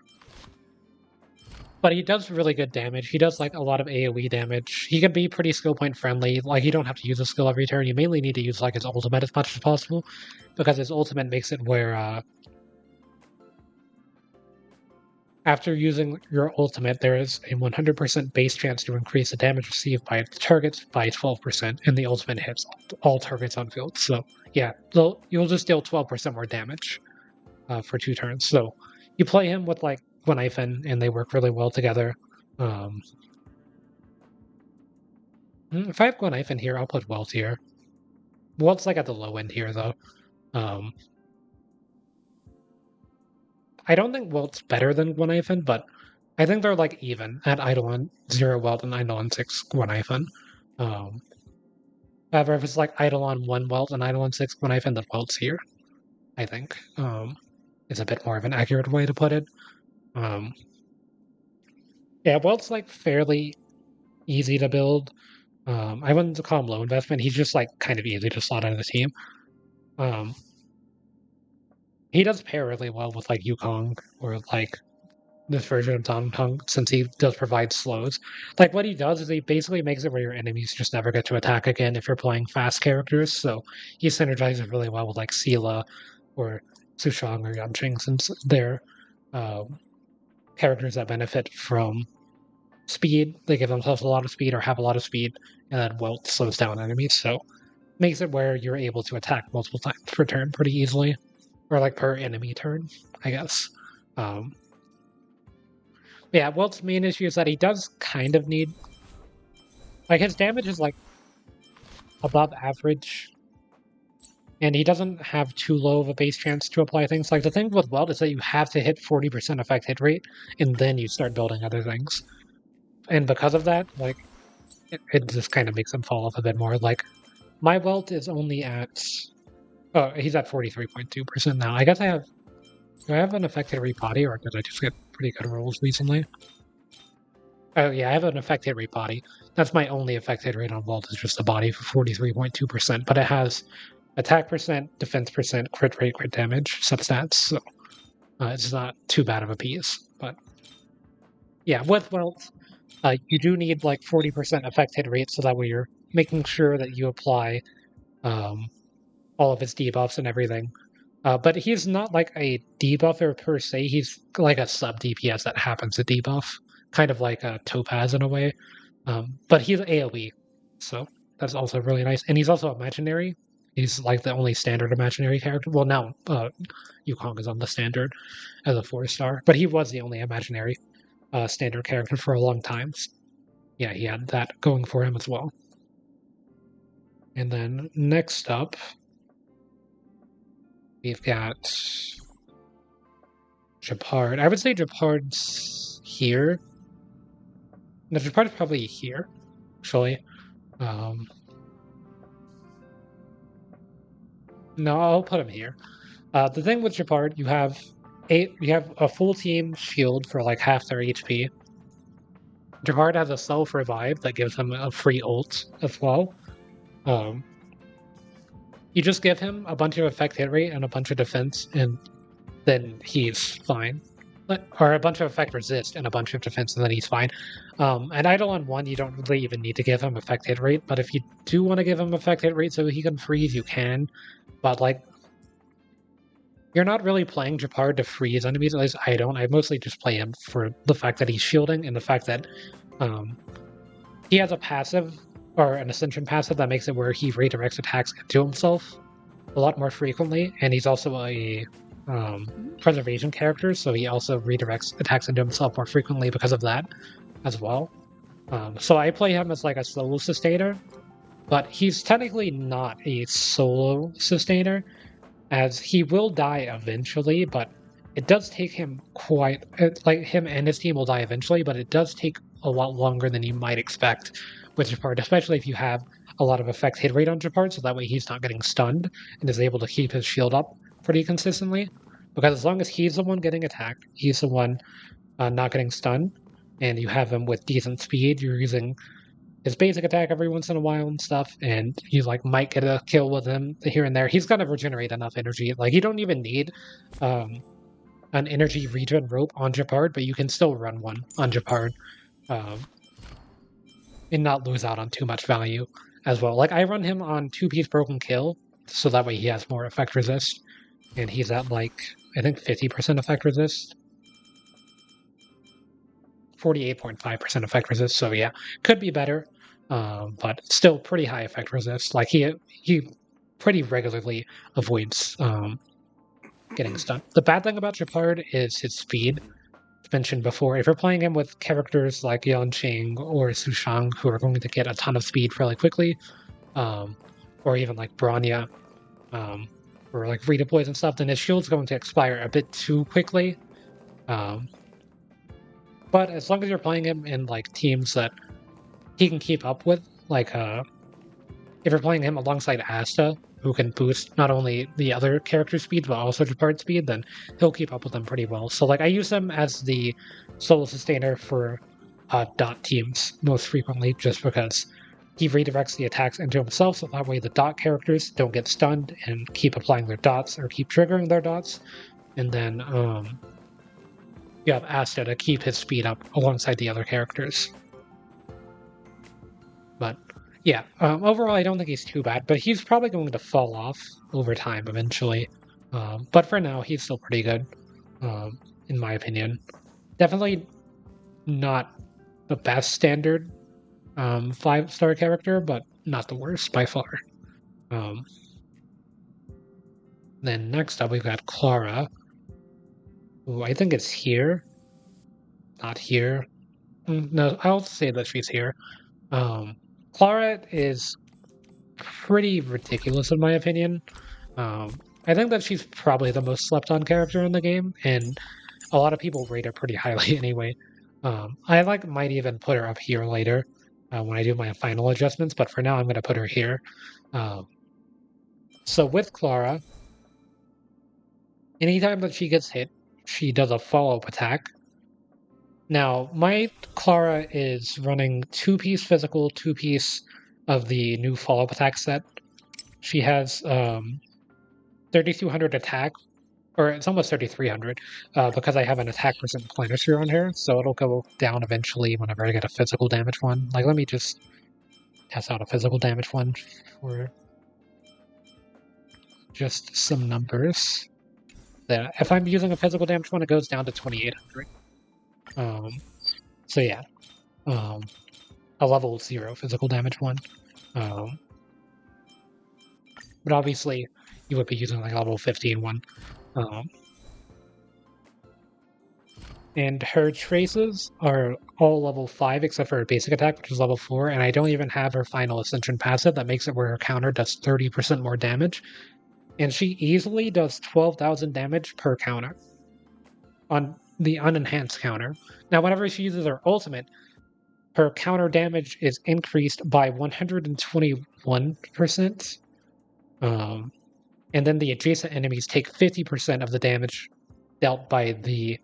But he does really good damage. He does like a lot of AoE damage. He can be pretty skill point friendly. Like you don't have to use a skill every turn. You mainly need to use like his ultimate as much as possible, because his ultimate makes it where after using your ultimate, there is a 100% base chance to increase the damage received by the targets by 12%, and the ultimate hits all targets on field. So yeah, you'll just deal 12% more damage for 2 turns. So you play him with like Guinaifen, and they work really well together. If I have Guinaifen here, I'll put Welt here. Welt's like at the low end here, though. I don't think Welt's better than Guinaifen, but I think they're like even at Eidolon 0 Welt and Eidolon 6 Guinaifen. However, if it's like Eidolon 1 Welt and Eidolon 6 Guinaifen, then Welt's here, I think. Is a bit more of an accurate way to put it. Yeah, Welt's like fairly easy to build. I wouldn't call him low investment. He's just like kind of easy to slot into the team. He does pair really well with like Yukong or like this version of Don Tongue, since he does provide slows. Like what he does is he basically makes it where your enemies just never get to attack again if you're playing fast characters. So he synergizes really well with like Seele or Sushang or Yanqing, since they're characters that benefit from speed. They give themselves a lot of speed or have a lot of speed, and then Welt slows down enemies. So makes it where you're able to attack multiple times per turn pretty easily, or like per enemy turn, I guess. Yeah, Welt's main issue is that he does kind of need, like, his damage is like above average, and he doesn't have too low of a base chance to apply things. Like the thing with Welt is that you have to hit 40% effect hit rate, and then you start building other things. And because of that, like, it just kind of makes him fall off a bit more. Like, my Welt is only at, oh, he's at 43.2% now. I guess do I have an affected repotty, or did I just get pretty good rolls recently? Oh yeah, I have an affect hit rate body. That's my only affect hit rate on Vault, is just the body for 43.2%, but it has attack percent, defense percent, crit rate, crit damage substats, so it's not too bad of a piece. But yeah, with Welt, you do need like 40% affect hit rate, so that way you're making sure that you apply all of his debuffs and everything. But he's not like a debuffer per se. He's like a sub DPS that happens to debuff, kind of like a Topaz in a way. But he's AoE, so that's also really nice. And he's also imaginary. He's like the only standard imaginary character. Well, now Yukong is on the standard as a 4-star, but he was the only imaginary standard character for a long time. Yeah, he had that going for him as well. And then next up, we've got Gepard. I would say Gepard's here. No, Gepard's probably here, actually. No, I'll put him here. The thing with Gepard, you have a full team shield for like half their HP. Gepard has a self-revive that gives him a free ult as well. You just give him a bunch of effect hit rate and a bunch of defense, and then he's fine. Or a bunch of effect resist and a bunch of defense, and then he's fine. And Eidolon 1, you don't really even need to give him effect hit rate, but if you do want to give him effect hit rate so he can freeze, you can. But, like, you're not really playing Gepard to freeze enemies, at least I don't. I mostly just play him for the fact that he's shielding and the fact that he has a passive, or an Ascension passive, that makes it where he redirects attacks into himself a lot more frequently, and he's also a preservation character, so he also redirects attacks into himself more frequently because of that as well. So I play him as like a solo sustainer, but he's technically not a solo sustainer, as he will die eventually, but it does take him like him and his team will die eventually, but it does take a lot longer than you might expect with Gepard, especially if you have a lot of effect hit rate on Gepard, so that way he's not getting stunned and is able to keep his shield up pretty consistently. Because as long as he's the one getting attacked, he's the one not getting stunned, and you have him with decent speed, you're using his basic attack every once in a while and stuff, and you like might get a kill with him here and there. He's gonna regenerate enough energy. Like, you don't even need an energy regen rope on Gepard, but you can still run one on Gepard and not lose out on too much value as well. Like, I run him on 2-piece broken kill, so that way he has more effect resist, and he's at like, I think 50% effect resist. 48.5% effect resist, so yeah, could be better, but still pretty high effect resist. Like, he pretty regularly avoids getting stunned. The bad thing about Gepard is his speed. As mentioned before, if you're playing him with characters like Yanqing or Sushang, who are going to get a ton of speed fairly quickly, or even like Bronya, or like redeploys and stuff, then his shield's going to expire a bit too quickly. But as long as you're playing him in like teams that he can keep up with, like if you're playing him alongside Asta, who can boost not only the other character speed but also Gepard speed, then he'll keep up with them pretty well. So like I use him as the solo sustainer for dot teams most frequently, just because he redirects the attacks into himself, so that way the dot characters don't get stunned and keep applying their dots or keep triggering their dots. And then you have Asta to keep his speed up alongside the other characters. But yeah, overall I don't think he's too bad, but he's probably going to fall off over time eventually. But for now, he's still pretty good, in my opinion. Definitely not the best standard 5-star character, but not the worst by far. Then next up we've got Clara, who I think is here. Not here. No, I'll say that she's here. Clara is pretty ridiculous in my opinion. I think that she's probably the most slept on character in the game, and a lot of people rate her pretty highly anyway. I might even put her up here later when I do my final adjustments, but for now I'm going to put her here. So with Clara, anytime that she gets hit, she does a follow-up attack. Now, my Clara is running 2-piece physical, 2-piece of the new follow-up attack set. She has 3,200 attack, or it's almost 3,300, because I have an attack percent replenisher on here, so it'll go down eventually whenever I get a physical damage one. Like, let me just test out a physical damage one for just some numbers. There. If I'm using a physical damage one, it goes down to 2,800. So yeah, a level 0 physical damage one. But obviously, you would be using like a level 15 one. And her traces are all level 5 except for her basic attack, which is level 4, and I don't even have her final Ascension passive. That makes it where her counter does 30% more damage. And she easily does 12,000 damage per counter. on the unenhanced counter. Now, whenever she uses her ultimate, her counter damage is increased by 121%. And then the adjacent enemies take 50% of the damage dealt by the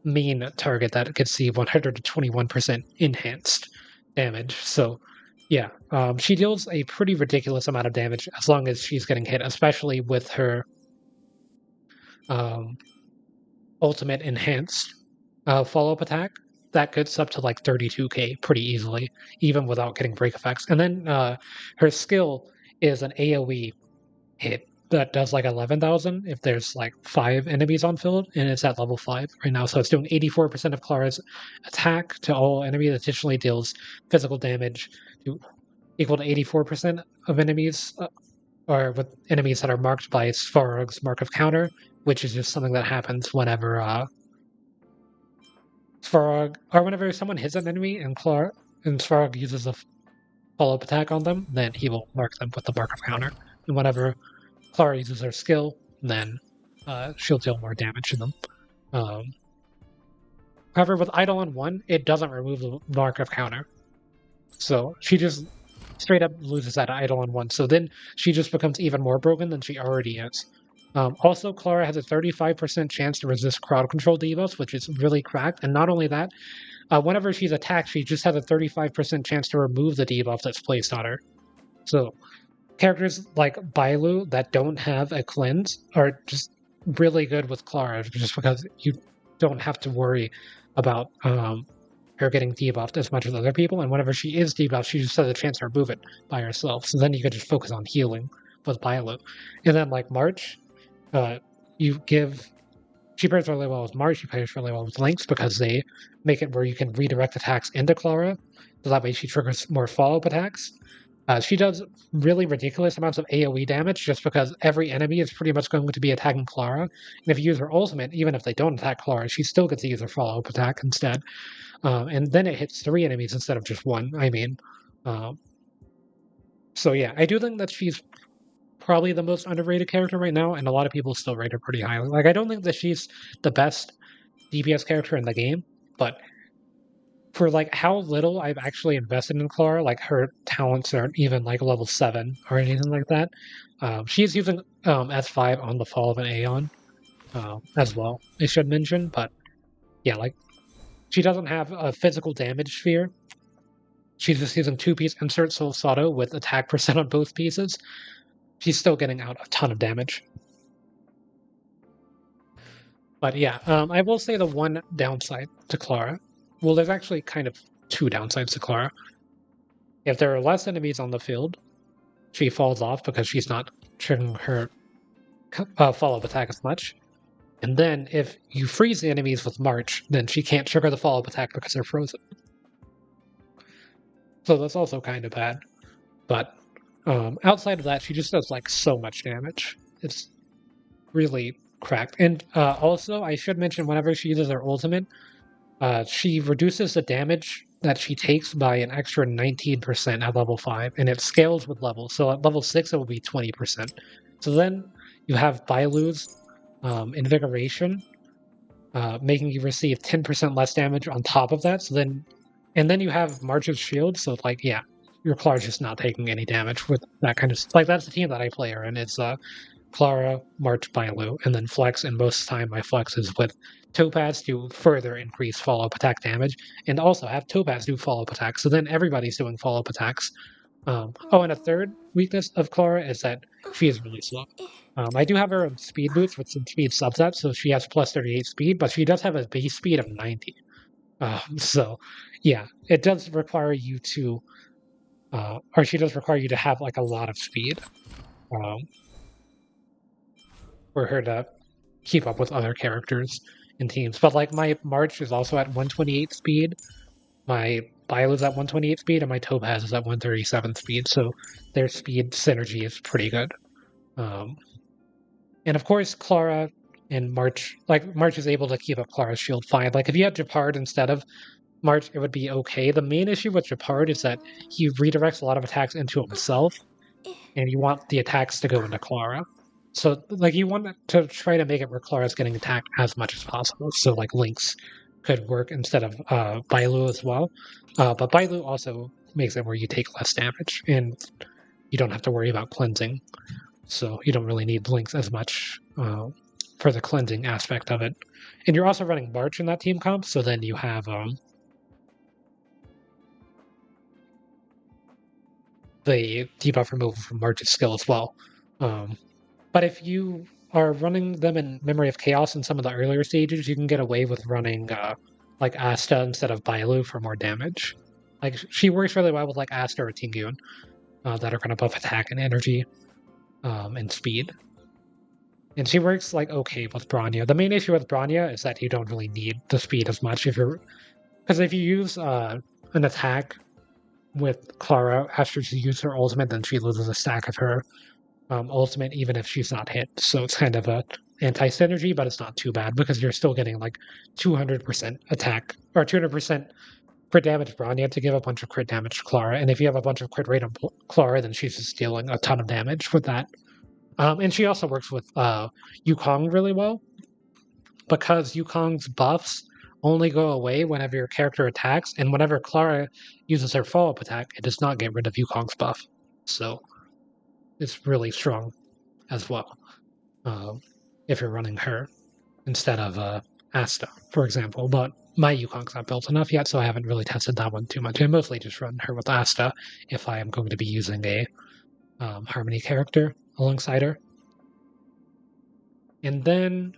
main target that could see 121% enhanced damage. So, yeah, she deals a pretty ridiculous amount of damage as long as she's getting hit, especially with her ultimate enhanced follow-up attack. That gets up to like 32k pretty easily, even without getting break effects. And then her skill is an AoE hit that does like 11,000 if there's like 5 enemies on field, and it's at level 5 right now. So it's doing 84% of Clara's attack to all enemies. Additionally, deals physical damage equal to 84% of enemies, or with enemies that are marked by Svarog's Mark of Counter, which is just something that happens whenever Svarog, or whenever someone hits an enemy and Svarog uses a follow-up attack on them, then he will mark them with the Mark of Counter. And whenever Clara uses her skill, then she'll deal more damage to them. However, with Eidolon 1, it doesn't remove the Mark of Counter. So she just straight up loses that Eidolon 1. So then she just becomes even more broken than she already is. Also, Clara has a 35% chance to resist crowd control debuffs, which is really cracked. And not only that, whenever she's attacked, she just has a 35% chance to remove the debuff that's placed on her. So characters like Bailu that don't have a cleanse are just really good with Clara, just because you don't have to worry about her getting debuffed as much as other people. And whenever she is debuffed, she just has a chance to remove it by herself. So then you could just focus on healing with Bailu. And then like March, you give. She pairs really well with March. She pairs really well with Lynx because they make it where you can redirect attacks into Clara, so that way she triggers more follow-up attacks. She does really ridiculous amounts of AoE damage just because every enemy is pretty much going to be attacking Clara. And if you use her ultimate, even if they don't attack Clara, she still gets to use her follow-up attack instead. And then it hits 3 enemies instead of just 1, I mean. So yeah, I do think that she's probably the most underrated character right now, and a lot of people still rate her pretty highly. Like, I don't think that she's the best DPS character in the game, but for like how little I've actually invested in Clara, like her talents aren't even like level 7 or anything like that. She's using S5 on the Fall of an Aeon as well, I should mention, but yeah, like she doesn't have a physical damage sphere. She's just using 2-piece insert Soul Sato with attack percent on both pieces. She's still getting out a ton of damage. But yeah, I will say the one downside to Clara. Well, there's actually kind of 2 downsides to Clara. If there are less enemies on the field, she falls off because she's not triggering her follow-up attack as much. And then if you freeze the enemies with March, then she can't trigger the follow-up attack because they're frozen. So that's also kind of bad. But outside of that, she just does like so much damage. It's really cracked. And also, I should mention, whenever she uses her ultimate, she reduces the damage that she takes by an extra 19% at level 5, and it scales with level. So at level 6, it will be 20%. So then you have Bailu's Invigoration, making you receive 10% less damage on top of that. So then, and then you have March's Shield. So like, yeah, your Clara's just not taking any damage with that kind of like. That's the team that I play her in. It's Clara, March, Bailu, and then Flex. And most of the time, my Flex is with Topaz to further increase follow-up attack damage, and also have Topaz do follow-up attacks. So then everybody's doing follow-up attacks. And a third weakness of Clara is that she is really slow. I do have her in speed boots with some speed subsets, so she has plus 38 speed, but she does have a base speed of 90. So, yeah, it does require you to, or she does require you to have like a lot of speed for her to keep up with other characters and teams. But like my March is also at 128 speed, my Bailu's at 128 speed, and my Topaz is at 137 speed, so their speed synergy is pretty good. And of course, Clara and March, like March is able to keep up Clara's shield fine. Like if you had Gepard instead of March, it would be okay. The main issue with Gepard is that he redirects a lot of attacks into himself, and you want the attacks to go into Clara. So, like, you want to try to make it where Clara's getting attacked as much as possible. So, like, Lynx could work instead of Bailu as well. But Bailu also makes it where you take less damage, and you don't have to worry about cleansing. So you don't really need Lynx as much for the cleansing aspect of it. And you're also running March in that team comp, so then you have the debuff removal from March's skill as well. But if you are running them in Memory of Chaos in some of the earlier stages, you can get away with running like Asta instead of Bailu for more damage. Like she works really well with like Asta or Tingyun that are going to buff attack and energy and speed. And she works like okay with Bronya. The main issue with Bronya is that you don't really need the speed as much because if you use an attack with Clara after she uses her ultimate, then she loses a stack of her ultimate even if she's not hit. So it's kind of a anti-synergy, but it's not too bad because you're still getting like 200% attack or 200% crit damage Bronya to give a bunch of crit damage to Clara. And if you have a bunch of crit rate on Clara, then she's just dealing a ton of damage with that. And she also works with Yukong really well because Yukong's buffs only go away whenever your character attacks, and whenever Clara uses her follow-up attack, it does not get rid of Yukong's buff. So it's really strong as well if you're running her instead of Asta, for example. But my Yukong's not built enough yet, so I haven't really tested that one too much. I mostly just run her with Asta if I am going to be using a Harmony character alongside her. And then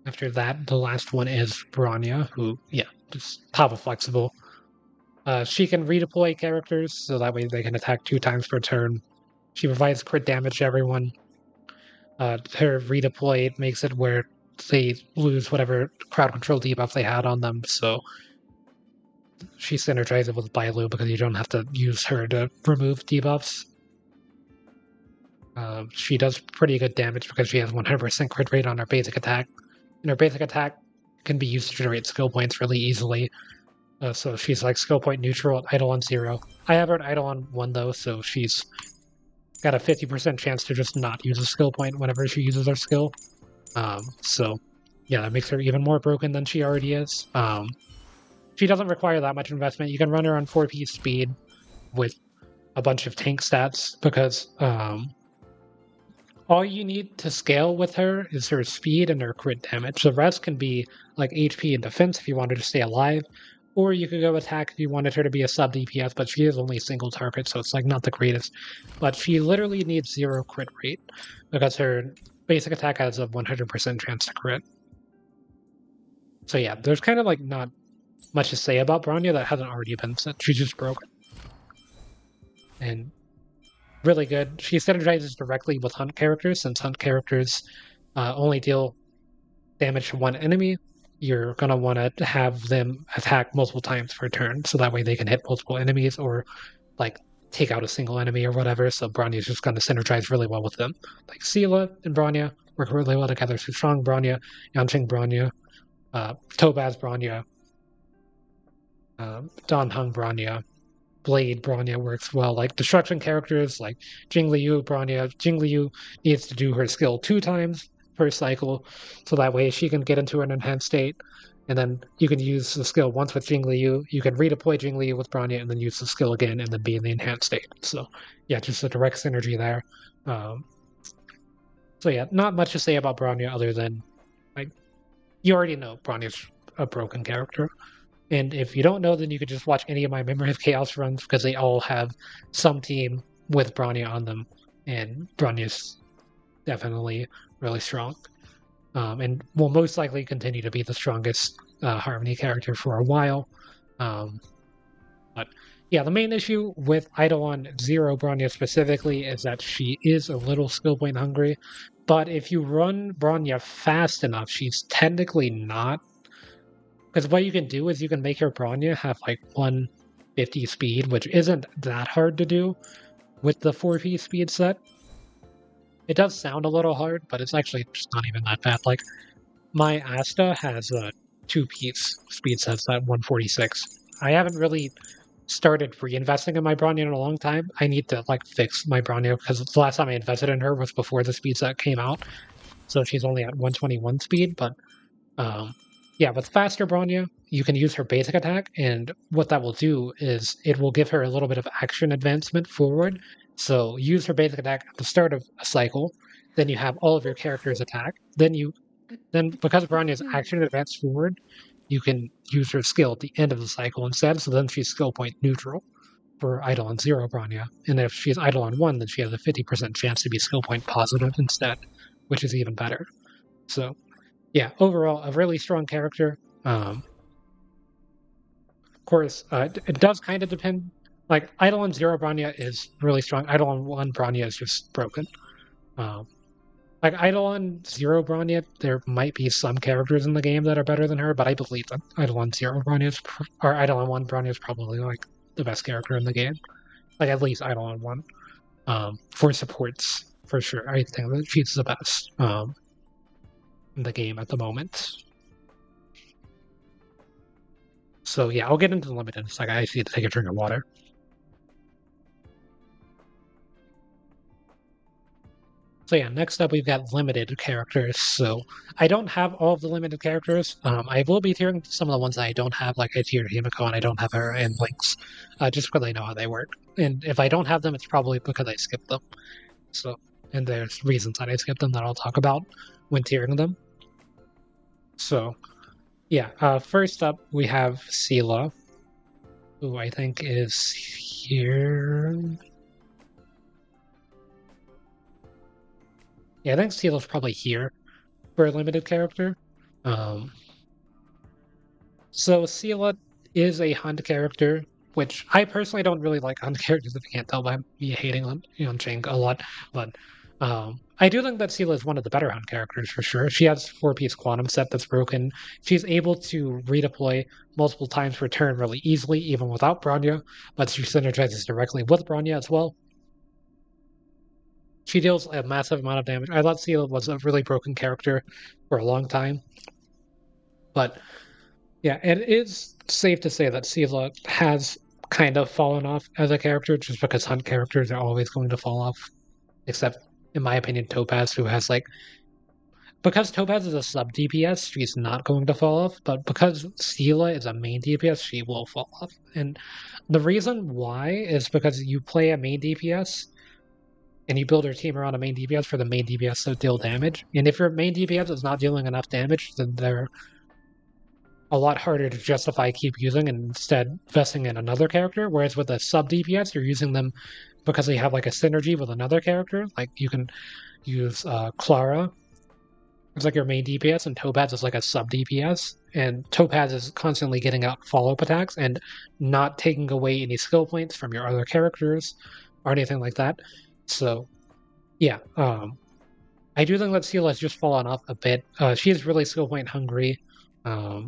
after that, the last one is Bronya, who, just Papa flexible. She can redeploy characters, so that way they can attack 2 times per turn. She provides crit damage to everyone. Her redeploy makes it where they lose whatever crowd control debuff they had on them, so she synergizes with Bailu because you don't have to use her to remove debuffs. She does pretty good damage because she has 100% crit rate on her basic attack. And her basic attack can be used to generate skill points really easily. So she's like skill point neutral at Eidolon 0. I have her at Eidolon 1 though, so she's got a 50% chance to just not use a skill point whenever she uses her skill. So yeah, that makes her even more broken than she already is. She doesn't require that much investment. You can run her on 4-piece speed with a bunch of tank stats because all you need to scale with her is her speed and her crit damage. The rest can be like HP and defense if you wanted to stay alive, or you could go attack if you wanted her to be a sub DPS, but she is only a single target, so it's like not the greatest. But she literally needs 0 crit rate because her basic attack has a 100% chance to crit. So yeah, there's kind of like not much to say about Bronya that hasn't already been said. She's just broken. And really good. She synergizes directly with hunt characters, since hunt characters only deal damage to one enemy. You're going to want to have them attack multiple times per turn, so that way they can hit multiple enemies or like take out a single enemy or whatever. So Bronya is just going to synergize really well with them. Like Seele and Bronya work really well together. Sushang Bronya, Yanqing Bronya, Topaz Bronya, Heng Bronya, Blade Bronya works well. Like destruction characters like Jingliu Bronya. Jingliu needs to do her skill 2 times per cycle, so that way she can get into an enhanced state. And then you can use the skill once with Jingliu. You can redeploy Jingliu with Bronya and then use the skill again and then be in the enhanced state. So yeah, just a direct synergy there. So yeah, not much to say about Bronya other than like you already know Bronya's a broken character. And if you don't know, then you could just watch any of my Memory of Chaos runs because they all have some team with Bronya on them. And Bronya's definitely really strong. And will most likely continue to be the strongest Harmony character for a while. But yeah, the main issue with Eidolon 0 Bronya specifically is that she is a little skill point hungry. But if you run Bronya fast enough, she's technically not. Because what you can do is you can make your Bronya have like 150 speed, which isn't that hard to do with the 4-piece speed set. It does sound a little hard, but it's actually just not even that bad. Like, my Asta has a 2-piece speed set at 146. I haven't really started reinvesting in my Bronya in a long time. I need to like fix my Bronya because the last time I invested in her was before the speed set came out. So she's only at 121 speed, but yeah, with faster Bronya, you can use her basic attack, and what that will do is it will give her a little bit of action advancement forward. So use her basic attack at the start of a cycle, then you have all of your characters attack, then because Bronya's action advanced forward, you can use her skill at the end of the cycle instead, so then she's skill point neutral for idle on 0 Bronya. And if she's idle on 1, then she has a 50% chance to be skill point positive instead, which is even better. So yeah, overall, a really strong character. Of course, it does kind of depend. Like, idle on 0 Bronya is really strong. Idle on 1 Bronya is just broken. Like, idle on 0 Bronya, there might be some characters in the game that are better than her, but I believe that idle on 0 Bronya is, or idle on 1 Bronya is probably, like, the best character in the game. Like, at least idle on 1. For supports, for sure. I think that she's the best in the game at the moment. So yeah, I'll get into the limited. It's like I actually need to take a drink of water. So yeah, next up we've got limited characters. So I don't have all of the limited characters. I will be tiering some of the ones that I don't have, like I tiered Himeko and I don't have her and Lynx, just because I know how they work. And if I don't have them, it's probably because I skipped them. So, and there's reasons that I skipped them that I'll talk about when tiering them. So yeah, first up we have Seele, who I think is here. Yeah, I think Seele's probably here for a limited character. So Seele is a hunt character, which I personally don't really like hunt characters if you can't tell by me hating on Yanqing a lot. But I do think that Seele is one of the better hunt characters for sure. She has 4-piece quantum set that's broken. She's able to redeploy multiple times per turn really easily, even without Bronya, but she synergizes directly with Bronya as well. She deals a massive amount of damage. I thought Seele was a really broken character for a long time. But yeah, it is safe to say that Seele has kind of fallen off as a character just because hunt characters are always going to fall off. Except, in my opinion, Topaz, who has like. Because Topaz is a sub DPS, she's not going to fall off, but because Seele is a main DPS, she will fall off. And the reason why is because you play a main DPS and you build your team around a main DPS for the main DPS to deal damage. And if your main DPS is not dealing enough damage, then they're a lot harder to justify keep using and instead investing in another character. Whereas with a sub DPS, you're using them because they have like a synergy with another character. Like you can use Clara as like your main DPS, and Topaz is like a sub DPS. And Topaz is constantly getting out follow-up attacks and not taking away any skill points from your other characters or anything like that. So, yeah, I do think that Seele has just fallen off a bit. She is really skill point hungry. I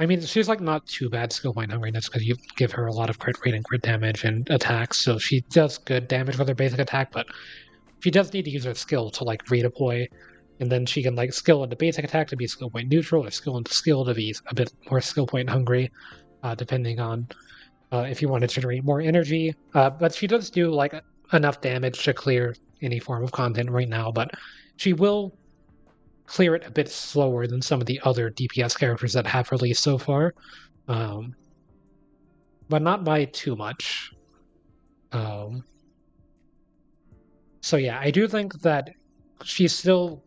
mean, she's like not too bad skill point hungriness because you give her a lot of crit rate and crit damage and attacks, so she does good damage with her basic attack, but she does need to use her skill to like redeploy, and then she can like skill into basic attack to be skill point neutral, or skill into skill to be a bit more skill point hungry, depending on if you want to generate more energy. But she does do like enough damage to clear any form of content right now, but she will clear it a bit slower than some of the other DPS characters that have released so far, but not by too much. So yeah, I do think that she's still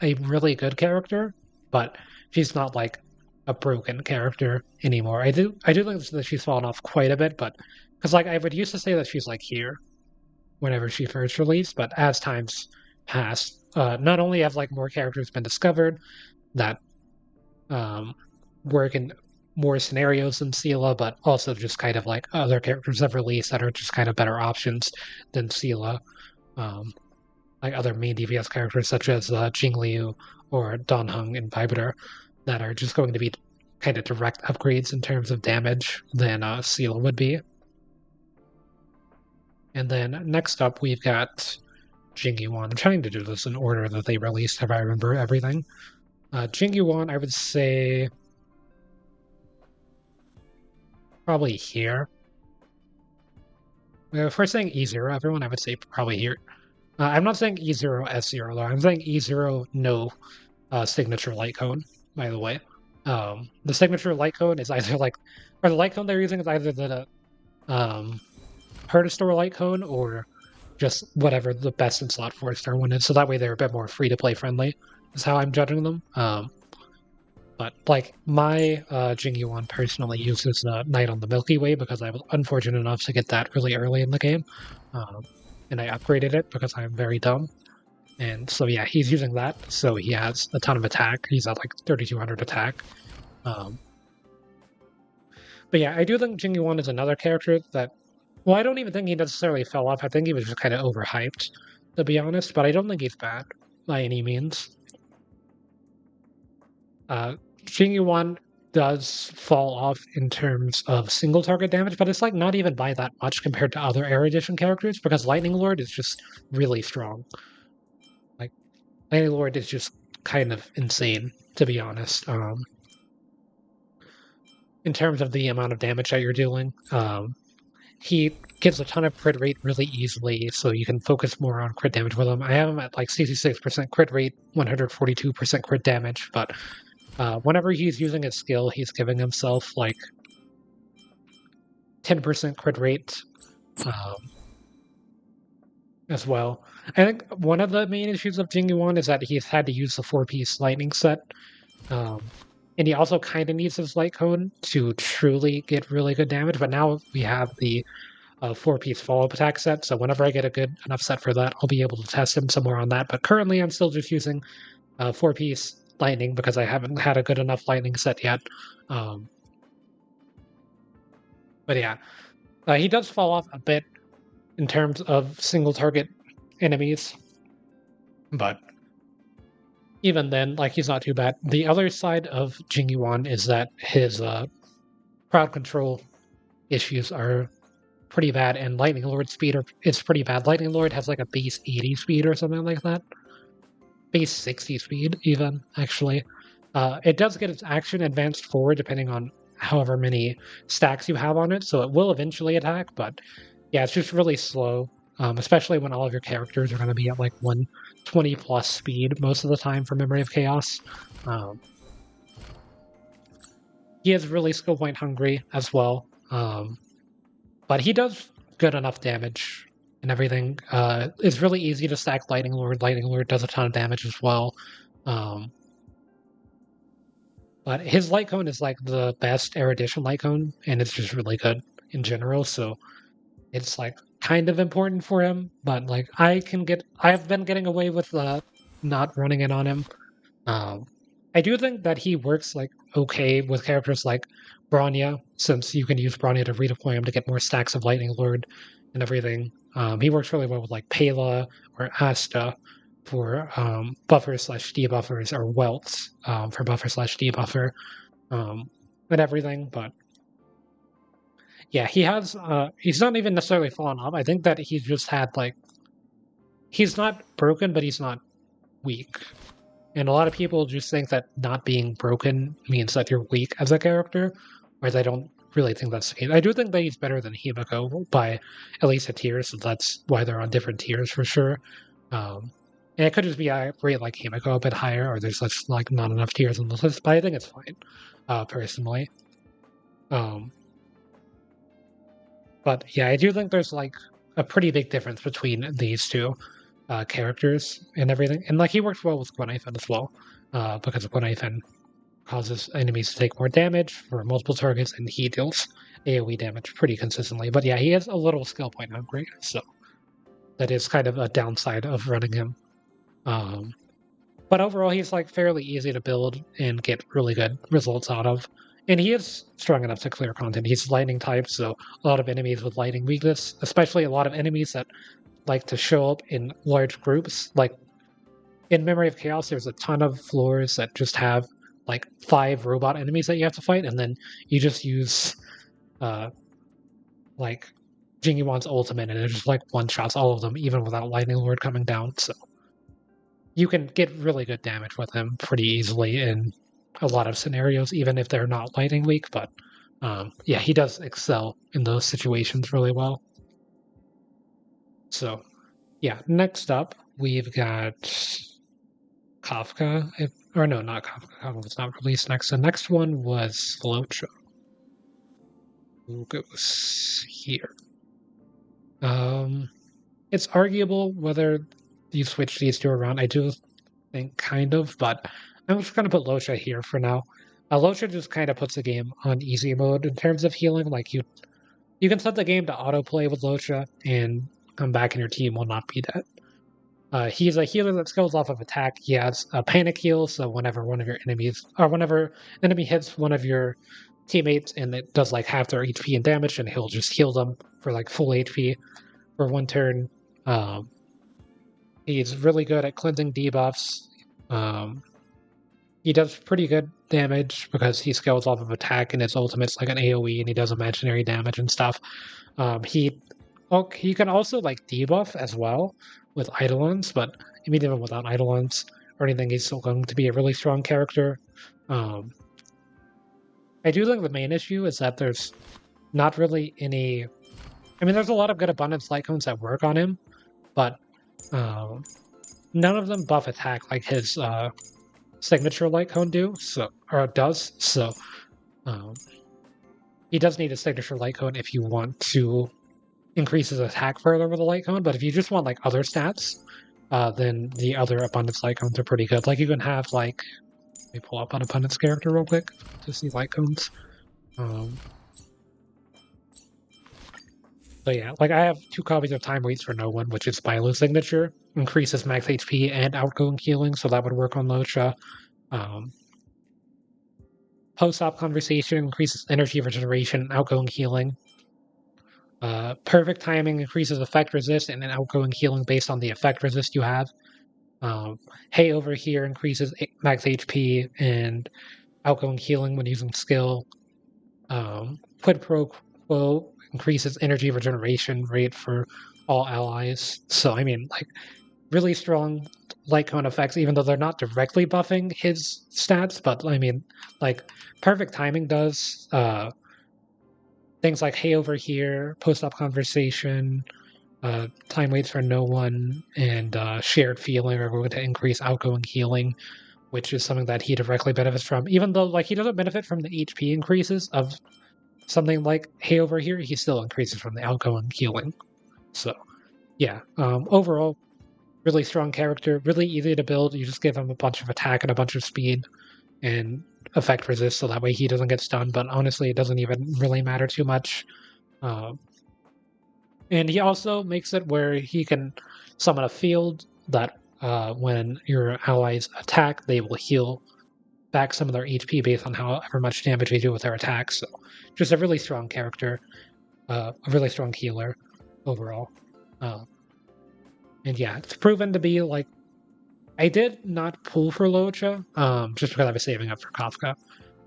a really good character, but she's not like a broken character anymore. I do think that she's fallen off quite a bit, but because like I would used to say that she's like here whenever she first released, but as times pass, not only have like more characters been discovered that work in more scenarios than Seele, but also just kind of like other characters have released that are just kind of better options than Seele. Like other main DPS characters such as Jingliu or Heng and Imbibitor that are just going to be kind of direct upgrades in terms of damage than Seele would be. And then next up we've got Jing Yuan. I'm trying to do this in order that they released if I remember everything. Jing Yuan, I would say Probably here. If we're saying E0, everyone, I would say probably here. I'm not saying E0 S0 though. I'm saying E0 no signature light cone. By the way, the signature light cone is either like, or the light cone they're using is either the Herta store light cone or just whatever the best in slot 4-star one is. So that way they're a bit more free to play friendly. Is how I'm judging them. But like my Jing Yuan personally uses Night on the Milky Way because I was unfortunate enough to get that really early in the game, and I upgraded it because I'm very dumb. And so yeah, he's using that, so he has a ton of attack. He's at like 3,200 attack. But yeah, I do think Jing Yuan is another character that, well, I don't even think he necessarily fell off. I think he was just kind of overhyped, to be honest. But I don't think he's bad by any means. Jing Yuan does fall off in terms of single target damage, but it's like not even by that much compared to other Air Edition characters because Lightning Lord is just really strong. Like Lightning Lord is just kind of insane, to be honest. In terms of the amount of damage that you're dealing, he gives a ton of crit rate really easily, so you can focus more on crit damage with him. I have him at like 66% crit rate, 142% crit damage, but whenever he's using his skill, he's giving himself like 10% crit rate as well. I think one of the main issues of Jing Yuan is that he's had to use the 4-piece lightning set. And he also kind of needs his light cone to truly get really good damage, but now we have the 4-piece follow-up attack set, so whenever I get a good enough set for that, I'll be able to test him some more on that. But currently I'm still just using 4-piece lightning because I haven't had a good enough lightning set yet. But yeah, he does fall off a bit in terms of single target enemies, but even then, like, he's not too bad. The other side of Jing Yuan is that his crowd control issues are pretty bad, and Lightning Lord speed is pretty bad. Lightning Lord has like a base 80 speed or something like that. Base 60 speed, even, actually. It does get its action advanced forward depending on however many stacks you have on it, so it will eventually attack, but yeah, it's just really slow, especially when all of your characters are going to be at like 120 plus speed most of the time for Memory of Chaos. He is really skill point hungry as well, but he does good enough damage and everything. It's really easy to stack Lightning Lord. Lightning Lord does a ton of damage as well. But his light cone is like the best erudition light cone, and it's just really good in general. So it's like kind of important for him. But like I've been getting away with not running it on him. I do think that he works like okay with characters like Bronya, since you can use Bronya to redeploy him to get more stacks of Lightning Lord and everything. He works really well with like Pela or Asta for buffers/debuffers, or Welt for buffer/debuffer, and everything. But yeah, he's not even necessarily fallen off. I think that he's just had like, he's not broken, but he's not weak. And a lot of people just think that not being broken means that you're weak as a character, whereas I don't really think that's the case. I do think that he's better than Himeko by at least a tier, so that's why they're on different tiers for sure. And it could just be I rate like Himeko a bit higher, or there's just like not enough tiers on the list, but I think it's fine, personally. But yeah, I do think there's like a pretty big difference between these two characters and everything. And like he works well with Guinaifen as well, because Guinaifen causes enemies to take more damage for multiple targets, and he deals AoE damage pretty consistently. But yeah, he is a little skill point hungry, so that is kind of a downside of running him. But overall, he's like fairly easy to build and get really good results out of. And he is strong enough to clear content. He's lightning type, so a lot of enemies with lightning weakness, especially a lot of enemies that like to show up in large groups. Like in Memory of Chaos, there's a ton of floors that just have like 5 robot enemies that you have to fight, and then you just use like Jing Yuan's ultimate, and it just like one-shots all of them, even without Lightning Lord coming down. So you can get really good damage with him pretty easily in a lot of scenarios, even if they're not lightning weak. But Yeah, he does excel in those situations really well. So, yeah, next up, we've got Kafka. Or no, not Kafka. Kafka was not released next. The next one was Luocha. Who goes here? It's arguable whether you switch these two around. I do think kind of, but I'm just gonna put Luocha here for now. Luocha just kind of puts the game on easy mode in terms of healing. Like you can set the game to autoplay with Luocha and come back and your team will not be dead. He's a healer that scales off of attack. He has a panic heal, so whenever one of your enemies, or whenever enemy hits one of your teammates and it does like half their HP and damage, and he'll just heal them for like full HP for one turn. Um, he's really good at cleansing debuffs. He does pretty good damage because he scales off of attack, and his ultimate's like an AoE, and he does imaginary damage and stuff. He can also like debuff as well with Eidolons, but I mean even without Eidolons or anything, he's still going to be a really strong character. I do think the main issue is that there's not really any. I mean, there's a lot of good abundance light cones that work on him, but none of them buff attack like his signature light cone does. So he does need a signature light cone if you want to increase his attack further with a light cone. But if you just want like other stats, then the other abundance light cones are pretty good. Like you can have like, let me pull up an abundance character real quick to see light cones. So yeah, like I have 2 copies of Time Waits for No One, which is Bailu's signature. Increases max HP and outgoing healing, so that would work on Luocha. Post-op conversation increases energy regeneration and outgoing healing. Perfect timing increases effect resist and an outgoing healing based on the effect resist you have. Hey over here increases max HP and outgoing healing when using skill. Quid pro quo increases energy regeneration rate for all allies. So I mean, like, really strong light cone effects, even though they're not directly buffing his stats. But I mean, like, perfect timing does things like hey over here, post-op conversation, time waits for no one, and shared feeling are going to increase outgoing healing, which is something that he directly benefits from. Even though like he doesn't benefit from the HP increases of something like hey over here, he still increases from the outgoing healing. So yeah, overall, really strong character, really easy to build. You just give him a bunch of attack and a bunch of speed and effect resist, so that way he doesn't get stunned. But honestly, it doesn't even really matter too much. And he also makes it where he can summon a field that when your allies attack, they will heal back some of their HP based on however much damage they do with their attacks. So just a really strong character, a really strong healer overall. And yeah, it's proven to be like, I did not pull for Luocha, just because I was saving up for Kafka.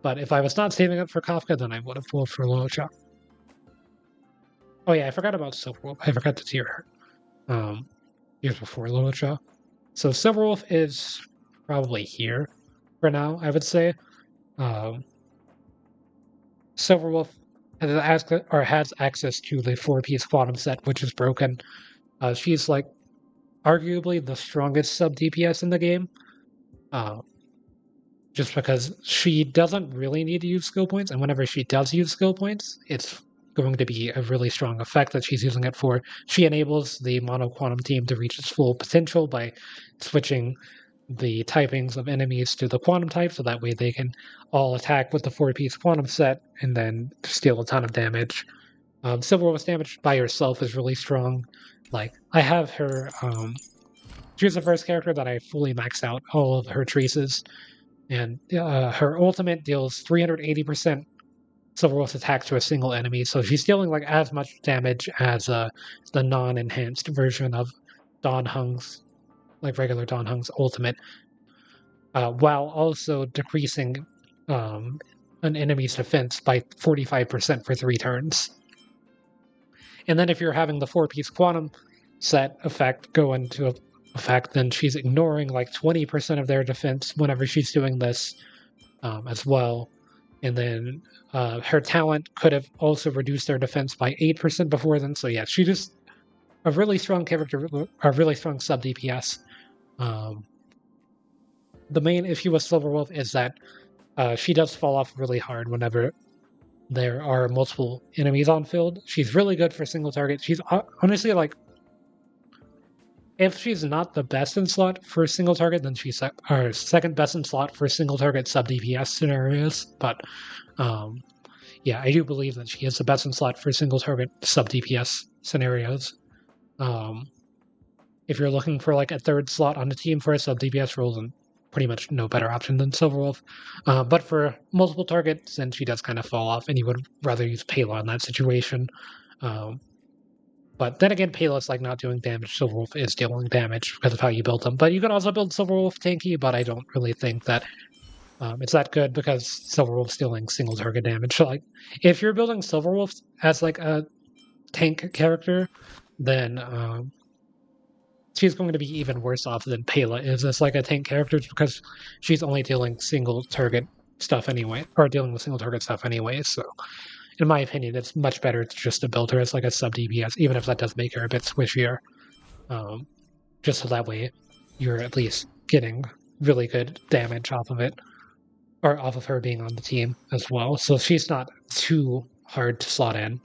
But if I was not saving up for Kafka, then I would have pulled for Luocha. Oh yeah, I forgot about Silverwolf. I forgot to tier her. Years before Luocha. So Silverwolf is probably here for now, I would say. Silverwolf has access to the 4-piece quantum set, which is broken. She's like arguably the strongest sub DPS in the game. Just because she doesn't really need to use skill points, and whenever she does use skill points, it's going to be a really strong effect that she's using it for. She enables the mono quantum team to reach its full potential by switching the typings of enemies to the quantum type, so that way they can all attack with the 4-piece quantum set and then steal a ton of damage. Silverwolf's damage by herself is really strong. Like, I have her, she's the first character that I fully maxed out all of her traces, and her ultimate deals 380% Silverwolf's attack to a single enemy, so she's dealing like as much damage as the non-enhanced version of Dan Heng's, like regular Dan Heng's ultimate, while also decreasing an enemy's defense by 45% for 3 turns. And then if you're having the 4-piece quantum set effect go into effect, then she's ignoring like 20% of their defense whenever she's doing this as well. And then her talent could have also reduced their defense by 8% before then. So yeah, she just a really strong character, a really strong sub DPS. The main issue with Silverwolf is that she does fall off really hard whenever there are multiple enemies on field. She's really good for single target. She's honestly like, if she's not the best in slot for single target, then she's our second best in slot for single target sub DPS scenarios. But yeah, I do believe that she is the best in slot for single target sub DPS scenarios. If you're looking for like a third slot on the team for a sub DPS role, then pretty much no better option than Silverwolf. But for multiple targets, then she does kind of fall off, and you would rather use Pela in that situation. But then again, Pela's like not doing damage. Silverwolf is dealing damage because of how you build them. But you can also build Silverwolf tanky, but I don't really think that it's that good because Silverwolf's dealing single target damage. So like, if you're building Silverwolf as like a tank character, then she's going to be even worse off than Pela is as like a tank character because she's only dealing single target stuff anyway, or dealing with single target stuff anyway. So, in my opinion, it's much better just to build her as like a sub DPS, even if that does make her a bit squishier. Just so that way you're at least getting really good damage off of it, or off of her being on the team as well. So she's not too hard to slot in.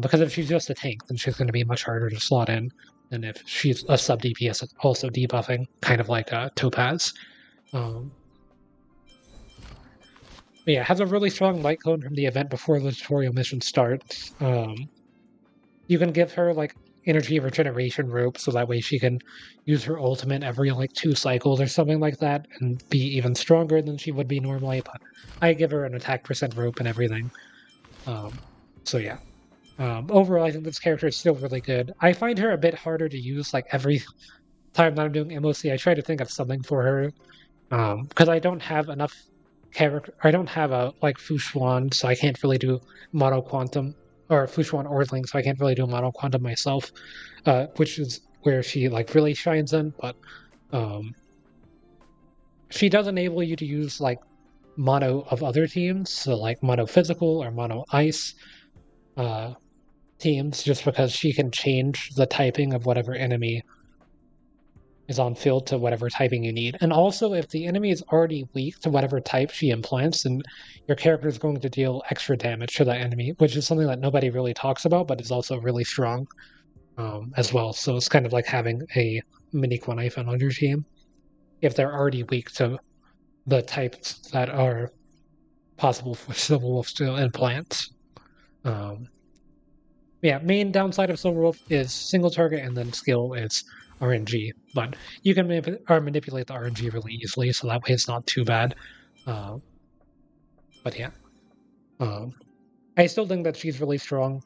Because if she's just a tank, then she's going to be much harder to slot in than if she's a sub DPS also debuffing, kind of like Topaz. But yeah, has a really strong light cone from the event before the tutorial mission starts. You can give her like energy regeneration rope, so that way she can use her ultimate every like 2 cycles or something like that, and be even stronger than she would be normally. But I give her an attack percent rope and everything. So yeah. Overall, I think this character is still really good. I find her a bit harder to use. Like every time that I'm doing MOC, I try to think of something for her, because I don't have enough character. I don't have a like Xuan, so I can't really do mono quantum, or Xuan or Lynx, so I can't really do mono quantum myself, which is where she like really shines in. But she does enable you to use like mono of other teams, so like mono physical or mono ice. Teams, just because she can change the typing of whatever enemy is on field to whatever typing you need. And also, if the enemy is already weak to whatever type she implants, then your character is going to deal extra damage to that enemy, which is something that nobody really talks about, but is also really strong as well. So it's kind of like having a mini Guinaifen on your team if they're already weak to the types that are possible for Silverwolf to implant. Yeah, main downside of Silverwolf is single target, and then skill is RNG. But you can manipulate the RNG really easily, so that way it's not too bad. But yeah, I still think that she's really strong.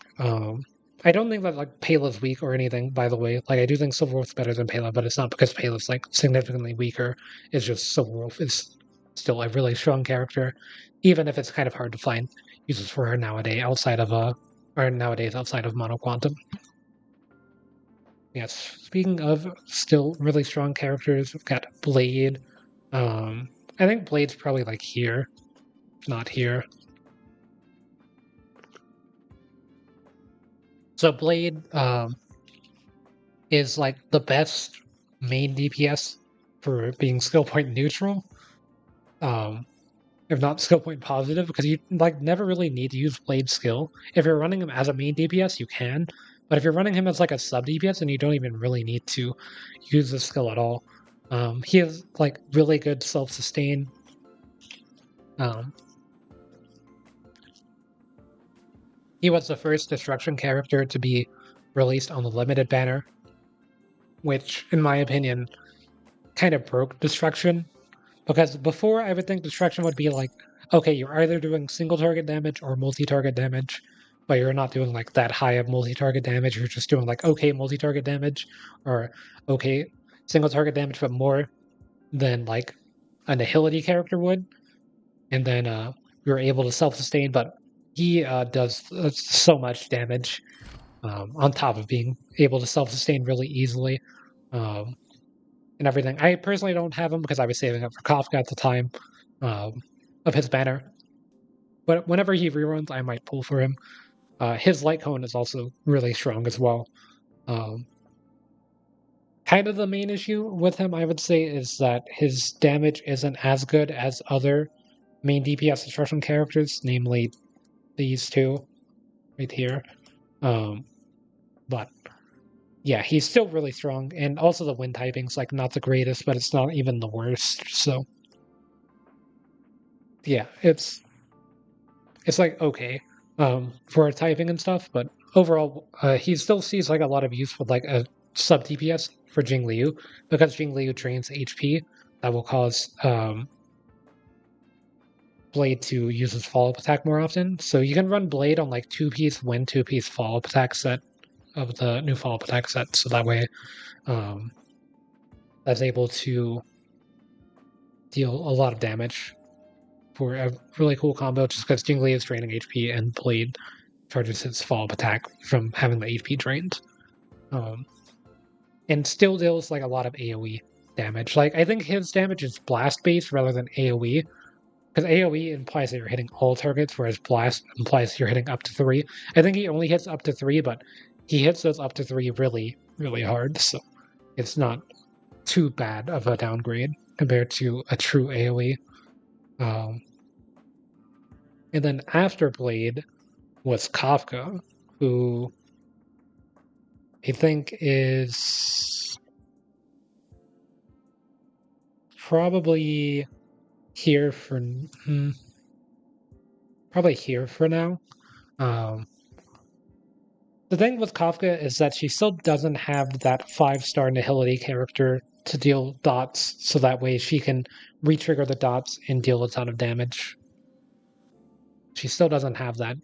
I don't think that like Pela's weak or anything. By the way, like I do think Silverwolf's better than Pela, but it's not because Pela's like significantly weaker. It's just Silverwolf is still a really strong character, even if it's kind of hard to find uses for her nowadays outside of Mono Quantum. Yes, speaking of still really strong characters, we've got Blade. I think Blade's probably like here, not here. So Blade is like the best main DPS for being skill point neutral. If not skill point positive, because you like never really need to use Blade skill. If you're running him as a main DPS, you can, but if you're running him as like a sub DPS, then you don't even really need to use the skill at all. He has like really good self sustain. He was the first destruction character to be released on the limited banner, which, in my opinion, kind of broke destruction. Because before, I would think destruction would be like, okay, you're either doing single target damage or multi-target damage, but you're not doing like that high of multi-target damage. You're just doing like okay multi-target damage, or okay single target damage, but more than like a Nihility character would. And then you're able to self-sustain, but he does so much damage on top of being able to self-sustain really easily. And everything. I personally don't have him because I was saving up for Kafka at the time of his banner. but whenever he reruns, I might pull for him. His light cone is also really strong as well. Kind of the main issue with him, I would say, is that his damage isn't as good as other main DPS destruction characters, namely these two right here. But yeah, he's still really strong, and also the wind typing's like not the greatest, but it's not even the worst. So yeah, it's like okay for typing and stuff, but overall, he still sees like a lot of use with like a sub DPS for Jingliu, because Jingliu drains HP that will cause Blade to use his follow-up attack more often. So you can run Blade on like 2-piece win 2-piece follow-up attack set of the new follow-up attack set, so that way that's able to deal a lot of damage for a really cool combo, just because Jingliu is draining HP and Blade charges his follow-up attack from having the HP drained. And still deals like a lot of AoE damage. Like I think his damage is blast-based rather than AoE, because AoE implies that you're hitting all targets, whereas blast implies you're hitting up to 3. I think he only hits up to 3, but he hits those up to 3 really, really hard, so it's not too bad of a downgrade compared to a true AoE. And then after Blade was Kafka, who I think is probably here for now. The thing with Kafka is that she still doesn't have that 5-star Nihility character to deal dots, so that way she can re-trigger the dots and deal a ton of damage. She still doesn't have that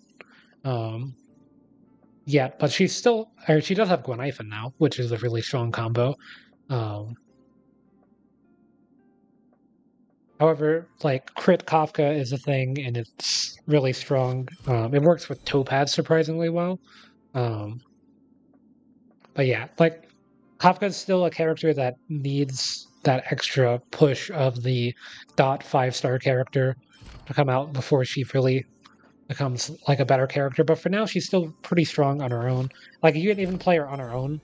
yet, but she does have Guinaifen now, which is a really strong combo. However, like crit Kafka is a thing, and it's really strong. It works with Topaz surprisingly well. But yeah, like Kafka's still a character that needs that extra push of the dot 5-star character to come out before she really becomes like a better character. But for now, she's still pretty strong on her own. Like you can even play her on her own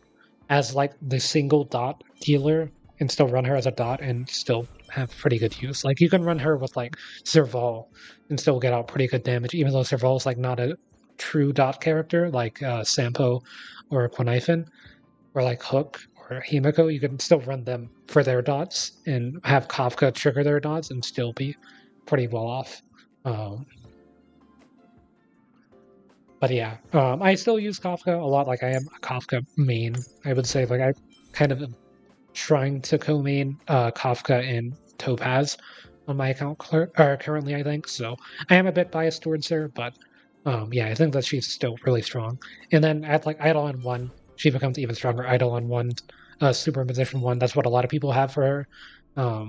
as like the single dot dealer and still run her as a dot and still have pretty good use. Like you can run her with like Serval and still get out pretty good damage, even though Serval's like not a true dot character like Sampo or Guinaifen or like Hook or Himeko. You can still run them for their dots and have Kafka trigger their dots and still be pretty well off. But yeah, I still use Kafka a lot. Like I am a Kafka main, I would say. Like I kind of trying to co-main Kafka and Topaz on my account currently, I think. So I am a bit biased towards her, but yeah, I think that she's still really strong. And then at like Eidolon 1, she becomes even stronger. Eidolon 1, Super Position 1, that's what a lot of people have for her.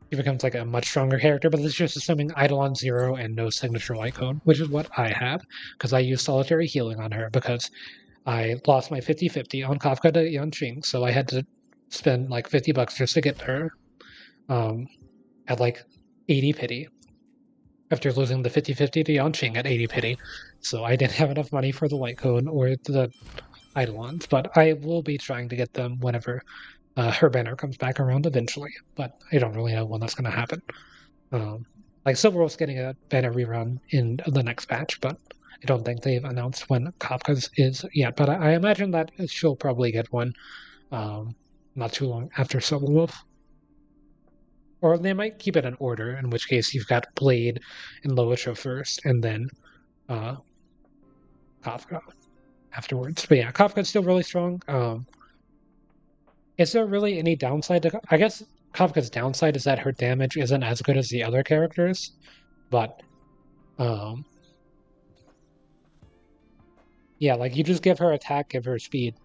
She becomes like a much stronger character, but it's just assuming Eidolon 0 and no signature light cone, which is what I have, because I use solitary healing on her, because I lost my 50-50 on Kafka to Yanqing, so I had to spend like $50 just to get her at like 80 pity after losing the 50-50 to Yanqing at 80 pity. So I didn't have enough money for the light cone or the Eidolons, but I will be trying to get them whenever her banner comes back around eventually, but I don't really know when that's going to happen. Like Silver Wolf's getting a banner rerun in the next patch, but I don't think they've announced when Kafka's is yet. But I imagine that she'll probably get one not too long after Silver Wolf. Or they might keep it in order, in which case you've got Blade and Luocha first, and then Kafka afterwards. But yeah, Kafka's still really strong. Is there really any downside to... I guess Kafka's downside is that her damage isn't as good as the other characters, but yeah, like you just give her attack, give her speed,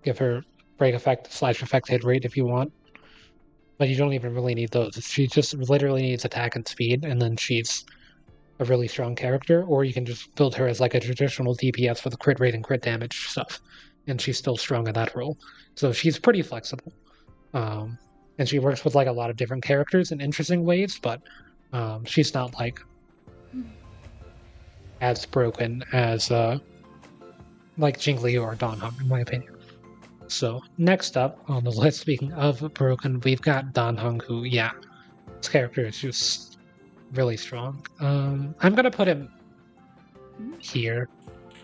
give her break effect / effect hit rate if you want, but you don't even really need those. She just literally needs attack and speed, and then she's a really strong character, or you can just build her as like a traditional DPS for the crit rate and crit damage stuff, and she's still strong in that role. So she's pretty flexible. And she works with like a lot of different characters in interesting ways, but she's not like as broken as like Jingliu or Danheng, in my opinion. So next up on the list, speaking of broken, we've got Danheng, who, yeah, his character is just really strong. I'm gonna put him here,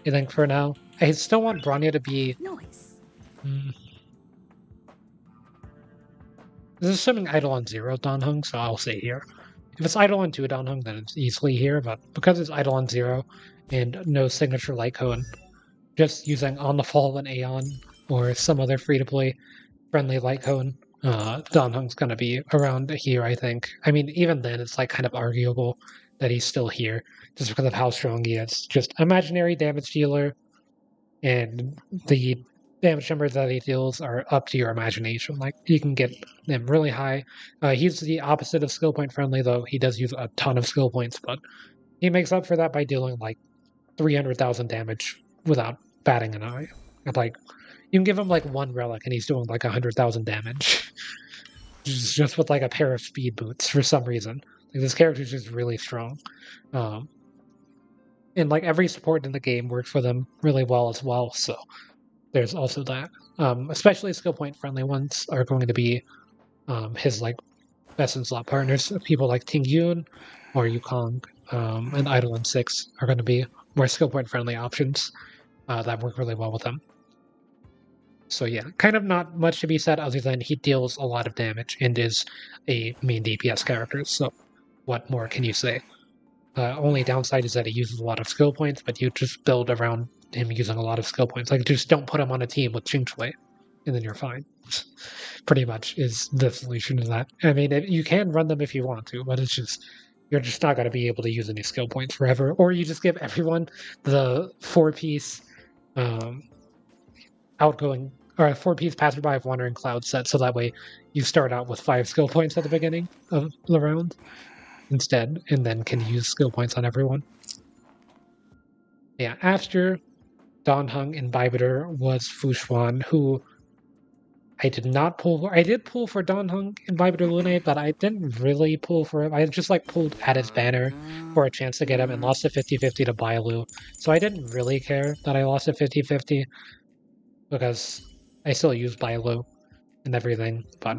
I think, for now. I still want Bronya to be... Noise. This is assuming Eidolon 0 Danheng, so I'll say here. If it's Eidolon 2 Danheng, then it's easily here, but because it's Eidolon 0 and no signature light cone, just using On the Fall and Aeon or some other free-to-play friendly light cone, Danheng's gonna be around here, I think. I mean, even then, it's like kind of arguable that he's still here, just because of how strong he is. Just imaginary damage dealer, and the damage numbers that he deals are up to your imagination. Like, you can get them really high. He's the opposite of skill point friendly, though. He does use a ton of skill points, but he makes up for that by dealing like 300,000 damage without batting an eye. And, like, you can give him like one relic and he's doing like 100,000 damage. just with like a pair of speed boots for some reason. Like, this character's just really strong. And like every support in the game works for them really well as well, so there's also that. Especially skill point friendly ones are going to be his like best in slot partners. People like Tingyun or Yukong and Eidolon 6 are going to be more skill point friendly options that work really well with him. So yeah, kind of not much to be said other than he deals a lot of damage and is a main DPS character, so what more can you say? Only downside is that he uses a lot of skill points, but you just build around him using a lot of skill points. Like, just don't put him on a team with Qingque, and then you're fine. Pretty much is the solution to that. I mean, you can run them if you want to, but it's just, you're just not going to be able to use any skill points forever. Or you just give everyone the 4-piece outgoing, or a 4-piece Passerby of Wandering Cloud set, so that way you start out with 5 skill points at the beginning of the round instead, and then can use skill points on everyone. Yeah, after Danheng Imbibitor was Xuan, who I did not pull for. I did pull for Danheng Imbibitor Lunae, but I didn't really pull for him. I just like pulled at his banner for a chance to get him and lost to 50-50 to Bailu. So I didn't really care that I lost to 50-50 because I still use Bailu and everything, but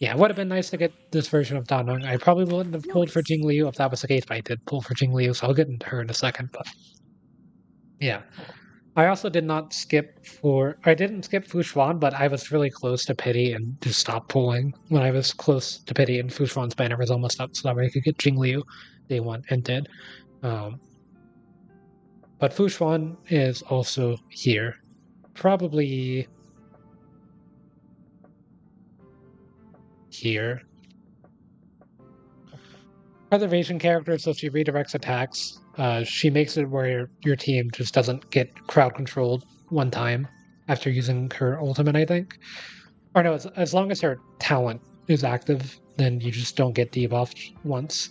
yeah, it would have been nice to get this version of Danheng. I probably wouldn't have pulled for Jingliu if that was the case, but I did pull for Jingliu, so I'll get into her in a second. But yeah, I also did not skip for... I didn't skip Xuan, but I was really close to Pity and just stopped pulling when I was close to Pity, and Xuan's banner was almost up, so that way I could get Jingliu day one, and did. But Xuan is also here. Probably here. Preservation character, so she redirects attacks. She makes it where your team just doesn't get crowd controlled one time after using her ultimate, I think. Or no, as long as her talent is active, then you just don't get debuffed once.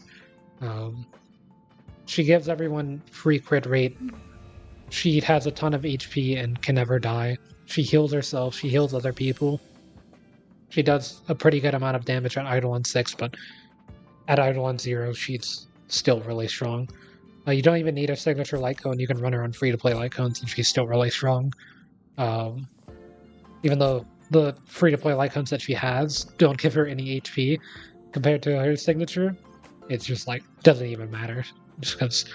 She gives everyone free crit rate. She has a ton of HP and can never die. She heals herself, she heals other people. She does a pretty good amount of damage at Eidolon 6, but at Eidolon 0, she's still really strong. You don't even need a signature light cone. You can run her on free-to-play light cones, and she's still really strong. Even though the free-to-play light cones that she has don't give her any HP compared to her signature, it's just like, doesn't even matter. Just because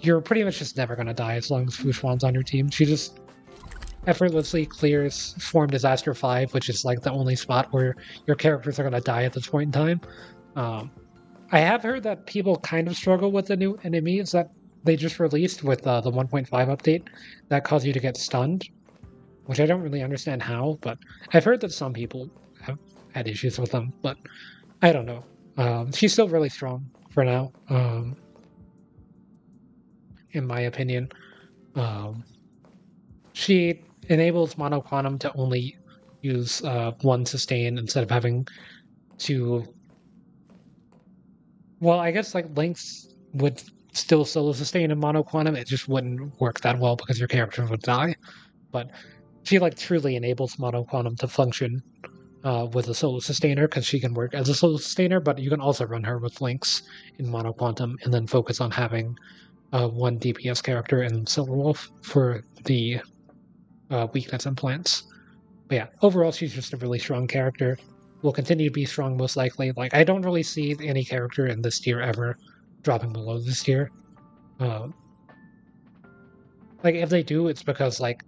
you're pretty much just never going to die as long as Xuan's on your team. She just effortlessly clears Swarm Disaster 5, which is like the only spot where your characters are going to die at this point in time. I have heard that people kind of struggle with the new enemies that they just released with the 1.5 update that cause you to get stunned, which I don't really understand how, but I've heard that some people have had issues with them, but I don't know. She's still really strong for now, in my opinion. She enables Mono Quantum to only use one sustain instead of having to... Well, I guess like Lynx would still solo sustain in Mono Quantum, it just wouldn't work that well because your character would die. But she like truly enables Mono Quantum to function with a solo sustainer because she can work as a solo sustainer, but you can also run her with Lynx in Mono Quantum and then focus on having one DPS character in Silverwolf for the weakness implants. But yeah, overall, she's just a really strong character. Will continue to be strong most likely. Like, I don't really see any character in this tier ever dropping below this tier. Like, if they do, it's because, like,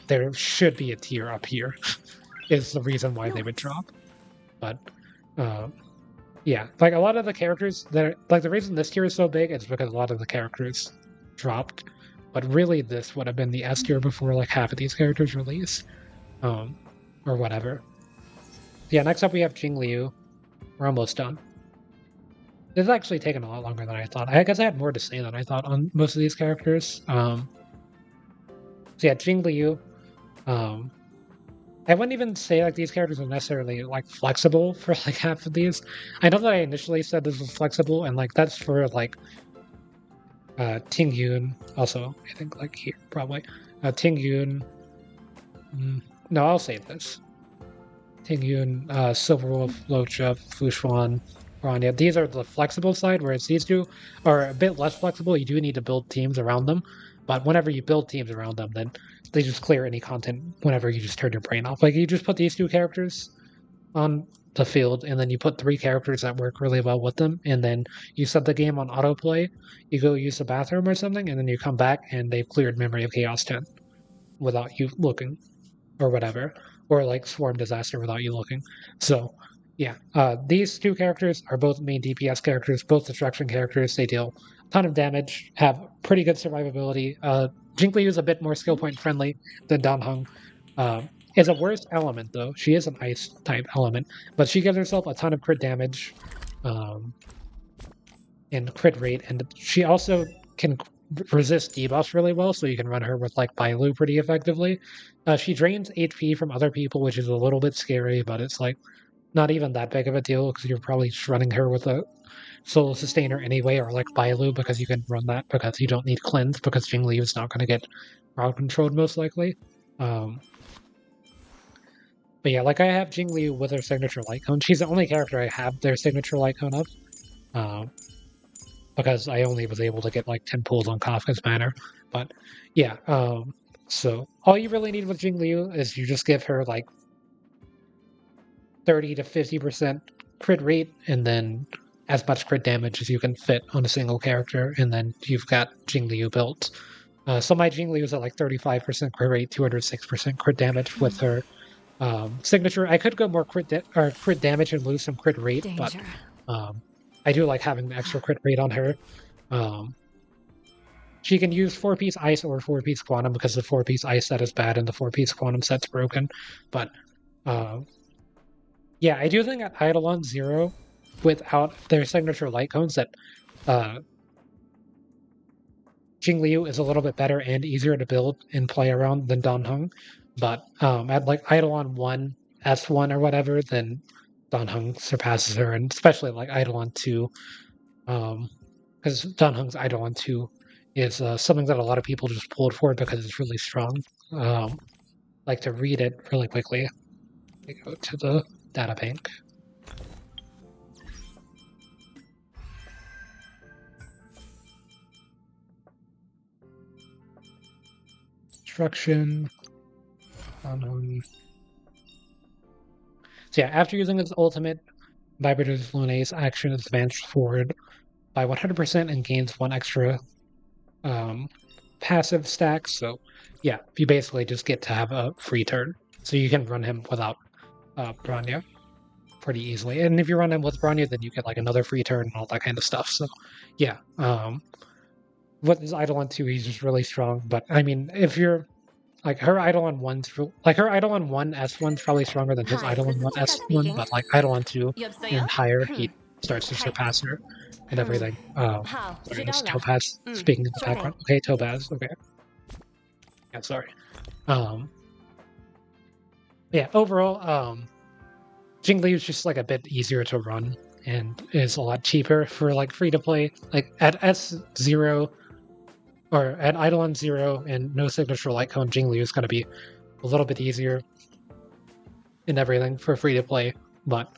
there should be a tier up here is the reason why they would drop. But, yeah, like, a lot of the characters that are, like, the reason this tier is so big is because a lot of the characters dropped. But really, this would have been the S tier before, like, half of these characters release. Or whatever. Yeah, next up we have Jingliu. We're almost done. This has actually taken a lot longer than I thought. I guess I had more to say than I thought on most of these characters. So yeah, Jingliu. I wouldn't even say like these characters are necessarily like flexible for like half of these. I know that I initially said this was flexible, and like that's for like Tingyun. Also, I think like here probably Tingyun. No, I'll say this. Tingyun, Silverwolf, Luocha, Xuan, Bronya. These are the flexible side, whereas these two are a bit less flexible. You do need to build teams around them, but whenever you build teams around them, then they just clear any content whenever you just turn your brain off. Like, you just put these two characters on the field, and then you put 3 characters that work really well with them, and then you set the game on autoplay, you go use the bathroom or something, and then you come back, and they've cleared Memory of Chaos 10 without you looking, or whatever. Or like Swarm Disaster without you looking. So, yeah, these two characters are both main DPS characters, both destruction characters. They deal a ton of damage, have pretty good survivability. Jingliu is a bit more skill point friendly than Danheng. Is a worse element though. She is an ice type element, but she gives herself a ton of crit damage, and crit rate, and she also can resist debuffs really well, so you can run her with like Bailu pretty effectively. She drains HP from other people, which is a little bit scary, but it's like not even that big of a deal because you're probably just running her with a solo sustainer anyway, or like Bailu, because you can run that because you don't need cleanse because Jingliu is not going to get crowd controlled most likely. But yeah, like I have Jingliu with her signature light cone. She's the only character I have their signature light cone of. Because I only was able to get like 10 pulls on Kafka's banner. But yeah, so all you really need with Jingliu is you just give her like 30 to 50% crit rate, and then as much crit damage as you can fit on a single character, and then you've got Jingliu built. So my Jingliu is at like 35% crit rate, 206% crit damage with her signature. I could go more crit damage and lose some crit rate, Danger. But I do like having the extra crit rate on her. She can use 4-piece ice or 4-piece quantum because the 4-piece ice set is bad and the 4-piece quantum set's broken. But yeah, I do think at Eidolon 0, without their signature light cones, that Jingliu is a little bit better and easier to build and play around than Danheng. But at like Eidolon 1, S1 or whatever, then Danheng surpasses her, and especially like Eidolon 2, because Danheng's Eidolon 2 is something that a lot of people just pulled for because it's really strong. Like to read it really quickly. I go to the data bank. Instruction. So yeah, after using its ultimate, Imbibitor's Lunae's action is advanced forward by 100% and gains 1 extra passive stack. So yeah, you basically just get to have a free turn. So you can run him without Bronya pretty easily. And if you run him with Bronya, then you get like another free turn and all that kind of stuff. So yeah, what is Eidolon 2, he's just really strong. But I mean, if you're like her Eidolon 1's like her Eidolon 1 S1's probably stronger than his Eidolon 1 S1, but like Eidolon 2 and higher, he starts to surpass her and everything. Sorry, it's Topaz speaking in the background. Okay, Topaz, okay. Yeah, sorry. Yeah, overall, Jingliu is just like a bit easier to run and is a lot cheaper for like free to play. Like at S0 or at Eidolon 0 and no signature light cone, Jingliu is going to be a little bit easier. and everything for free to play. But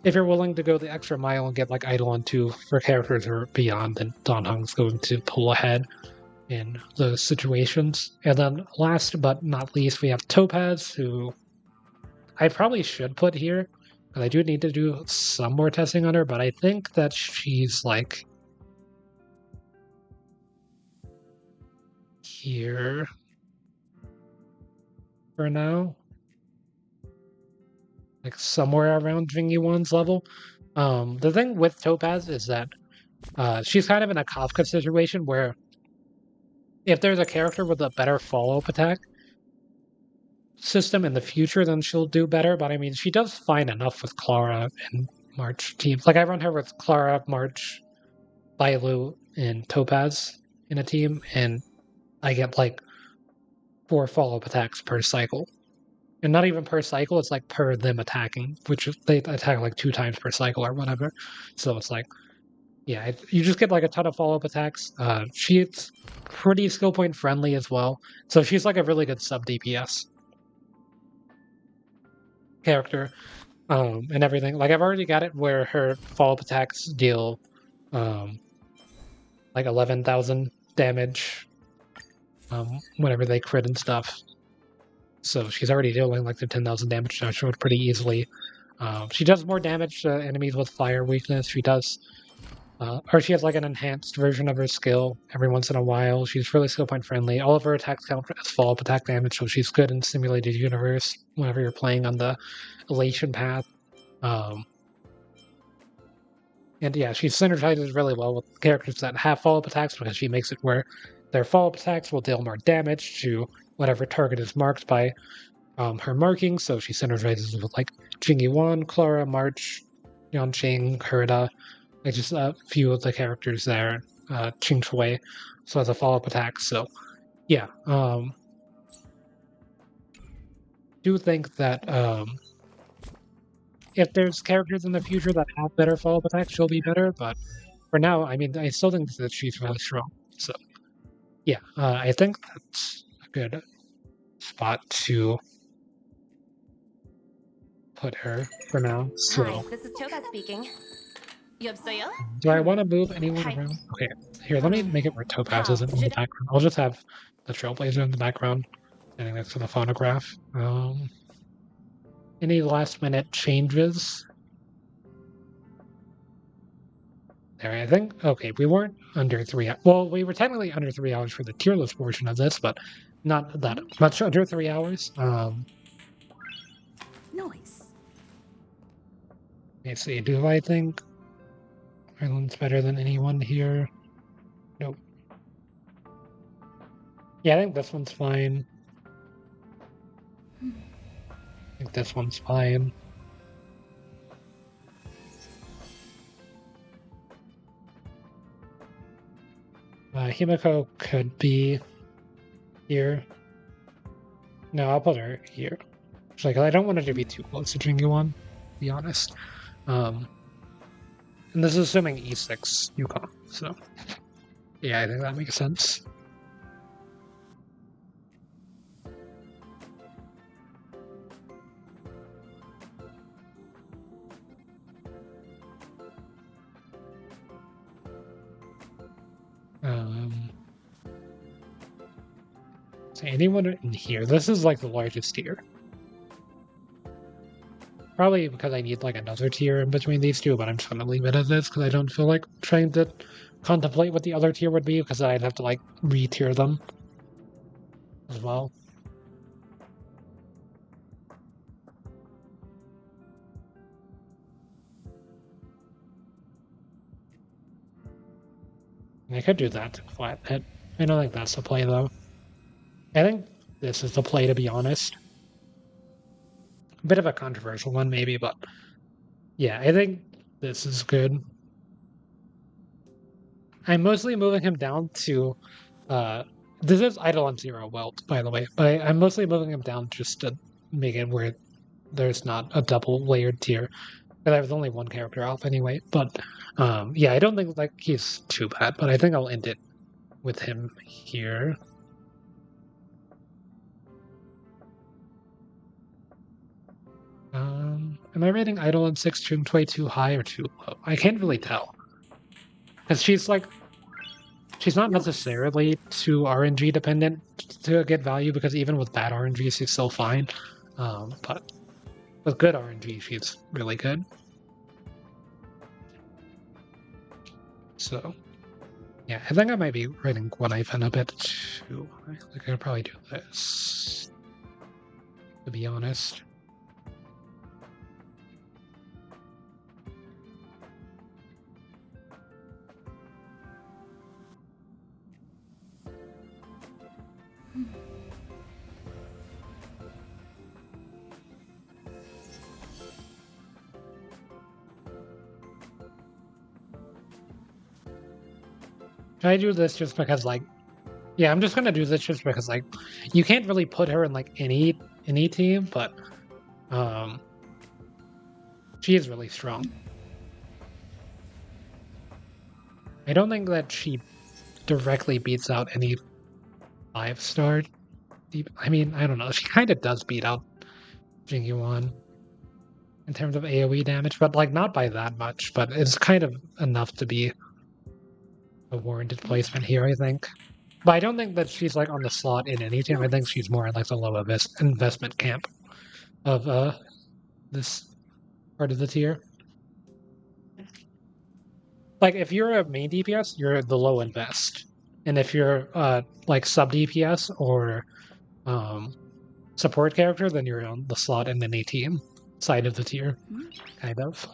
if you're willing to go the extra mile and get like Eidolon 2 for characters who are beyond, then Dan Heng's going to pull ahead in those situations. And then last but not least, we have Topaz, who I probably should put here, because I do need to do some more testing on her, but I think that she's like here for now. Like somewhere around Jing Yuan's level. The thing with Topaz is that she's kind of in a Kafka situation where if there's a character with a better follow-up attack system in the future, then she'll do better. But I mean, she does fine enough with Clara and March teams. Like I run her with Clara, March, Bailu, and Topaz in a team, and I get like 4 follow-up attacks per cycle. And not even per cycle, it's like per them attacking, which they attack like 2 times per cycle or whatever. So it's like, yeah, you just get like a ton of follow-up attacks. She's pretty skill point friendly as well. So she's like a really good sub DPS character and everything. Like I've already got it where her follow-up attacks deal like 11,000 damage whenever they crit and stuff. So she's already dealing like the 10,000 damage now, showed pretty easily. She does more damage to enemies with fire weakness. She does, or she has like an enhanced version of her skill every once in a while. She's really skill point friendly. All of her attacks count as follow-up attack damage, so she's good in simulated universe whenever you're playing on the elation path. And yeah, she synergizes really well with characters that have follow-up attacks because she makes it where their follow-up attacks will deal more damage to whatever target is marked by her marking. So she synergizes with like Jing Yuan, Clara, March, Yanqing, Herta, like just a few of the characters there, Qingque, so as a follow-up attack. So yeah, do think that if there's characters in the future that have better follow-up attacks, she'll be better. But for now, I mean, I still think that she's really strong. So yeah, I think that's a good spot to put her for now. So, Hi, this is Topaz speaking. 여보세요? do I want to move anyone Hi. around? Okay, here, let me make it where Topaz isn't in the background. I'll just have the Trailblazer in the background, standing next to the phonograph. Any last-minute changes? There, I think. Okay, we weren't under 3 hours. Well, we were technically under 3 hours for the tier list portion of this, but not that much under 3 hours. Noise. Let's see, do I think Arlan's better than anyone here? Nope. Yeah, I think this one's fine. I think this one's fine. Himeko could be here. No, I'll put her here. It's like, I don't want her to be too close to Jing Yuan, to be honest. And this is assuming E6 Yukong, so yeah, I think that makes sense. So anyone in here? This is like the largest tier. Probably because I need like another tier in between these two, but I'm just gonna leave it as this because I don't feel like trying to contemplate what the other tier would be because I'd have to like re-tier them as well. I could do that to flat pit. I don't think that's the play though. I think this is the play, to be honest. A bit of a controversial one, maybe, but yeah, I think this is good. I'm mostly moving him down to. This is Eidolon 0 Welt, by the way, but I'm mostly moving him down just to make it where there's not a double layered tier. Because I was only one character off anyway, but yeah, I don't think like he's too bad, but I think I'll end it with him here. Am I rating Eidolon 6 Qingque too high or too low? I can't really tell. Because she's like, she's not necessarily too RNG dependent to get value, because even with bad RNG, she's still fine. But with good RNG, she's really good. So, yeah, I think I might be rating Guinaifen a bit too high. I could probably do this, to be honest. I do this just because, like, yeah, I'm just gonna do this just because, like, you can't really put her in like any team, but she is really strong. I don't think that she directly beats out any 5-star. I mean, I don't know. She kind of does beat out Jing Yuan in terms of AoE damage, but like not by that much. But it's kind of enough to be a warranted placement here, I think. But I don't think that she's like on the slot in any team. I think she's more in like the low investment camp of this part of the tier. Like if you're a main DPS, you're the low invest, and if you're like sub DPS or support character, then you're on the slot in any team side of the tier, kind of.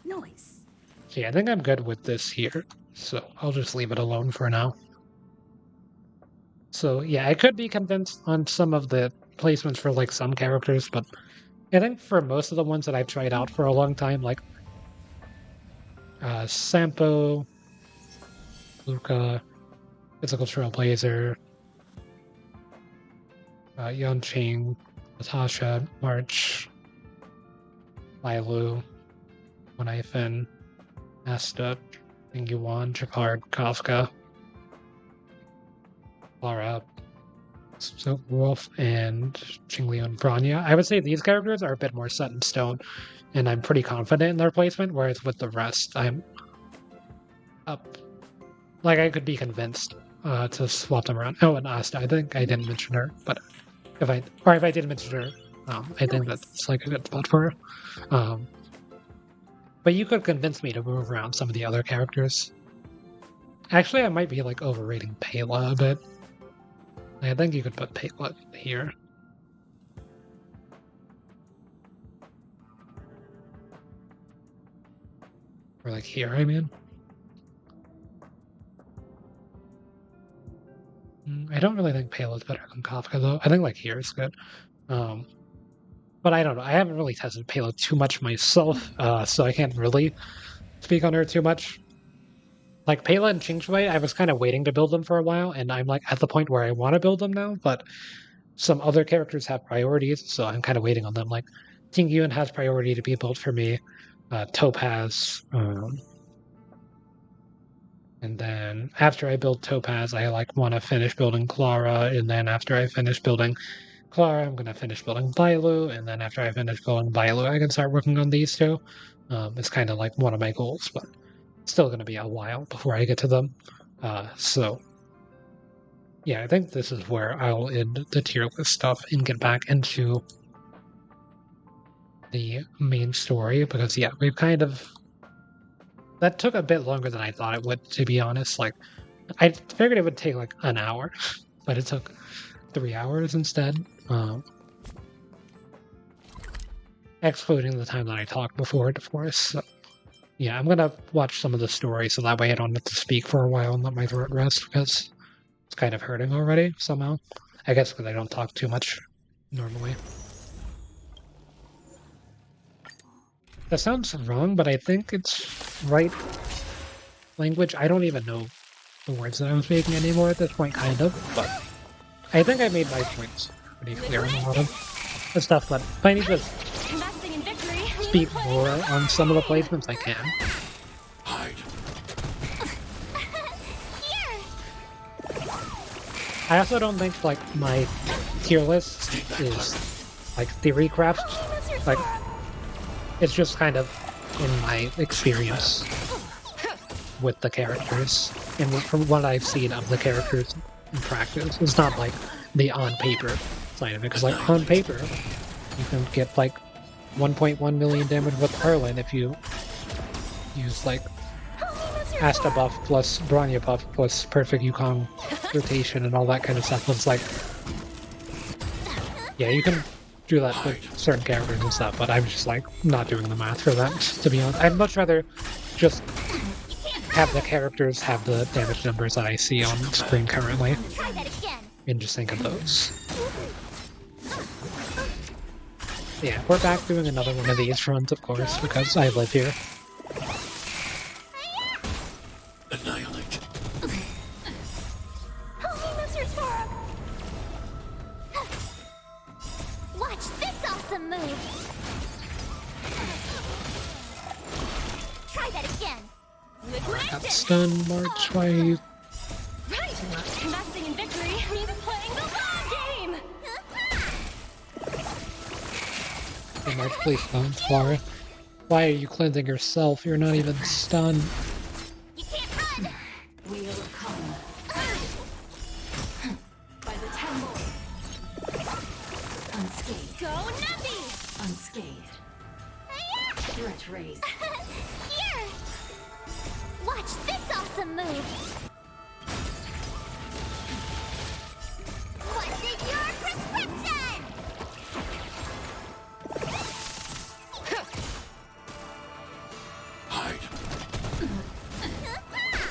Noise. So yeah, I think I'm good with this here, so I'll just leave it alone for now. So yeah, I could be convinced on some of the placements for like some characters, but I think for most of the ones that I've tried out for a long time, like Sampo, Luka, Physical Trailblazer, Yanqing, Natasha, March, Bailu, Guinaifen, Asta, Tingyun, Gepard, Kafka, Clara, Wolf, and Jingliu and Bronya. I would say these characters are a bit more set in stone, and I'm pretty confident in their placement, whereas with the rest, I'm up. Like, I could be convinced to swap them around. Oh, and Asta, I think I didn't mention her, but if I did mention her, I think that's like a good spot for her. But you could convince me to move around some of the other characters. Actually, I might be like overrating Pela a bit. I think you could put Pela here. Or like here, I mean. I don't really think Pela's better than Kafka, though. I think like here is good. But I don't know. I haven't really tested Pela too much myself, so I can't really speak on her too much. Like Pela and Qingque, I was kind of waiting to build them for a while, and I'm like at the point where I want to build them now, but some other characters have priorities, so I'm kind of waiting on them. Like Tingyun has priority to be built for me, Topaz, and then after I build Topaz, I like want to finish building Clara, and then after I finish building Clara, I'm gonna finish building Bailu, and then after I finish building Bailu, I can start working on these two. It's kind of like one of my goals, but it's still gonna be a while before I get to them. So yeah, I think this is where I'll end the tier list stuff and get back into the main story, because yeah, we've kind of... That took a bit longer than I thought it would, to be honest. Like, I figured it would take like an hour, but it took 3 hours instead. Excluding the time that I talked before it, of course. So, yeah, I'm gonna watch some of the story so that way I don't have to speak for a while and let my throat rest, because it's kind of hurting already somehow. I guess because I don't talk too much normally. That sounds wrong, but I think it's right language. I don't even know the words that I'm speaking anymore at this point, kind of, but I think I made my points pretty clear in a lot of the stuff, but if I need to speak more on some of the placements, I can. Hide. I also don't think, like, my tier list is, like theory craft. Like, it's just kind of in my experience with the characters, and from what I've seen of the characters in practice. It's not like the on paper side of it, because like on paper, you can get like 1.1 million damage with Arlan if you use like Asta buff plus Bronya buff plus perfect Yukong rotation and all that kind of stuff. It's like, yeah, you can do that with certain characters and stuff, but I'm just like not doing the math for that, to be honest. I'd much rather just have the characters have the damage numbers that I see on screen currently and just think of those. Yeah, we're back doing another one of these runs, of course, because I live here. Annihilate. Watch this awesome move. Try that again. Got stun, March, why are you... Right! Investing in victory means playing the long game! Hey, March, please don't, Clara. Why are you cleansing yourself? You're not even stunned. You can't run. We'll come. By the temple. Unscathed. Go Navi. Unscathed. Threat raised. Here. Watch this awesome move. What's in your prescription? Hide.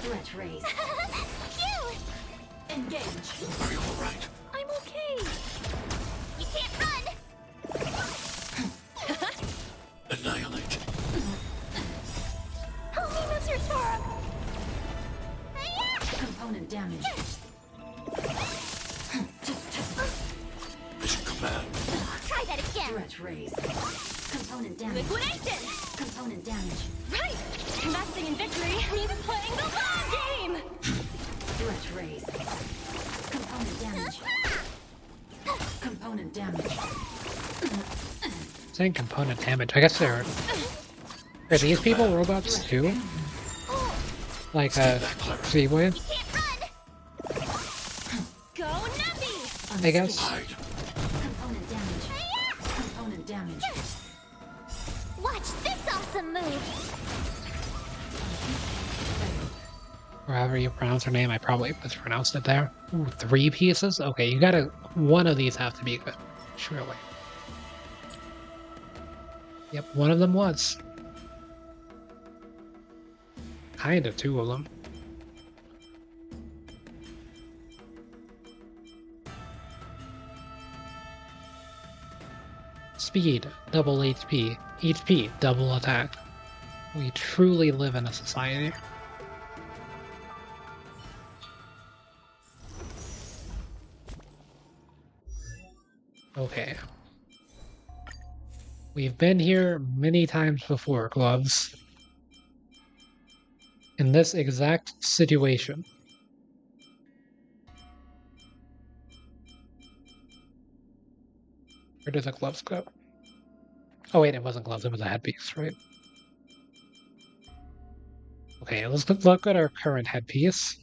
Threat raised. Cute. Engage. Are you alright? I'm okay. You can't run. Annihilate. Holy Mr. Torah. Component damage. Mission command. Try that again. Threat raised. Component damage. Liquidation! Component damage. Right! Investing in victory means playing the long game! Threat raised. Component damage. Component damage. Saying component damage, I guess they're... Are these people robots too? Like, Seaway? Can't run. Go Navi! I guess. Hide. Component damage. Component damage. Watch this awesome move. Or however you pronounce her name, I probably mispronounced it there. Ooh, 3 pieces? Okay, you gotta... One of these have to be good. Surely. Yep, one of them was. Kinda 2 of them. Speed, double HP. HP, double attack. We truly live in a society. Okay. We've been here many times before, Gloves. In this exact situation. Where did the gloves go? Oh wait, it wasn't gloves, it was a headpiece, right? Okay, let's look at our current headpiece.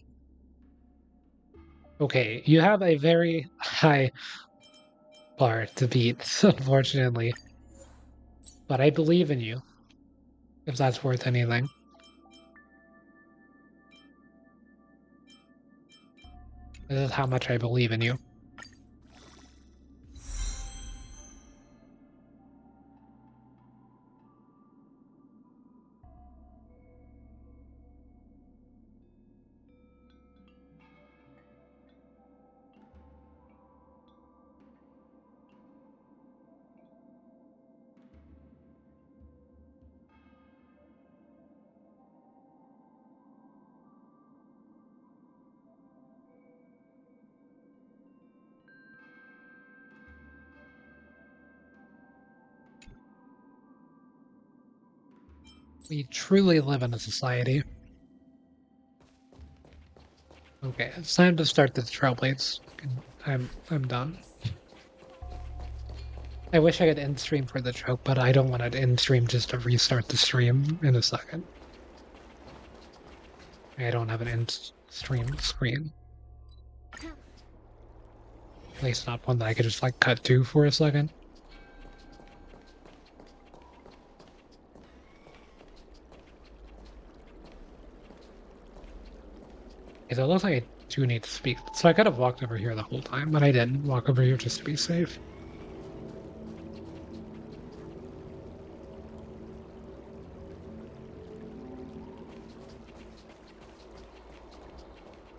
Okay, you have a very high bar to beat, unfortunately. But I believe in you, if that's worth anything. This is how much I believe in you. We truly live in a society. Okay, it's time to start the Trailblazers. I'm done. I wish I could end stream for the joke, but I don't want to end stream just to restart the stream in a second. I don't have an end stream screen. At least not one that I could just like cut to for a second. Okay, so it looks like I do need to speak. So I could have walked over here the whole time, but I didn't walk over here just to be safe.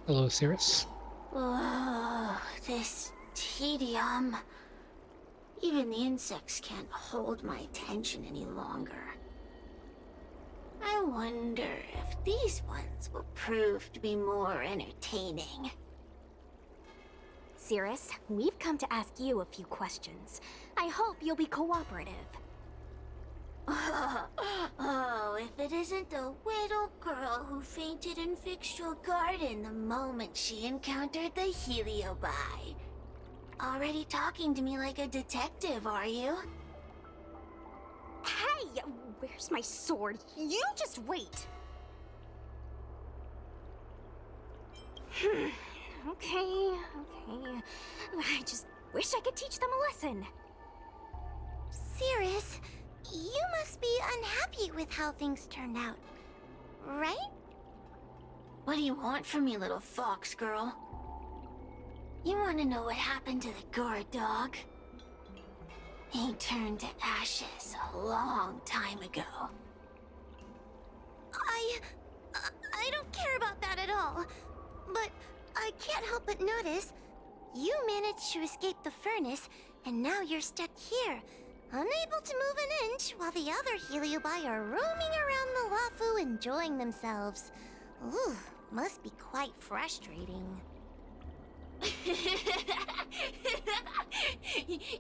Hello, Cirrus. Oh, this tedium. Even the insects can't hold my attention any longer. I wonder if these ones will prove to be more entertaining. Cirrus, we've come to ask you a few questions. I hope you'll be cooperative. Oh, if it isn't the little girl who fainted in Fixtual Garden the moment she encountered the Heliobi. Already talking to me like a detective, are you? Hey, where's my sword? You just wait. Okay. I just wish I could teach them a lesson. Cirrus, you must be unhappy with how things turned out, right? What do you want from me, little fox girl? You want to know what happened to the guard dog? He turned to ashes a long time ago. I don't care about that at all. But I can't help but notice you managed to escape the furnace, and now you're stuck here, unable to move an inch, while the other Heliobi are roaming around the Lafu enjoying themselves. Ooh, must be quite frustrating.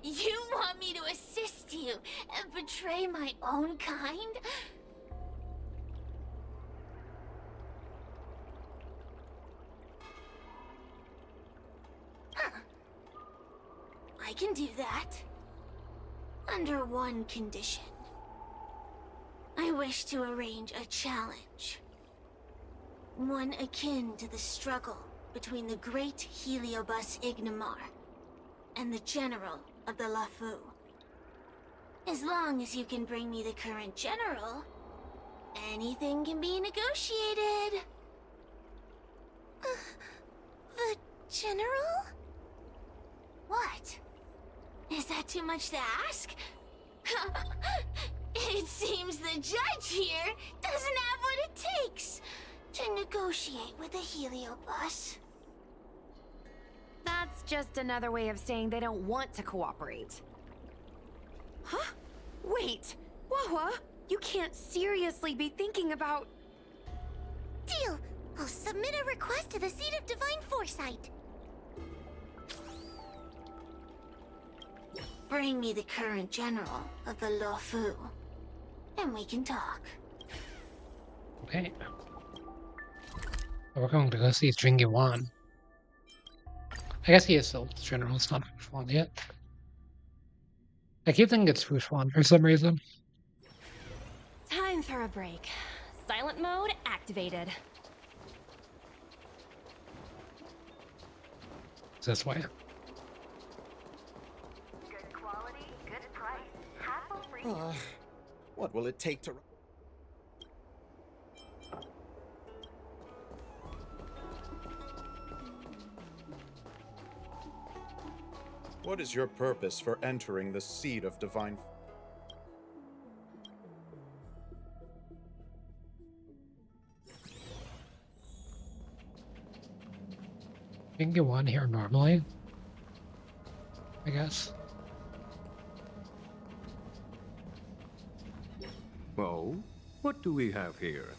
You want me to assist you and betray my own kind? Huh. I can do that. Under one condition. I wish to arrange a challenge. One akin to the struggle between the great Heliobus Ignamar and the general of the Lafu. As long as you can bring me the current general, anything can be negotiated. The general? What? Is that too much to ask? It seems the judge here doesn't have what it takes to negotiate with the Heliobus. That's just another way of saying they don't want to cooperate. Huh? Wait, Wawa, you can't seriously be thinking about... Deal! I'll submit a request to the Seat of Divine Foresight. Bring me the current general of the Lafu, and we can talk. Okay. We're going to go see Jing Yuan. I guess he is still general, it's not Xuan yet. I keep thinking it's Xuan for some reason. Time for a break. Silent mode activated. It's this way. Good quality, good price, hassle-free. What will it take to... What is your purpose for entering the seat of divine... Jing Yuan here normally, I guess. Oh, what do we have here?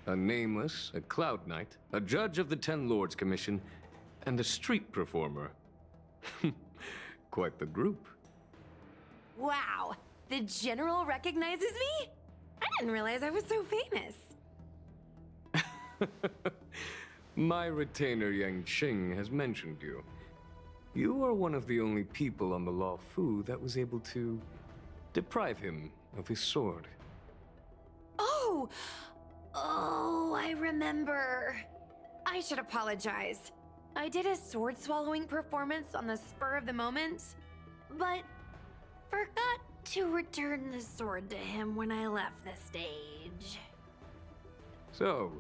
A nameless, a cloud knight, a judge of the Ten Lords Commission, and a street performer. Quite the group. Wow, the general recognizes me? I didn't realize I was so famous. My retainer Yanqing has mentioned you. You are one of the only people on the Law Fu that was able to deprive him of his sword. Oh! Oh, I remember. I should apologize. I did a sword swallowing performance on the spur of the moment, but forgot to return the sword to him when I left the stage. So,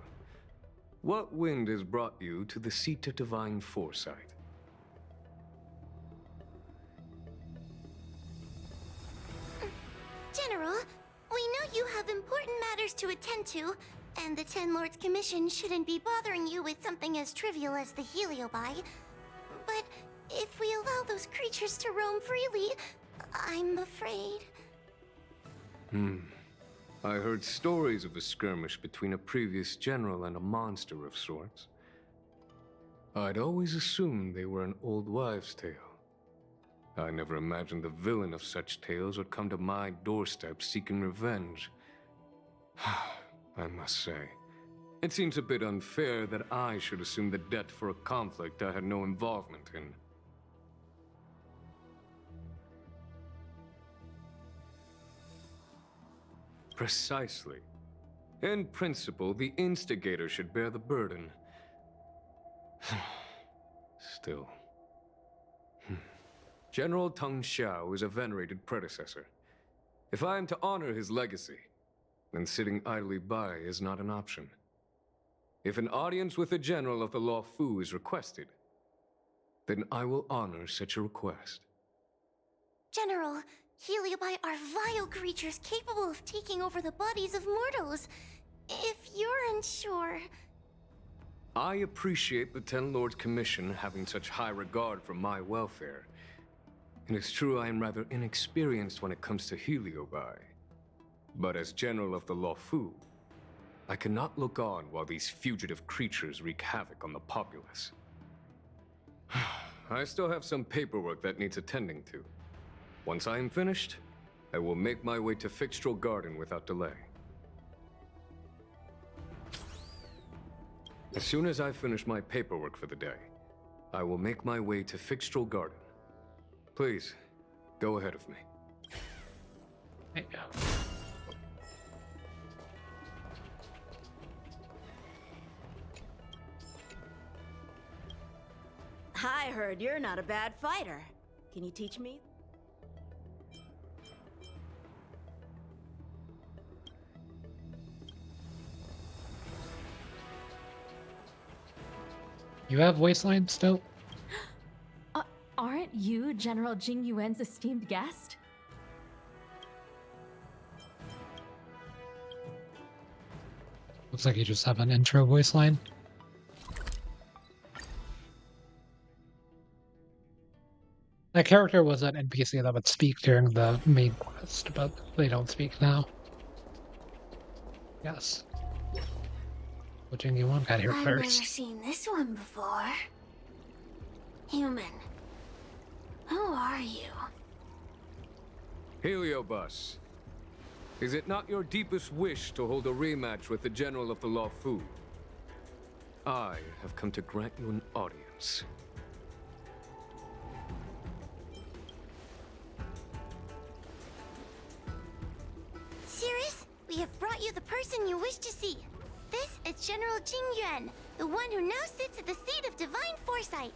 what wind has brought you to the seat of divine foresight? General, we know you have important matters to attend to, and the Ten Lords Commission shouldn't be bothering you with something as trivial as the Heliobi. But if we allow those creatures to roam freely, I'm afraid... I heard stories of a skirmish between a previous general and a monster of sorts. I'd always assumed they were an old wives' tale. I never imagined the villain of such tales would come to my doorstep seeking revenge. I must say, it seems a bit unfair that I should assume the debt for a conflict I had no involvement in. Precisely. In principle, the instigator should bear the burden. Still. General Teng Xiao is a venerated predecessor. If I am to honor his legacy, then sitting idly by is not an option. If an audience with the General of the Law Fu is requested, then I will honor such a request. General, Heliobi are vile creatures capable of taking over the bodies of mortals. If you're unsure... I appreciate the Ten Lords Commission having such high regard for my welfare. It is true I am rather inexperienced when it comes to Heliobi. But as General of the Law Fu, I cannot look on while these fugitive creatures wreak havoc on the populace. I still have some paperwork that needs attending to. Once I am finished, I will make my way to Fixtral Garden without delay. As soon as I finish my paperwork for the day, I will make my way to Fixtral Garden. Please, go ahead of me. There you go. I heard you're not a bad fighter. Can you teach me? You have Wasteland still? Aren't you General Jing Yuan's esteemed guest? Looks like you just have an intro voice line. That character was an NPC that would speak during the main quest, but they don't speak now. Yes. Well, Jing Yuan got here I've never first. seen this one before. Human. Who are you? Heliobus, is it not your deepest wish to hold a rematch with the General of the Law Fu? I have come to grant you an audience. Cirrus, we have brought you the person you wish to see. This is General Jing Yuan, the one who now sits at the seat of divine foresight.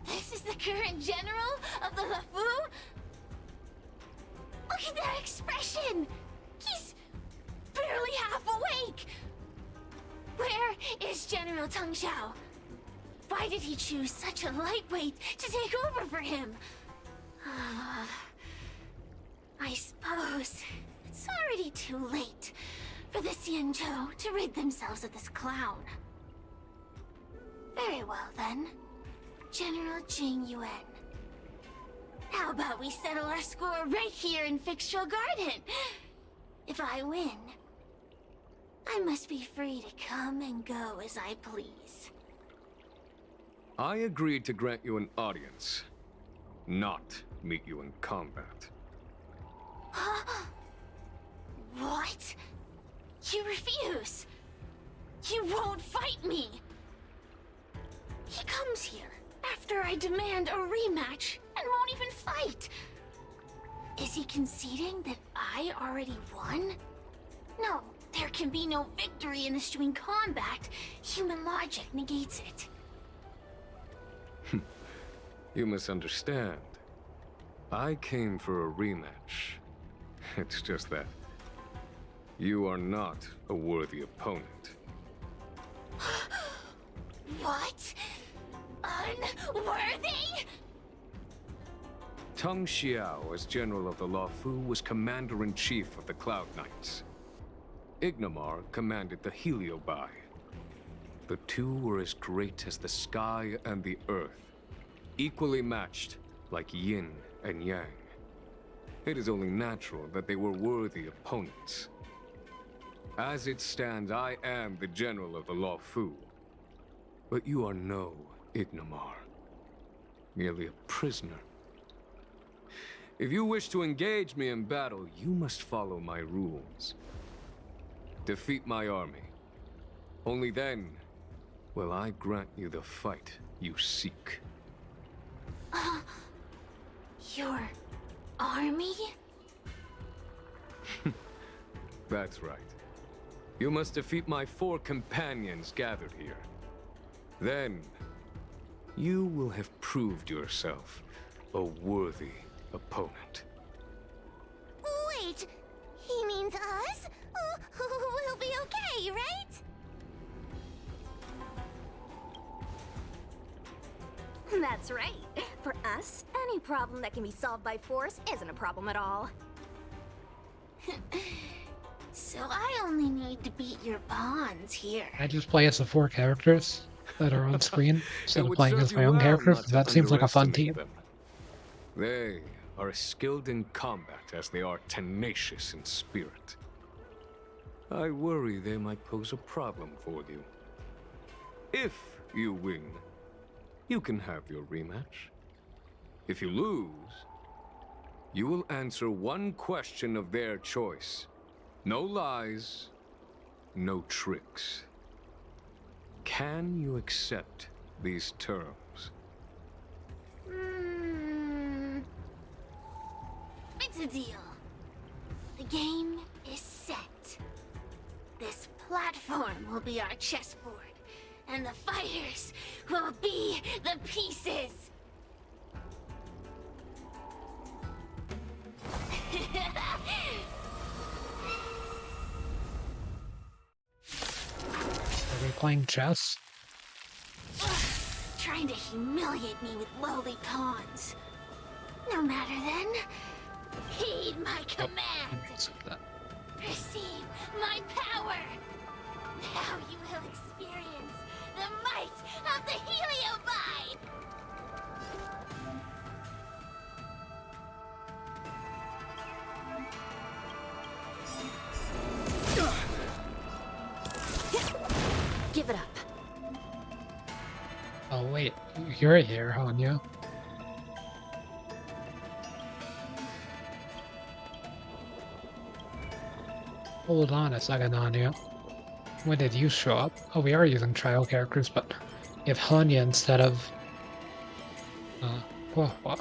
This is the current general of the LeFou? Look at that expression! He's barely half awake! Where is General Teng Xiao? Why did he choose such a lightweight to take over for him? I suppose it's already too late for the Xianzhou to rid themselves of this clown. Very well then. General Jing Yuan. How about we settle our score right here in Fixtral Garden? If I win, I must be free to come and go as I please. I agreed to grant you an audience, not meet you in combat. What? You refuse? You won't fight me? He comes here after I demand a rematch and won't even fight. Is he conceding that I already won? No, there can be no victory in eschewing combat. Human logic negates it. You misunderstand. I came for a rematch. It's just that you are not a worthy opponent. What? Unworthy? Teng Xiao, as General of the Luofu, was Commander-in-Chief of the Cloud Knights. Ignomar commanded the Heliobai. The two were as great as the sky and the earth, equally matched like yin and yang. It is only natural that they were worthy opponents. As it stands, I am the General of the Luofu. But you are no Ignomar, merely a prisoner. If you wish to engage me in battle, you must follow my rules. Defeat my army. Only then will I grant you the fight you seek. Your army? That's right. You must defeat my 4 companions gathered here. Then, you will have proved yourself a worthy opponent. Wait, he means us? We'll be okay, right? That's right. For us, any problem that can be solved by force isn't a problem at all. So I only need to beat your pawns here. I just play as the 4 characters that are on screen instead It of would playing serve as my you own well characters. not to That seems like a fun underestimate team. them. They are as skilled in combat as they are tenacious in spirit. I worry they might pose a problem for you. If you win, you can have your rematch. If you lose, you will answer one question of their choice. No lies, no tricks. Can you accept these terms? It's a deal. The game is set. This platform will be our chessboard, and the fighters will be the pieces. Are we playing chess? Trying to humiliate me with lowly pawns. No matter then. Heed my command. Receive my power. Now you will experience the might of the Heliobi. Give it up. Oh wait, you're here, Hanya. Hold on a second, Hanya. When did you show up? Oh, we are using trial characters, but if Hanya instead of... what?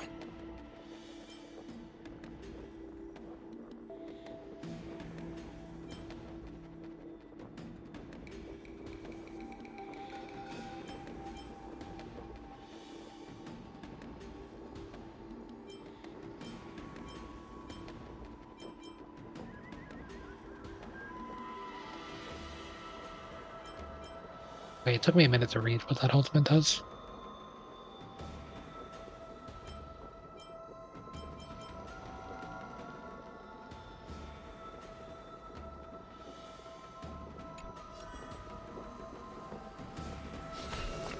Wait, it took me a minute to read what that ultimate does.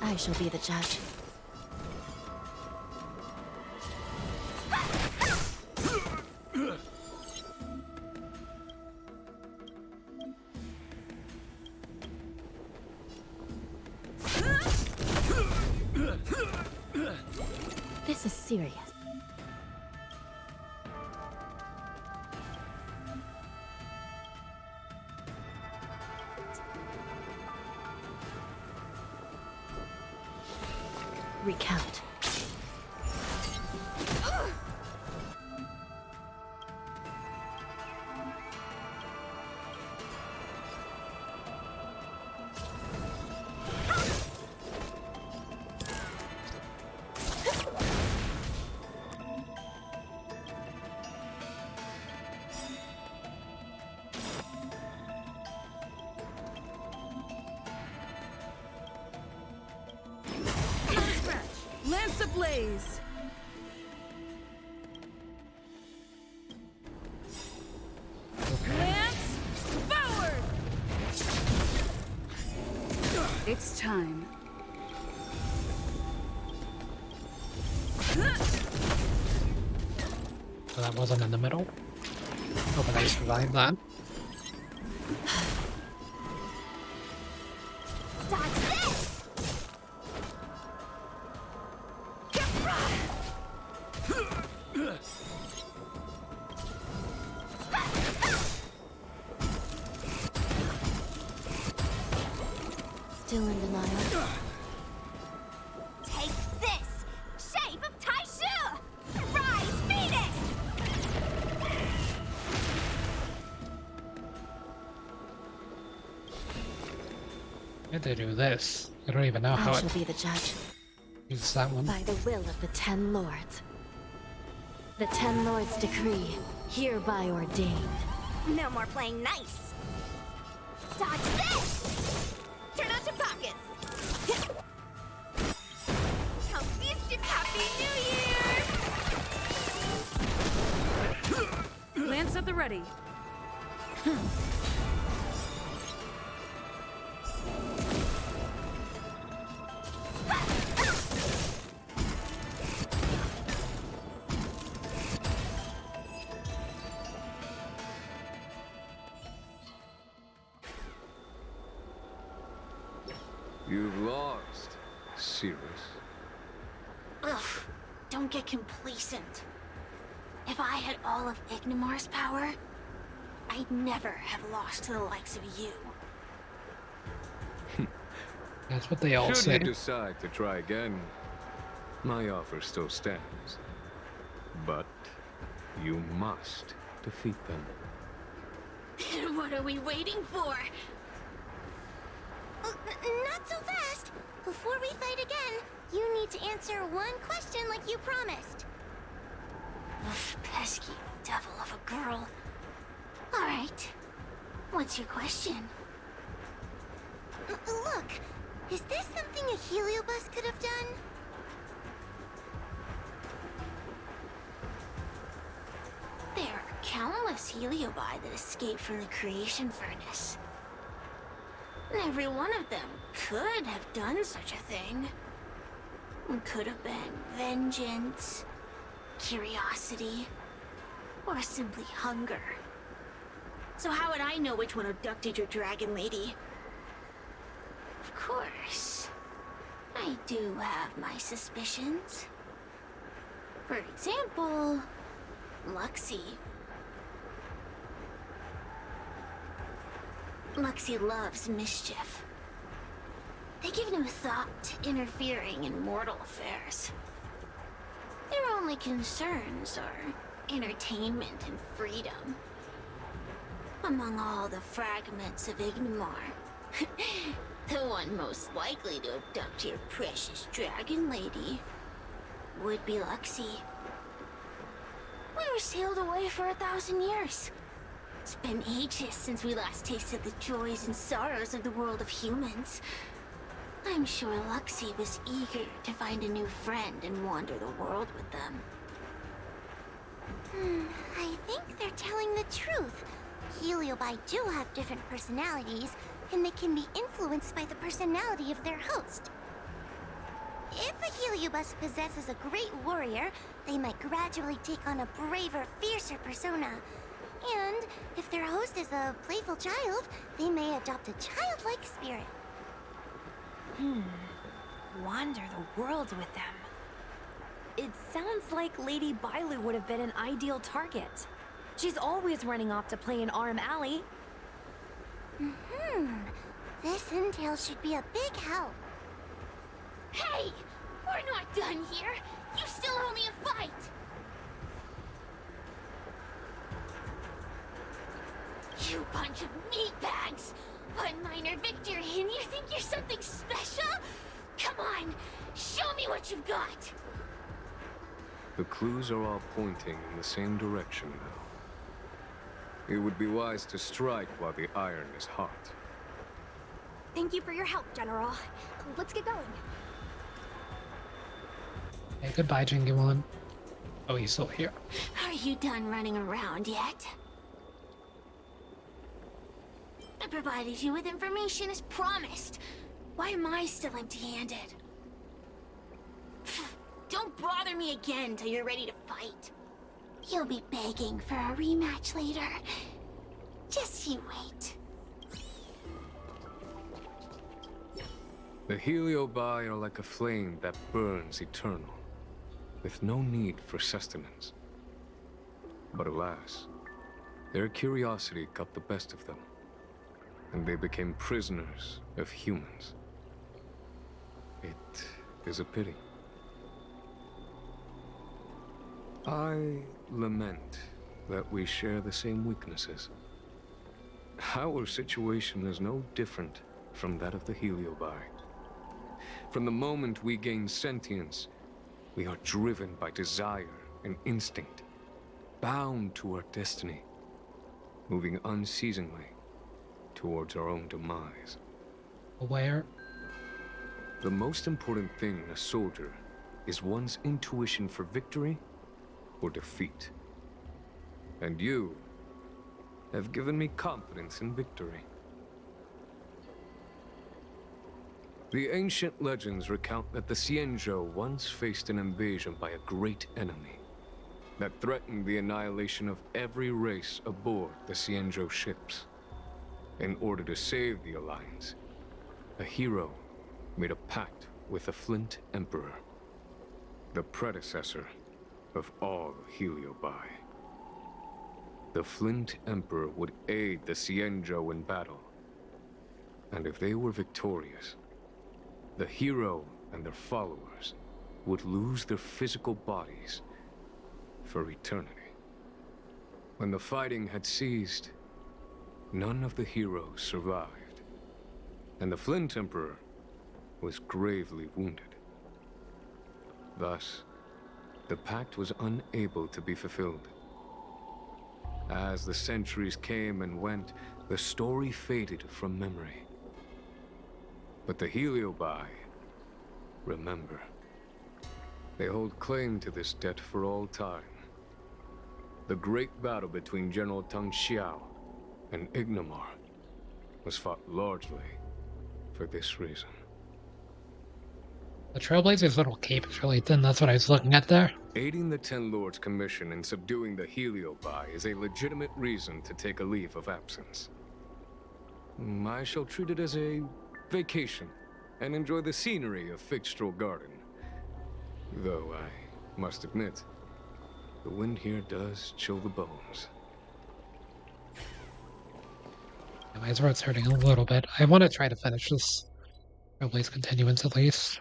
I shall be the judge. This is serious. Recount. Lance ablaze! Lance forward! It's time. So that wasn't in the middle. Oh, but I survived that. Dodge this! Still in denial. Take this! Shape of Taishu! Rise, Phoenix! I had to do this. I don't even know how I it shall be the judge. uses that one. By the will of the 10 lords. The 10 lords decree, hereby ordained. No more playing nice. Dodge this! Turn out your pockets. How feast and happy New Year! Lance at the ready. You've lost, Cirrus. Ugh, don't get complacent. If I had all of Ignimar's power, I'd never have lost to the likes of you. That's what they all Should say. you decide to try again, my offer still stands. But you must defeat them. Then what are we waiting for? Not so fast. Before we fight again, you need to answer one question like you promised. Ugh, pesky devil of a girl. All right. What's your question? Look, is this something a heliobus could have done? There are countless heliobi that escaped from the creation furnace. And every one of them could have done such a thing. It could have been vengeance, curiosity, or simply hunger. So how would I know which one abducted your dragon lady? Of course, I do have my suspicions. For example, Luxie. Luxie loves mischief. They give no thought to interfering in mortal affairs. Their only concerns are entertainment and freedom. Among all the fragments of Ignimar, the one most likely to abduct your precious dragon lady would be Luxie. We were sailed away for 1,000 years. It's been ages since we last tasted the joys and sorrows of the world of humans. I'm sure Luxie was eager to find a new friend and wander the world with them. I think they're telling the truth. Heliobi do have different personalities, and they can be influenced by the personality of their host. If a heliobus possesses a great warrior, they might gradually take on a braver, fiercer persona. And if their host is a playful child, they may adopt a childlike spirit. Wander the world with them. It sounds like Lady Bailu would have been an ideal target. She's always running off to play in Arm Alley. This intel should be a big help. Hey! We're not done here. You still owe me a fight. You bunch of meatbags! One minor victory and you think you're something special? Come on, show me what you've got! The clues are all pointing in the same direction now. It would be wise to strike while the iron is hot. Thank you for your help, General. Let's get going. Hey, goodbye, Jing Yuan. Oh, he's still here. Are you done running around yet? I provided you with information as promised. Why am I still empty-handed? Don't bother me again till you're ready to fight. You'll be begging for a rematch later. Just you wait. The Heliobi are like a flame that burns eternal, with no need for sustenance. But alas, their curiosity got the best of them, and they became prisoners of humans. It is a pity. I lament that we share the same weaknesses. Our situation is no different from that of the Heliobi. From the moment we gain sentience, we are driven by desire and instinct, bound to our destiny, moving unceasingly towards our own demise. Where? The most important thing in a soldier is one's intuition for victory or defeat. And you have given me confidence in victory. The ancient legends recount that the Xianzhou once faced an invasion by a great enemy that threatened the annihilation of every race aboard the Xianzhou ships. In order to save the Alliance, a hero made a pact with the Flint Emperor, the predecessor of all Heliobi. The Flint Emperor would aid the Xianzhou in battle, and if they were victorious, the hero and their followers would lose their physical bodies for eternity. When the fighting had ceased, none of the heroes survived, and the Flint Emperor was gravely wounded. Thus, the pact was unable to be fulfilled. As the centuries came and went, the story faded from memory. But the Heliobi remember. They hold claim to this debt for all time. The great battle between General Tang Xiao and Ignomar was fought largely for this reason. The Trailblazer's little cape is really thin, that's what I was looking at there. Aiding the Ten Lords' commission in subduing the Heliobi is a legitimate reason to take a leave of absence. I shall treat it as a vacation and enjoy the scenery of Figstrel Garden. Though I must admit, the wind here does chill the bones. My throat's hurting a little bit. I want to try to finish this Trailblaze continuance at least.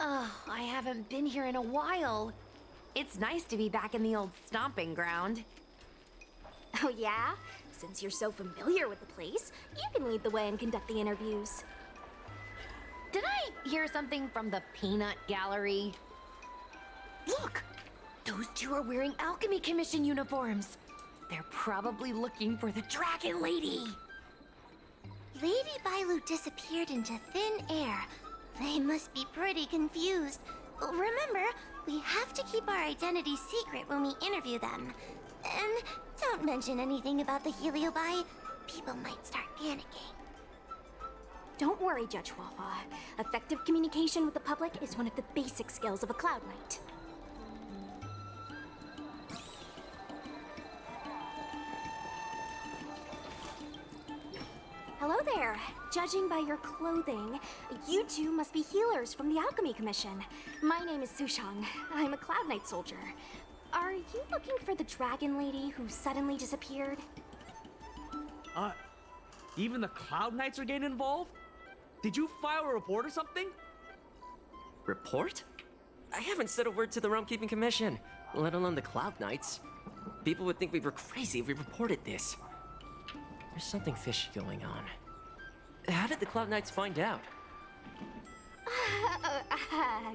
Oh, I haven't been here in a while. It's nice to be back in the old stomping ground. Oh yeah? Since you're so familiar with the place, you can lead the way and conduct the interviews. Did I hear something from the peanut gallery? Look! Those two are wearing Alchemy Commission uniforms. They're probably looking for the Dragon Lady. Lady Bailu disappeared into thin air. They must be pretty confused. Remember, we have to keep our identity secret when we interview them. And don't mention anything about the Heliobi. People might start panicking. Don't worry, Judge Wafa. Effective communication with the public is one of the basic skills of a Cloud Knight. Hello there. Judging by your clothing, you two must be healers from the Alchemy Commission. My name is Sushang. I'm a Cloud Knight soldier. Are you looking for the dragon lady who suddenly disappeared? Even the Cloud Knights are getting involved? Did you file a report or something? Report? I haven't said a word to the Realm Keeping Commission, let alone the Cloud Knights. People would think we were crazy if we reported this. There's something fishy going on. How did the Cloud Knights find out?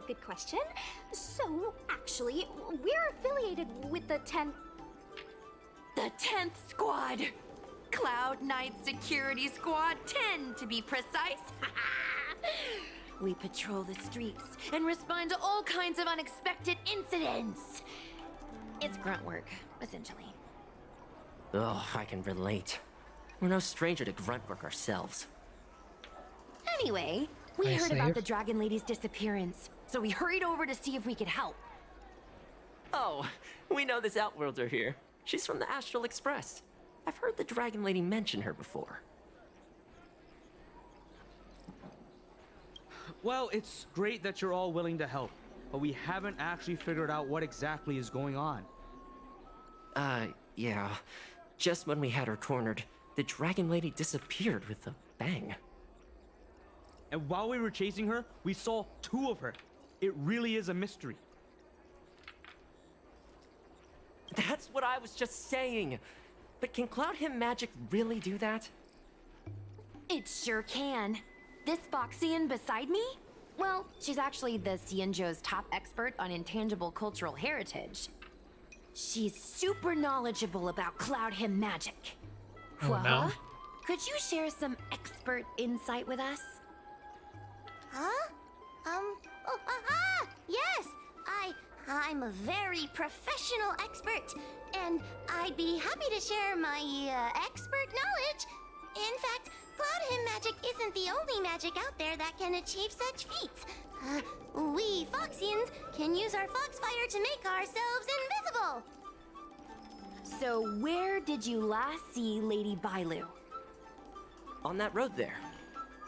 Good question. So, actually, we're affiliated with the 10th... The 10th Squad! Cloud Knight Security Squad 10, to be precise. We patrol the streets and respond to all kinds of unexpected incidents. It's grunt work, essentially. Oh, I can relate. We're no stranger to grunt work ourselves. Anyway, we I heard about saved. the Dragon Lady's disappearance, so we hurried over to see if we could help. Oh, we know this Outworlder here. She's from the Astral Express. I've heard the Dragon Lady mention her before. Well, it's great that you're all willing to help, but we haven't actually figured out what exactly is going on. Yeah. Just when we had her cornered, the Dragon Lady disappeared with a bang. And while we were chasing her, we saw 2 of her. It really is a mystery. That's what I was just saying. But can Cloud Him magic really do that? It sure can. This Foxian beside me? Well, she's actually the Xianzhou's top expert on intangible cultural heritage. She's super knowledgeable about Cloud Him magic. Oh, no. Could you share some expert insight with us? Huh? Yes! I'm a very professional expert, and I'd be happy to share my, expert knowledge. In fact, Cloud Him magic isn't the only magic out there that can achieve such feats. We Foxians can use our Foxfire to make ourselves invisible. So where did you last see Lady Bailu? On that road there.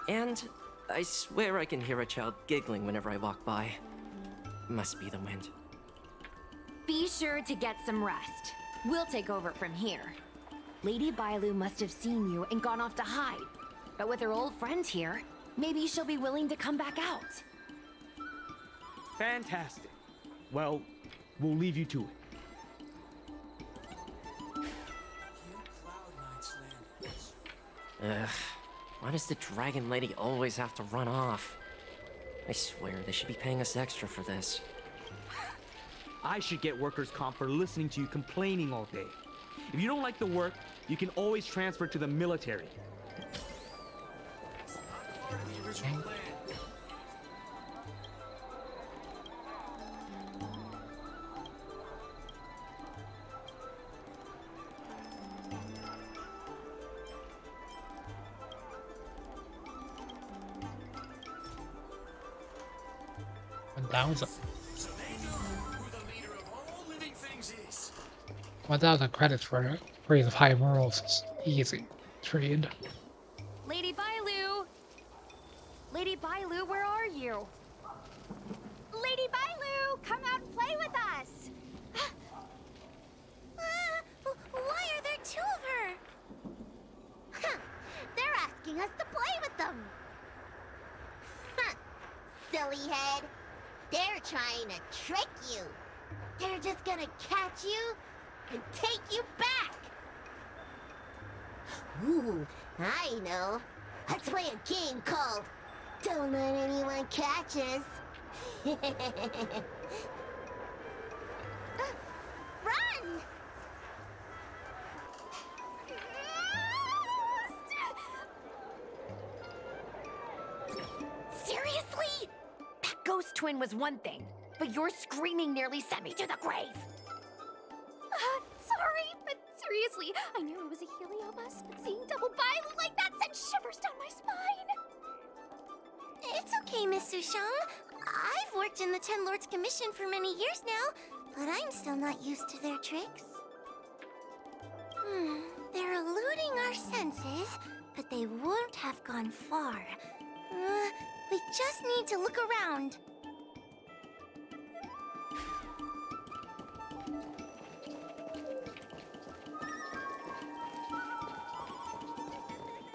And I swear I can hear a child giggling whenever I walk by. Must be the wind. Be sure to get some rest. We'll take over from here. Lady Bailu must have seen you and gone off to hide. But with her old friend here, maybe she'll be willing to come back out. Fantastic. Well, we'll leave you to it. Ugh. Why does the Dragon Lady always have to run off? I swear they should be paying us extra for this. I should get workers' comp for listening to you complaining all day. If you don't like the work, you can always transfer to the military. $1,000. So they know who the leader of all living things is. 1,000 credits for Breeze of High Morals is easy trade. Lady Bailu! Lady Bailu, where are you? Lady Bailu, come out and play with us! Why are there 2 of her? Huh, they're asking us to play with them. Huh, silly head. They're trying to trick you. They're just gonna catch you and take you back. Ooh, I know. Let's play a game called Don't Let Anyone Catch Us. Run! Seriously? That ghost twin was one thing, but your screaming nearly sent me to the grave. Sorry, but seriously, I knew it was a Heliobus, but seeing double Bailu like that sent shivers down my spine. It's okay, Miss Sushang. I've worked in the Ten Lords Commission for many years now, but I'm still not used to their tricks. They're eluding our senses, but they won't have gone far. We just need to look around.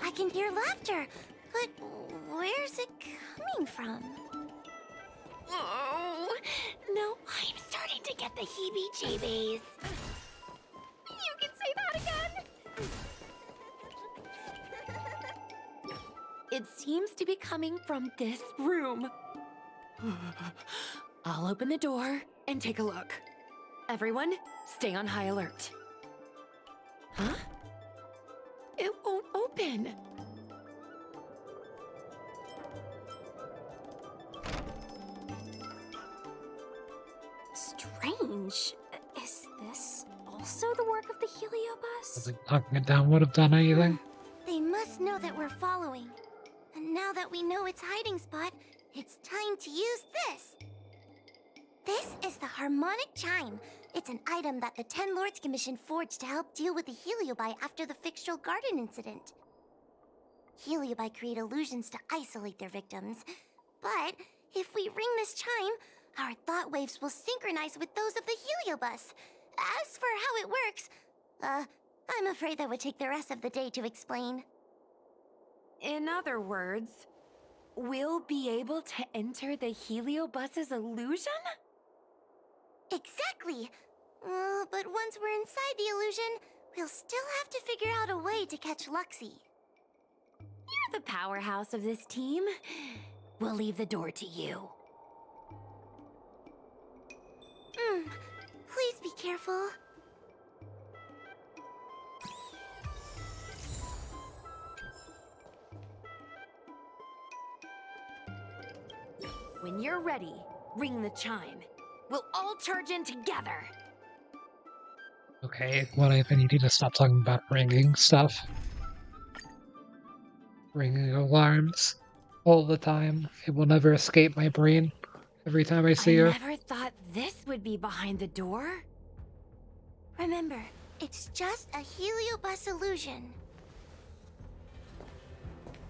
I can hear laughter, but where's it coming from? Oh, no, I'm starting to get the heebie-jeebies. You can say that again! It seems to be coming from this room. I'll open the door and take a look. Everyone, stay on high alert. Huh? It won't open. Strange. Is this also the work of the heliobus? Like knocking it down would have done anything. They must know that we're following. And now that we know its hiding spot, it's time to use this. This is the harmonic chime. It's an item that the 10 Lords Commission forged to help deal with the heliobi after the Fixtural Garden incident. Heliobi create illusions to isolate their victims. But if we ring this chime, our thought waves will synchronize with those of the heliobus. As for how it works, I'm afraid that would take the rest of the day to explain. In other words, we'll be able to enter the heliobus's illusion? Exactly! But once we're inside the illusion, we'll still have to figure out a way to catch Luxie. You're the powerhouse of this team. We'll leave the door to you. Please be careful. When you're ready, ring the chime. We'll all charge in together. Okay, Guinaifen, you need to stop talking about ringing stuff. Ringing alarms all the time. It will never escape my brain every time I see her. I never thought this would be behind the door. Remember, it's just a heliobus illusion.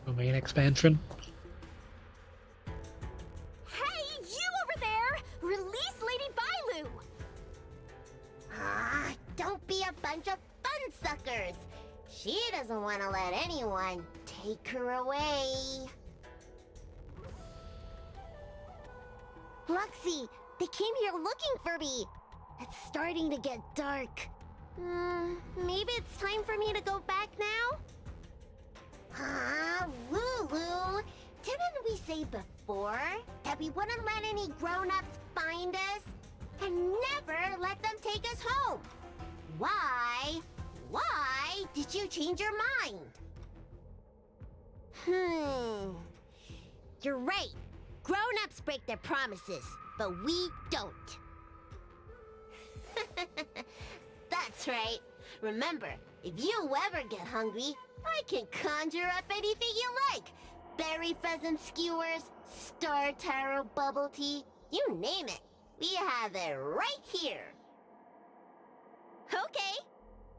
Domain expansion. Hey, you over there! Release Lady Bailu! Don't be a bunch of fun suckers. She doesn't want to let anyone take her away. Luxie, they came here looking for me. It's starting to get dark. Maybe it's time for me to go back now? Lulu, didn't we say before that we wouldn't let any grown-ups find us? And never let them take us home? Why did you change your mind? You're right. Grown-ups break their promises, but we don't. That's right. Remember, if you ever get hungry, I can conjure up anything you like. Berry pheasant skewers, star taro bubble tea, you name it. We have it right here. Okay,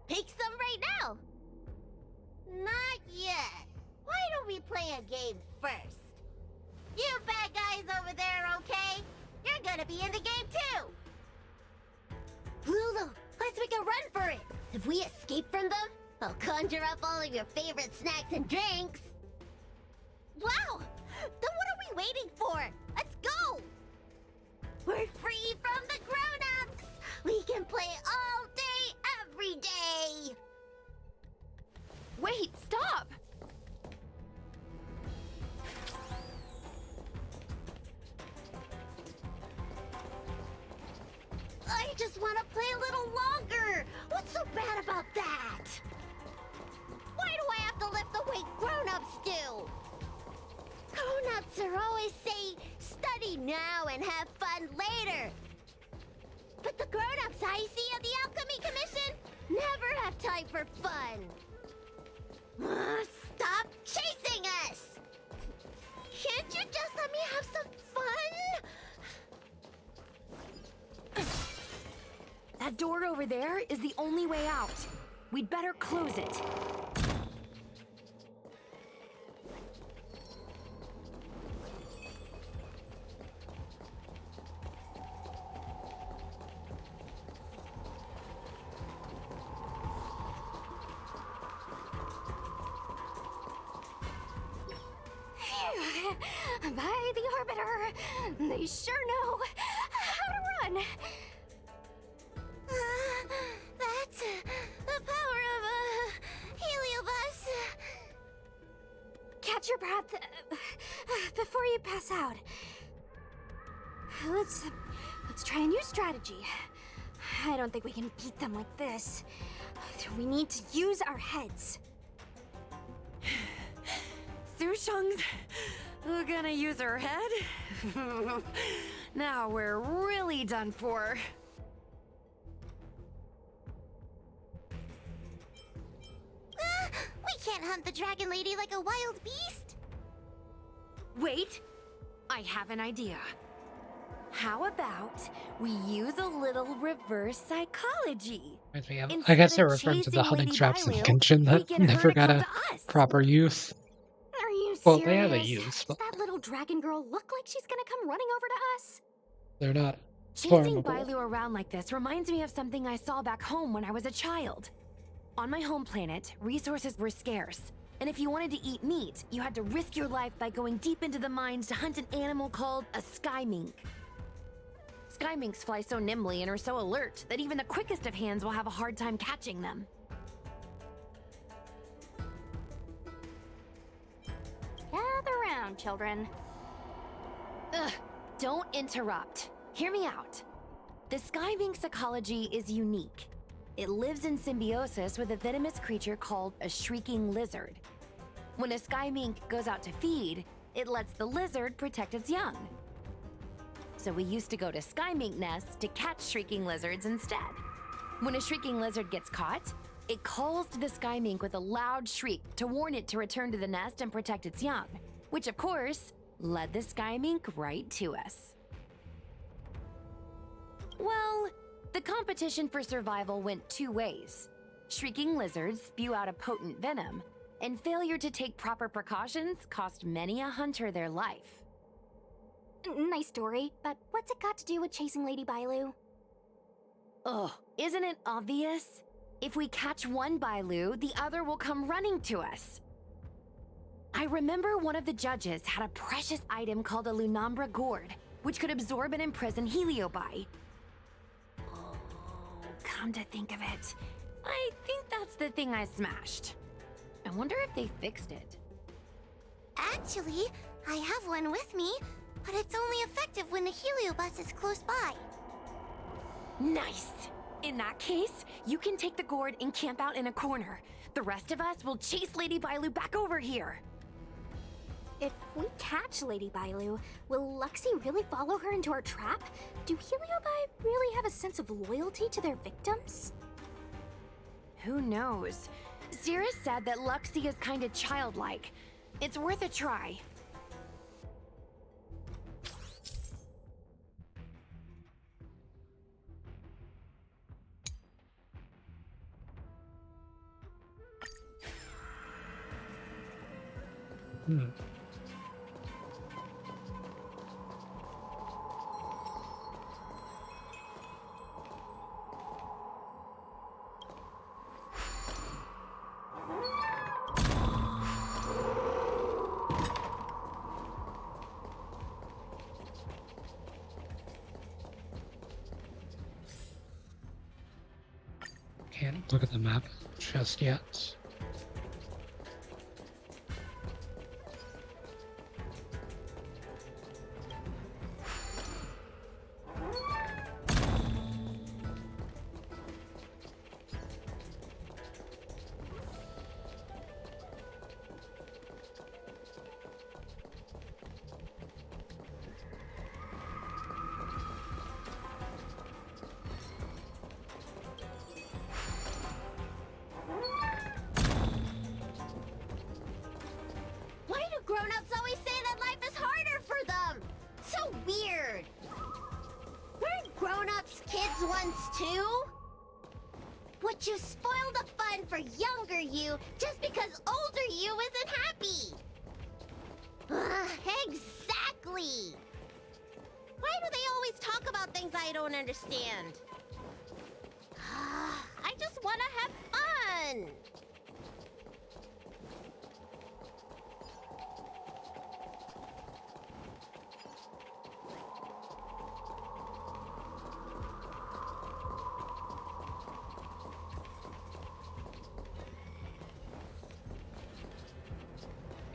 pick some right now. Not yet. Why don't we play a game first? You bad guys over there, okay? You're gonna be in the game too. Lulu, let's make a run for it. If we escape from them, I'll conjure up all of your favorite snacks and drinks. Wow! Then what are we waiting for? Let's go! We're free from the grown-ups! We can play all day, every day! Wait, stop! I just want to play a little longer! What's so bad about that? Why do I have to lift the weight grown-ups do? Grown-ups are always saying, study now and have fun later. But the grown-ups I see at the Alchemy Commission never have time for fun. Stop chasing us! Can't you just let me have some fun? That door over there is the only way out. We'd better close it. By the Arbiter, they sure know how to run. That's the power of a heliobus. Catch your breath before you pass out. Let's try a new strategy. I don't think we can beat them like this. We need to use our heads. Sushang's gonna use her head? Now we're really done for. We can't hunt the dragon lady like a wild beast. Wait, I have an idea. How about we use a little reverse psychology? I guess they're referring to the hunting traps in Genshin that never got a proper use. Are you Well, serious? they have a use, Does but that little dragon girl look like she's gonna come running over to us? they're not Chasing formable. Bailu around like this reminds me of something I saw back home when I was a child. On my home planet, resources were scarce, and if you wanted to eat meat, you had to risk your life by going deep into the mines to hunt an animal called a sky mink. Sky minks fly so nimbly and are so alert that even the quickest of hands will have a hard time catching them. Gather round, children. Ugh, don't interrupt. Hear me out. The sky mink's ecology is unique. It lives in symbiosis with a venomous creature called a shrieking lizard. When a sky mink goes out to feed, it lets the lizard protect its young. So we used to go to sky mink nests to catch shrieking lizards instead. When a shrieking lizard gets caught, it calls to the sky mink with a loud shriek to warn it to return to the nest and protect its young, which of course led the sky mink right to us. Well, the competition for survival went two ways. Shrieking lizards spew out a potent venom, and failure to take proper precautions cost many a hunter their life. Nice story, but what's it got to do with chasing Lady Bailu? Ugh, isn't it obvious? If we catch one Bailu, the other will come running to us. I remember one of the judges had a precious item called a Lunambra gourd, which could absorb and imprison Heliobi. Oh, come to think of it, I think that's the thing I smashed. I wonder if they fixed it. Actually, I have one with me, but it's only effective when the heliobus is close by. Nice! In that case, you can take the gourd and camp out in a corner. The rest of us will chase Lady Bailu back over here. If we catch Lady Bailu, will Luxie really follow her into our trap? Do Heliobi really have a sense of loyalty to their victims? Who knows? Zira said that Luxie is kinda childlike. It's worth a try. Can't look at the map just yet. Why do grown-ups always say that life is harder for them? So weird. Weren't grown-ups kids once too? Would you spoil the fun for younger you just because older you isn't happy? Exactly. Why do they always talk about things I don't understand? I just want to have fun.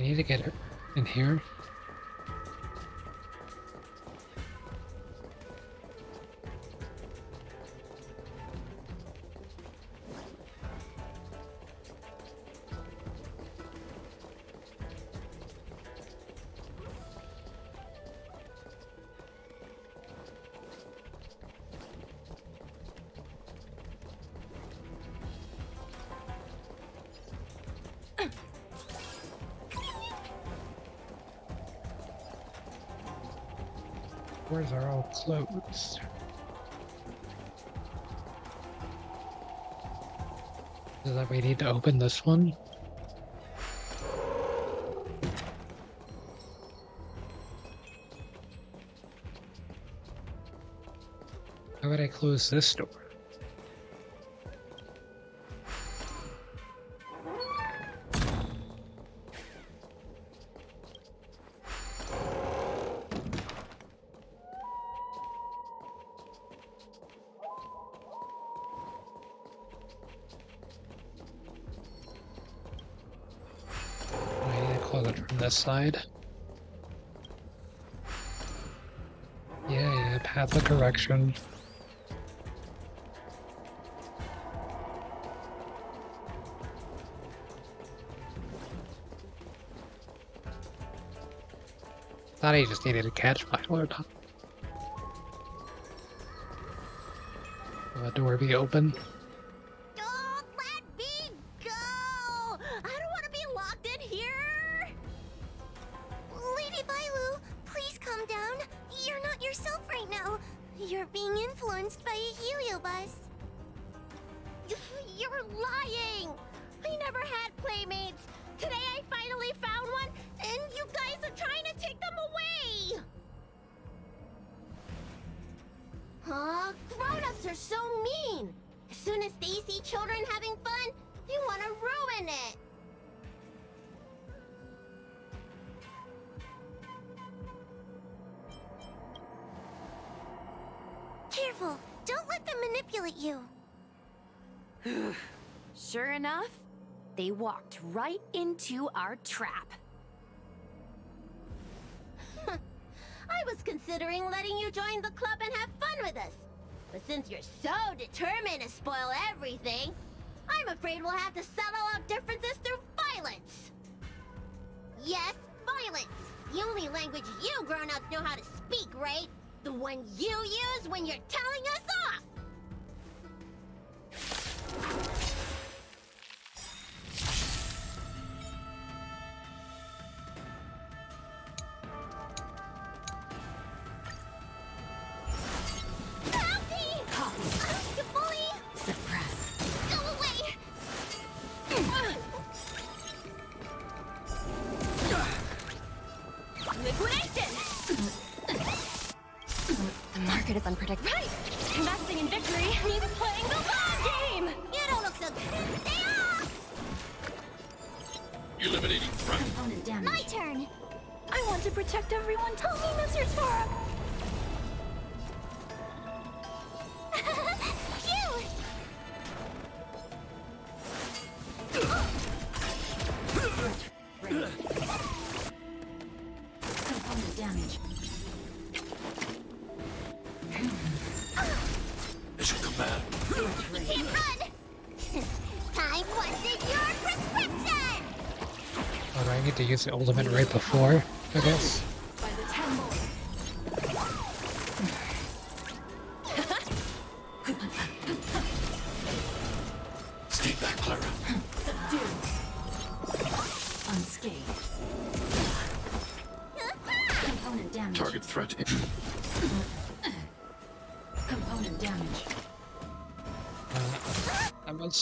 I need to get it in here. Doors are all closed. Is that we need to open this one? How would I close this door? This side. Yeah, path of correction. Thought he just needed to catch my lord. Will the door be open? Don't let me go! I don't want to be locked in here! Lady Bailu, please calm down. You're not yourself right now. You're being influenced by a heliobus. You're lying! I never had playmates. Today I finally found one, and you guys are trying to take them away! Huh? Grown-ups are so mean! As soon as they see children having fun, they want to ruin it! Careful! Don't let them manipulate you! Sure enough, they walked right into our trap. I was considering letting you join the club and have fun with us. But since you're so determined to spoil everything, I'm afraid we'll have to settle our differences through violence. Yes, violence. The only language you grown-ups know how to speak, right? The one you use when you're telling us off. Is unpredictable. Right! Investing in victory means playing the long game! You don't look so good. Stay off! Eliminating threat. Component damage. My turn! I want to protect everyone. Tell me, Mr. Sora. Phew! Component damage. Mission command. You can't run! Time wasted your prescription! Oh, do I need to use the ultimate right before, I guess? By the 10 more. Stay back, Clara. Subdue. Unscathed. Component damage. Target threat. Component damage. That was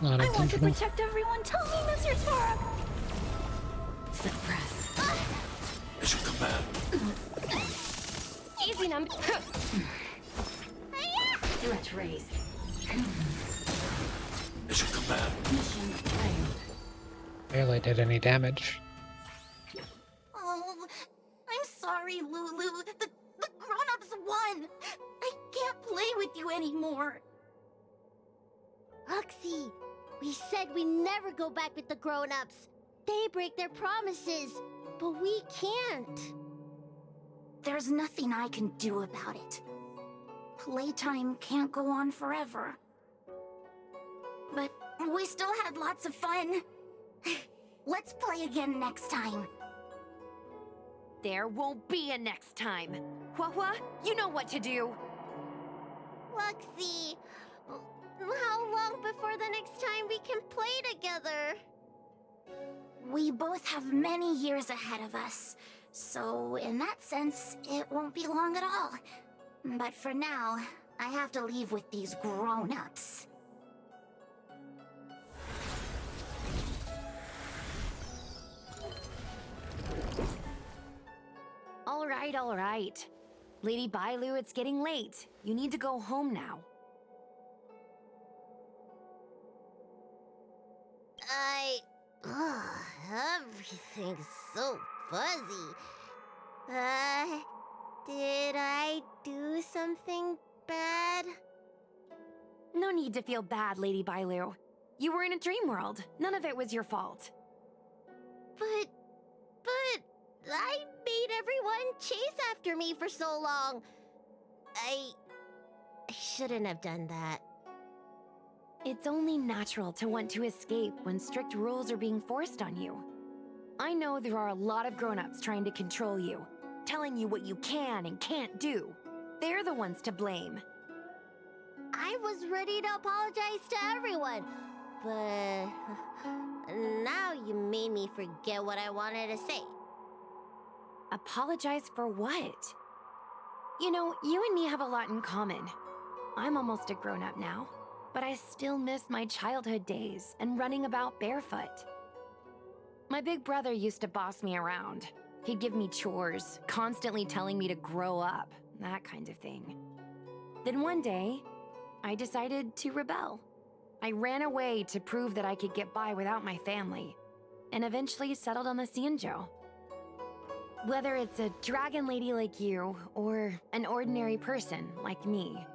not I want to intentional. protect everyone. Tell me, Mr. Sora. Suppress. Mission command. Easy number. Threat raised. Mission command. Mission failed. Barely did any damage. Oh, I'm sorry, Lulu. The grown-ups won. I can't play with you anymore. Oxy, we said we never go back with the grown-ups. they break their promises, but we can't. There's nothing I can do about it. Playtime can't go on forever. But we still had lots of fun. Let's play again next time. There won't be a next time. Hua, you know what to do. Luxie, how long before the next time we can play together? We both have many years ahead of us, so in that sense, it won't be long at all. But for now, I have to leave with these grown-ups. All right. Lady Bailu, it's getting late. You need to go home now. Everything's so fuzzy. Did I do something bad? No need to feel bad, Lady Bailu. You were in a dream world. None of it was your fault. But I made everyone chase after me for so long. I shouldn't have done that. It's only natural to want to escape when strict rules are being forced on you. I know there are a lot of grown-ups trying to control you, telling you what you can and can't do. They're the ones to blame. I was ready to apologize to everyone, but now you made me forget what I wanted to say. Apologize for what? You know, you and me have a lot in common. I'm almost a grown-up now, but I still miss my childhood days and running about barefoot. My big brother used to boss me around. He'd give me chores, constantly telling me to grow up, that kind of thing. Then one day, I decided to rebel. I ran away to prove that I could get by without my family, and eventually settled on the Xianzhou. Whether it's a dragon lady like you, or an ordinary person like me,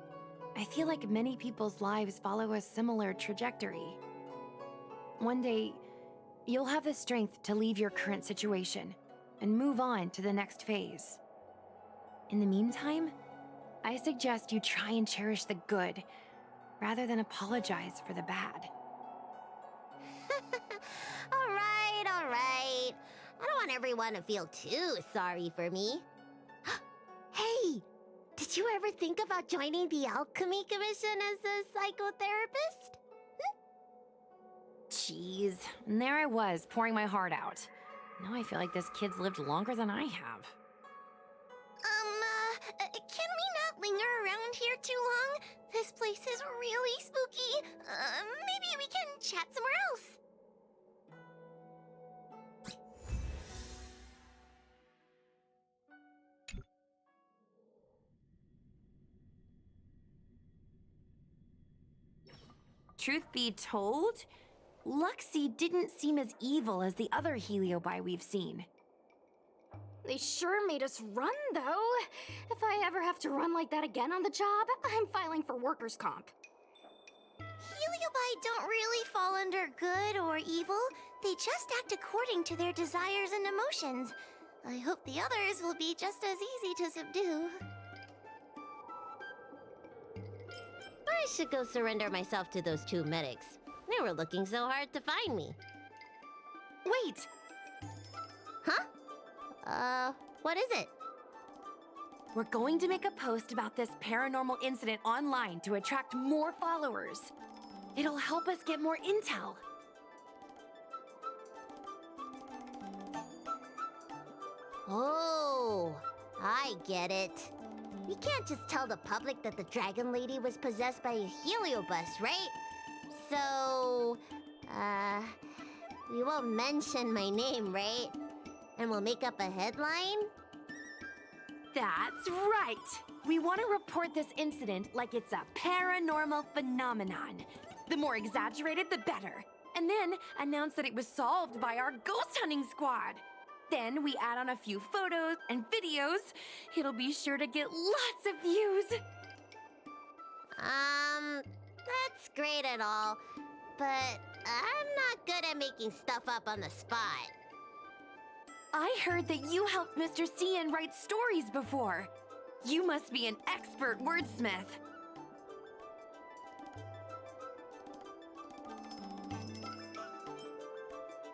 I feel like many people's lives follow a similar trajectory. One day, you'll have the strength to leave your current situation and move on to the next phase. In the meantime, I suggest you try and cherish the good, rather than apologize for the bad. All right. I don't want everyone to feel too sorry for me. Hey, did you ever think about joining the Alchemy Commission as a psychotherapist? Jeez, and there I was, pouring my heart out. Now I feel like this kid's lived longer than I have. Can we not linger around here too long? This place is really spooky. Maybe we can chat somewhere else. Truth be told, Luxie didn't seem as evil as the other Heliobi we've seen. They sure made us run, though. If I ever have to run like that again on the job, I'm filing for workers' comp. Heliobi don't really fall under good or evil. They just act according to their desires and emotions. I hope the others will be just as easy to subdue. I should go surrender myself to those two medics. They were looking so hard to find me. Wait! Huh? What is it? We're going to make a post about this paranormal incident online to attract more followers. It'll help us get more intel. Oh, I get it. We can't just tell the public that the Dragon Lady was possessed by a heliobus, right? So, we won't mention my name, right? And we'll make up a headline? That's right! We want to report this incident like it's a paranormal phenomenon. The more exaggerated, the better. And then announce that it was solved by our ghost hunting squad. Then we add on a few photos and videos. It'll be sure to get lots of views. That's great and all, but I'm not good at making stuff up on the spot. I heard that you helped Mr. Cian write stories before. You must be an expert wordsmith.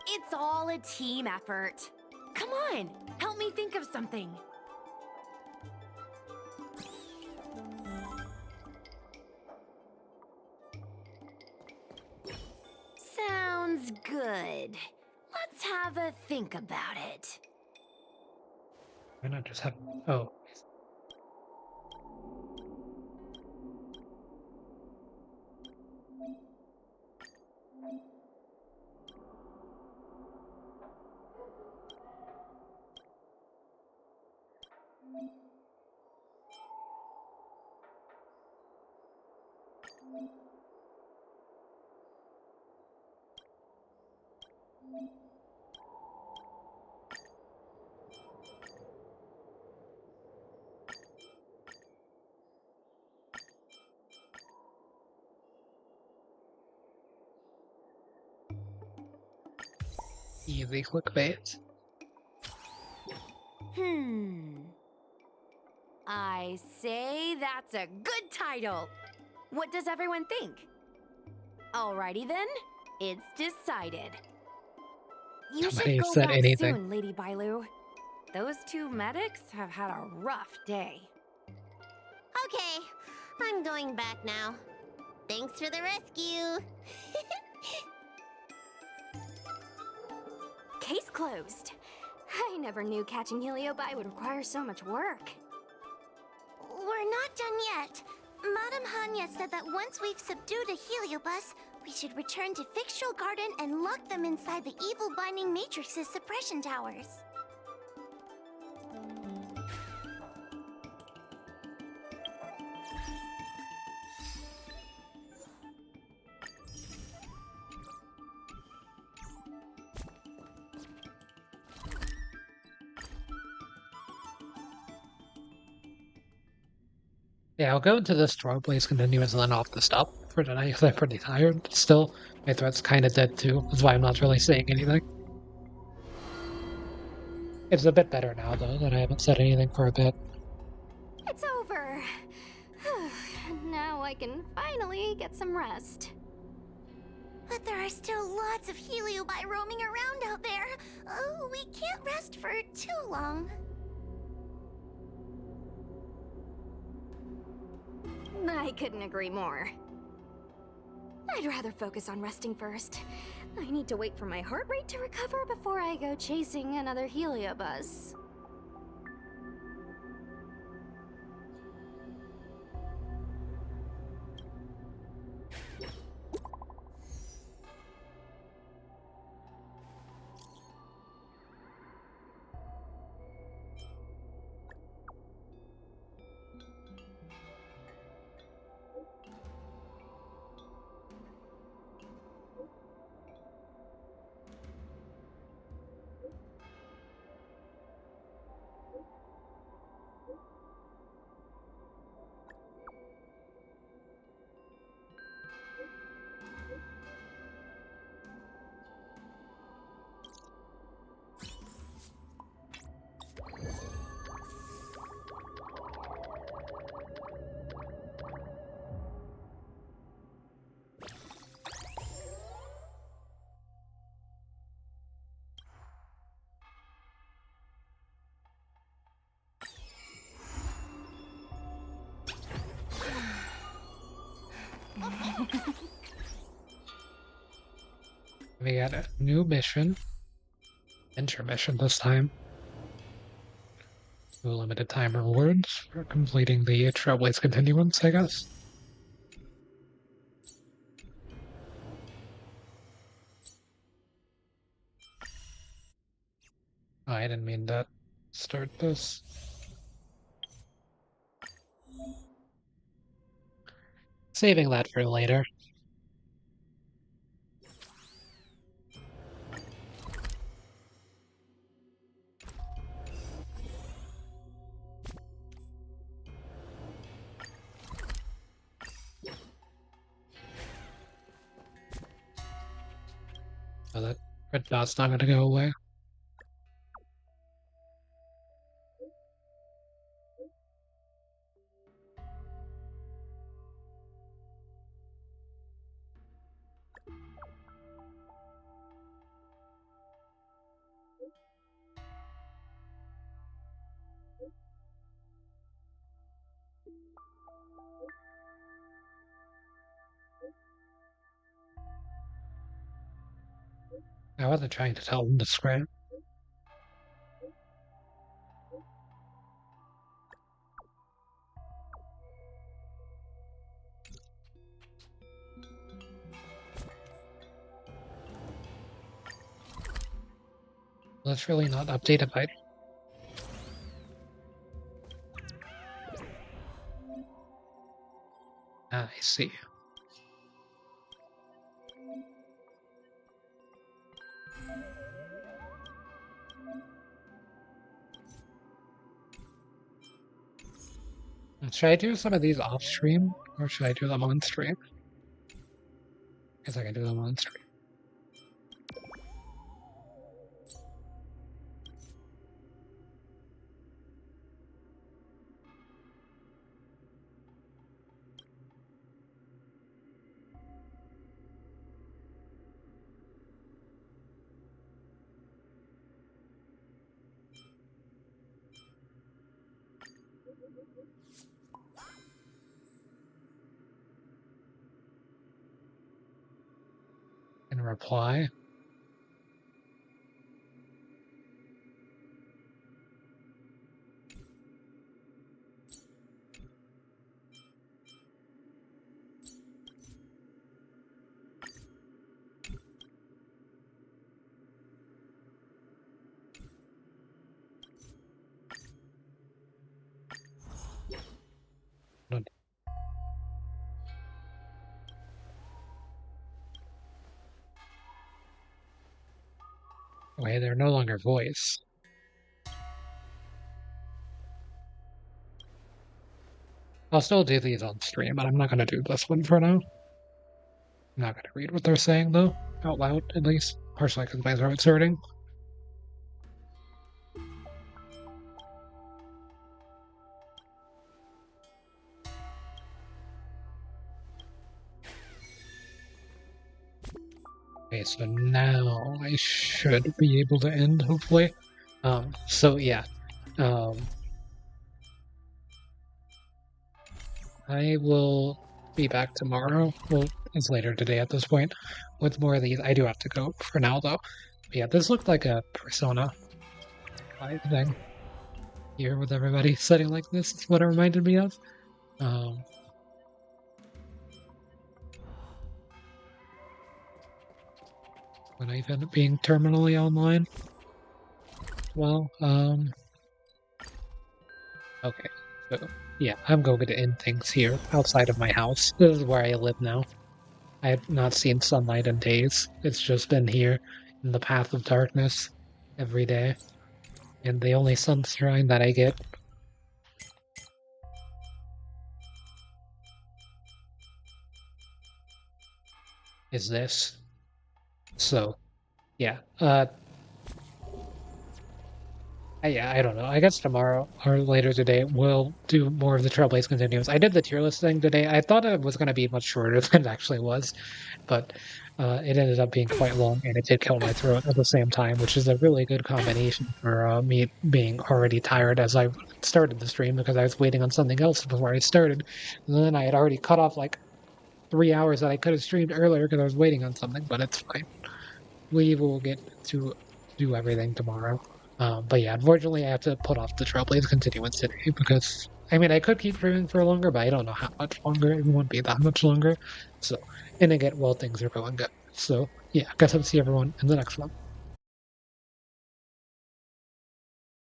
It's all a team effort. Come on, help me think of something. Sounds good. Let's have a think about it. Why not just have... Oh. Easy clickbait. I say that's a good title. What does everyone think? Alrighty then, it's decided. You Somebody should go said back anything. soon, Lady Bailu. Those two medics have had a rough day. Okay, I'm going back now. Thanks for the rescue. Case closed. I never knew catching Heliobi would require so much work. We're not done yet. Madame Hanya said that once we've subdued a heliobus, we should return to Fixtural Garden and lock them inside the evil binding matrix's suppression towers. Yeah, I'll go into this Trailblazer continuous and then I'll have to stop for tonight because I'm pretty tired. Still, my throat's kind of dead too. That's why I'm not really saying anything. It's a bit better now, though, that I haven't said anything for a bit. It's over. Now I can finally get some rest. But there are still lots of heliobi roaming around out there. Oh, we can't rest for too long. I couldn't agree more. I'd rather focus on resting first. I need to wait for my heart rate to recover before I go chasing another heliobus. We got a new mission. Intermission this time. No limited time rewards for completing the Trailblazer continuance, I guess. Oh, I didn't mean to start this. Saving that for later. Red dot's not gonna go away. I wasn't trying to tell them to scram. Let's really not update it by. I see. Should I do some of these off stream or should I do them on stream? Guess I can do them on stream. And reply. Wait, they're no longer voice. I'll still do these on stream, but I'm not going to do this one for now. I'm not going to read what they're saying, though, out loud, at least. Partially because my throat's hurting. Okay, so now I should be able to end, hopefully. So yeah. I will be back tomorrow. Well, it's later today at this point. With more of these, I do have to go for now, though. But yeah, this looked like a Persona 5 thing. Here with everybody sitting like this is what it reminded me of. When I end up being terminally online. Well, okay, so yeah, I'm going to end things here outside of my house. This is where I live now. I have not seen sunlight in days. It's just been here in the path of darkness every day. And the only sunshine that I get is this. So, yeah. Yeah, I don't know. I guess tomorrow or later today we'll do more of the Trailblazer continues. I did the tier list thing today. I thought it was going to be much shorter than it actually was, but it ended up being quite long, and it did kill my throat at the same time, which is a really good combination for me being already tired as I started the stream because I was waiting on something else before I started. And then I had already cut off like 3 hours that I could have streamed earlier because I was waiting on something, but it's fine. We will get to do everything tomorrow. But yeah, unfortunately, I have to put off the Trailblazer continuance today because, I mean, I could keep streaming for longer, but I don't know how much longer. It won't be that much longer. So, and again, well, things are going good. So, yeah, guess I'll see everyone in the next one.